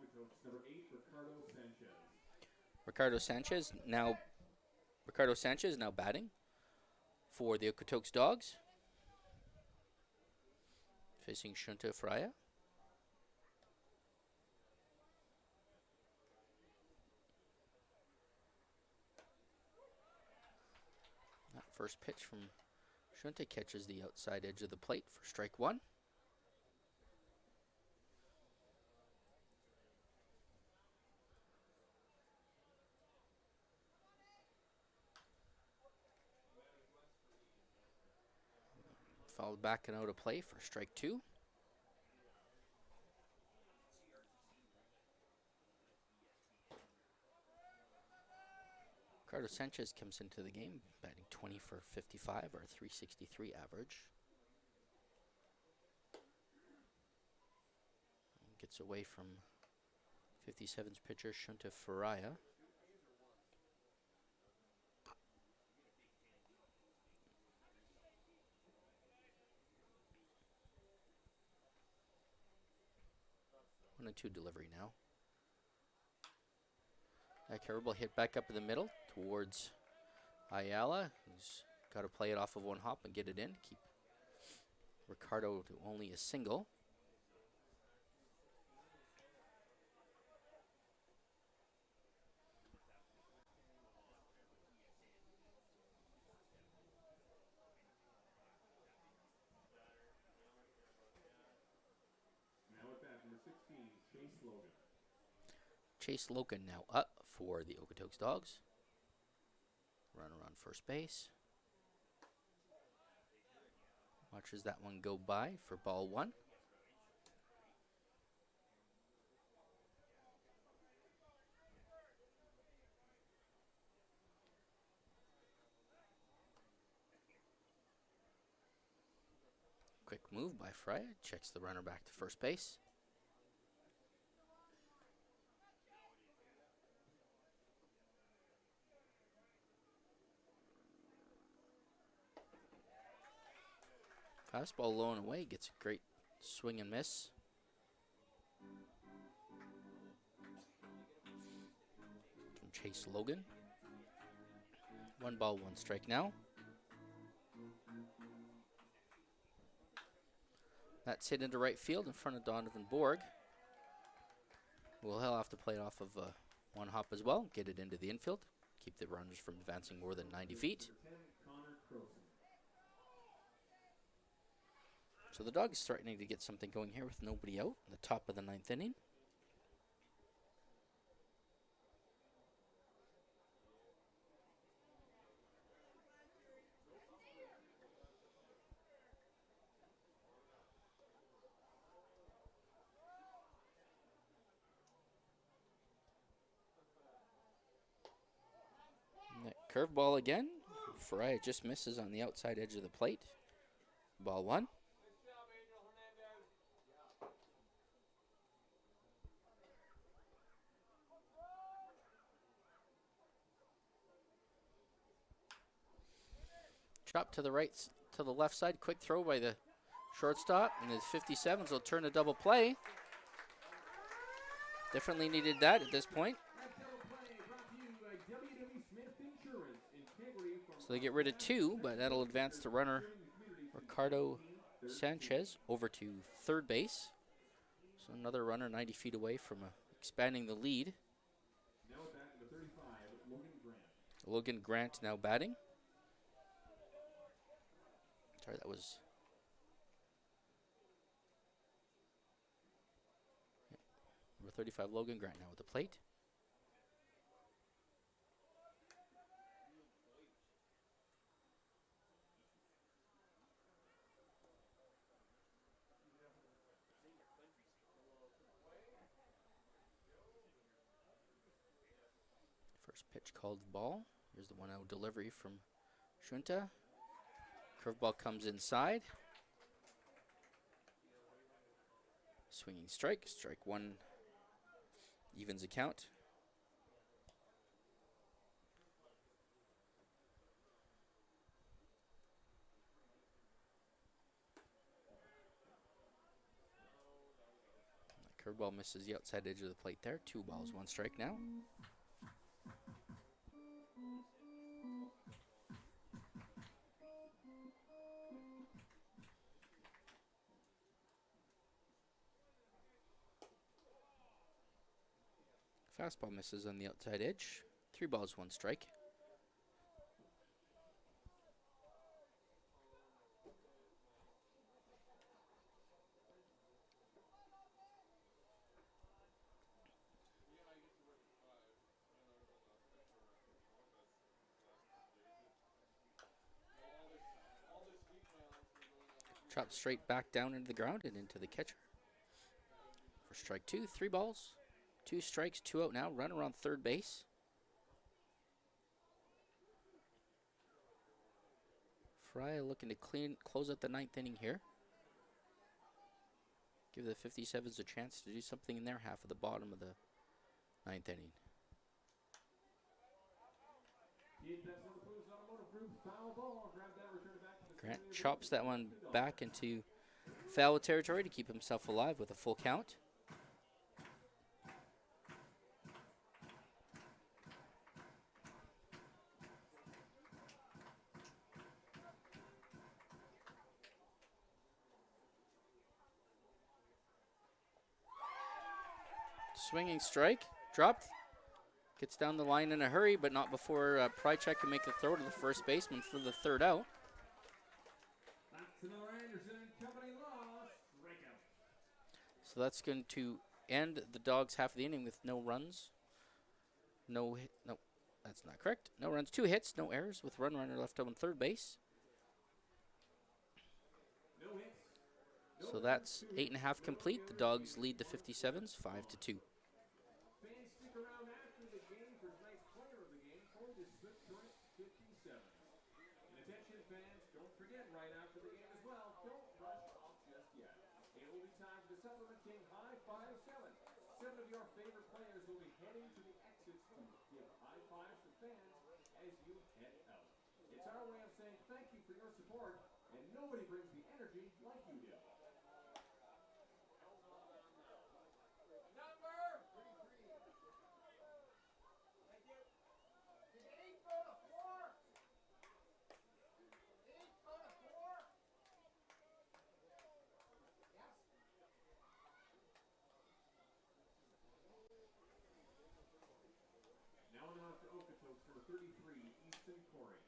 Speaker 1: Okotoks, number 8, Ricardo Sanchez.
Speaker 3: Ricardo Sanchez now batting for the Okotoks Dawgs. Facing Shunta Freya. That first pitch from Shunta catches the outside edge of the plate for strike one. Fouled back and out of play for strike two. Ricardo Sanchez comes into the game batting 20 for 55 or 363 average. Gets away from 57's pitcher Shunta Faraya. One and two delivery now. That curveball hit back up in the middle towards Ayala, who's got to play it off of one hop and get it in. Keep Ricardo to only a single.
Speaker 1: Now at bat, number 16, Chase Logan.
Speaker 3: Chase Logan now up for the Okotoks Dawgs. Runner on first base. Watches that one go by for ball one. Quick move by Freya. Checks the runner back to first base. Fastball low and away, gets a great swing and miss. From Chase Logan. 1 ball, 1 strike now. That's hit into right field in front of Donovan Borg. Well, he'll have to play it off of one hop as well, get it into the infield, keep the runners from advancing more than 90 feet. So the Dawgs threatening to get something going here with nobody out in the top of the 9th inning. And that curveball again. Freya just misses on the outside edge of the plate. Ball one. Chop to the right, to the left side. Quick throw by the shortstop, and his 57s will turn a double play. Definitely needed that at this point. So they get rid of 2, but that'll advance the runner Ricardo Sanchez over to third base. So another runner 90 feet away from expanding the lead.
Speaker 1: Now at bat, number 35, Logan Grant.
Speaker 3: Logan Grant now batting. Sorry, that was... Number 35, Logan Grant now at the plate. First pitch called ball. Here's the 1-0 delivery from Shunta. Curveball comes inside. Swinging strike. Strike one evens the count. Curveball misses the outside edge of the plate there. 2 balls, 1 strike now. Fastball misses on the outside edge. 3 balls, 1 strike. Chopped straight back down into the ground and into the catcher. For strike 2, 3 balls, 2 strikes, 2 out now. Runner on third base. Fry looking to close out the 9th inning here. Give the 57s a chance to do something in their half of the bottom of the 9th inning. Grant chops that one back into foul territory to keep himself alive with a full count. Swinging strike, dropped. Gets down the line in a hurry, but not before Prychek can make the throw to the first baseman for the 3rd out. So that's going to end the Dawgs half of the inning with no runs. No, that's not correct. No runs, 2 hits, no errors with runner left on third base. So that's 8.5 complete. The Dawgs lead the 57s 5-2.
Speaker 1: Now on the mound for Okotoks, number 33, Easton Corey.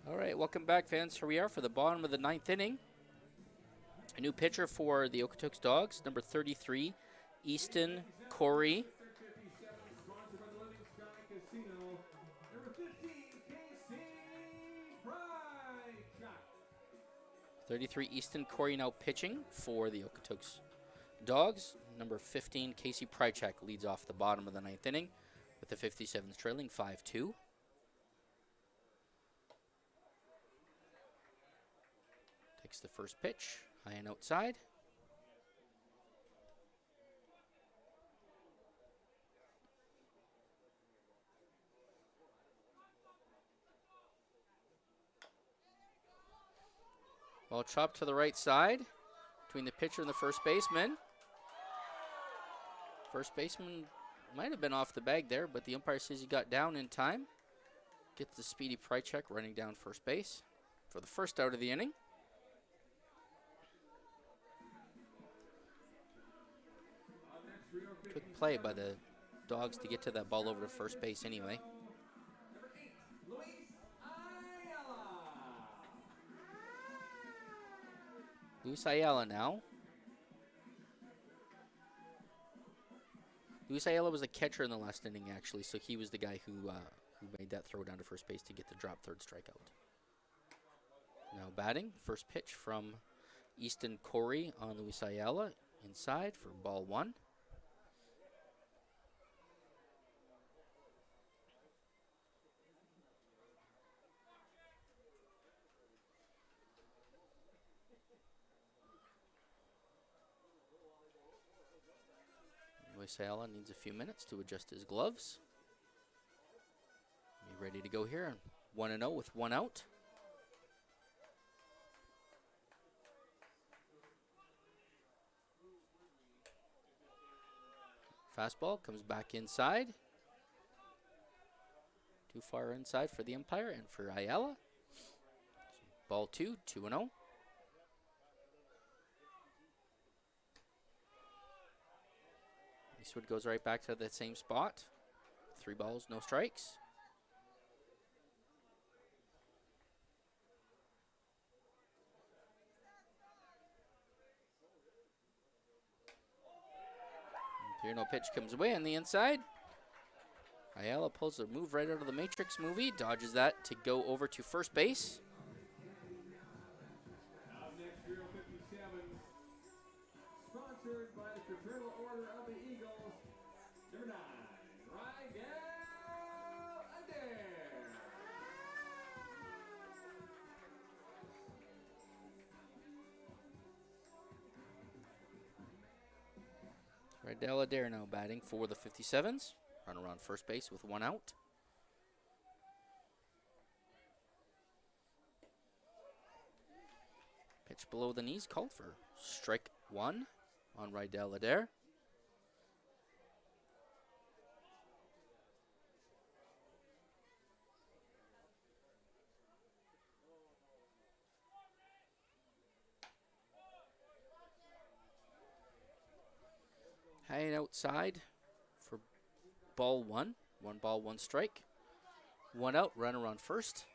Speaker 3: All right, welcome back, fans. Here we are for the bottom of the 9th inning. A new pitcher for the Okotoks Dawgs, number 33, Easton Corey.
Speaker 1: Sponsored by the Living Sky Casino. Number 15, Casey Prychek.
Speaker 3: 33, Easton Corey now pitching for the Okotoks Dawgs. Number 15, Casey Prychek leads off the bottom of the 9th inning with the 57s trailing 5-2. Takes the first pitch, high and outside. Ball chopped to the right side between the pitcher and the first baseman. First baseman might have been off the bag there, but the umpire says he got down in time. Gets the speedy Prychek running down first base for the first out of the inning. Quick play by the Dawgs to get to that ball over to first base anyway.
Speaker 1: Number 8, Luis Ayala.
Speaker 3: Luis Ayala now. Luis Ayala was a catcher in the last inning, actually, so he was the guy who made that throw down to first base to get the drop third strikeout. Now batting, first pitch from Easton Corey on Luis Ayala, inside for ball 1. Luis Ayala needs a few minutes to adjust his gloves. Be ready to go here. 1-0 with 1 out. Fastball comes back inside. Too far inside for the umpire and for Ayala. Ball 2, 2-0. Eastwood goes right back to that same spot. 3 balls, no strikes. Here, no pitch comes away on the inside. Ayala pulls a move right out of the Matrix movie, dodges that to go over to first base.
Speaker 1: Out next, Drill 57, sponsored by the Fraternal Order of the Eagles, number 9, Rydell Adair.
Speaker 3: Rydell Adair now batting for the 57s. Run around first base with 1 out. Pitch below the knees called for strike 1 on Rydell Adair. Hanging outside for ball 1. 1 ball, 1 strike. 1 out, run around first.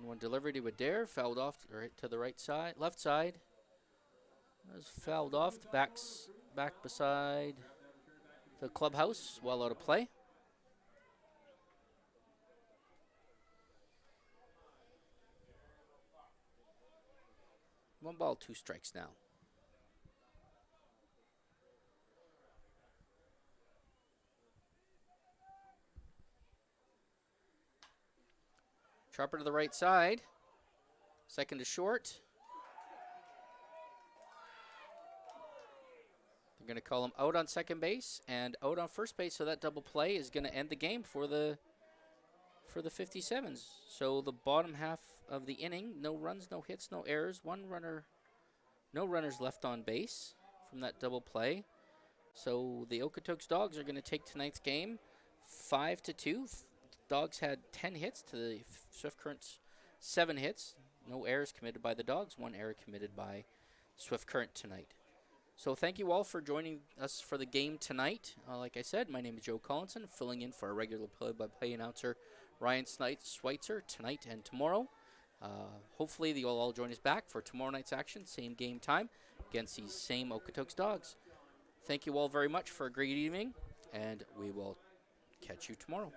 Speaker 3: One delivery to Adair, fouled off right to the right side, left side. Was fouled off, back beside the clubhouse, well out of play. 1 ball, 2 strikes now. Sharper to the right side. Second to short. They're going to call him out on second base and out on first base, so that double play is going to end the game for the 57s. So the bottom half of the inning, no runs, no hits, no errors, 1 runner, no runners left on base from that double play. So the Okotoks Dawgs are going to take tonight's game 5-2. Dawgs had 10 hits to the Swift Current's 7 hits. No errors committed by the Dawgs, 1 error committed by Swift Current tonight. So thank you all for joining us for the game tonight. Like I said, my name is Joe Collinson, filling in for our regular play-by-play announcer Ryan Schweitzer tonight and tomorrow. Hopefully you'll all join us back for tomorrow night's action, same game time, against these same Okotoks Dawgs. Thank you all very much for a great evening, and we will catch you tomorrow.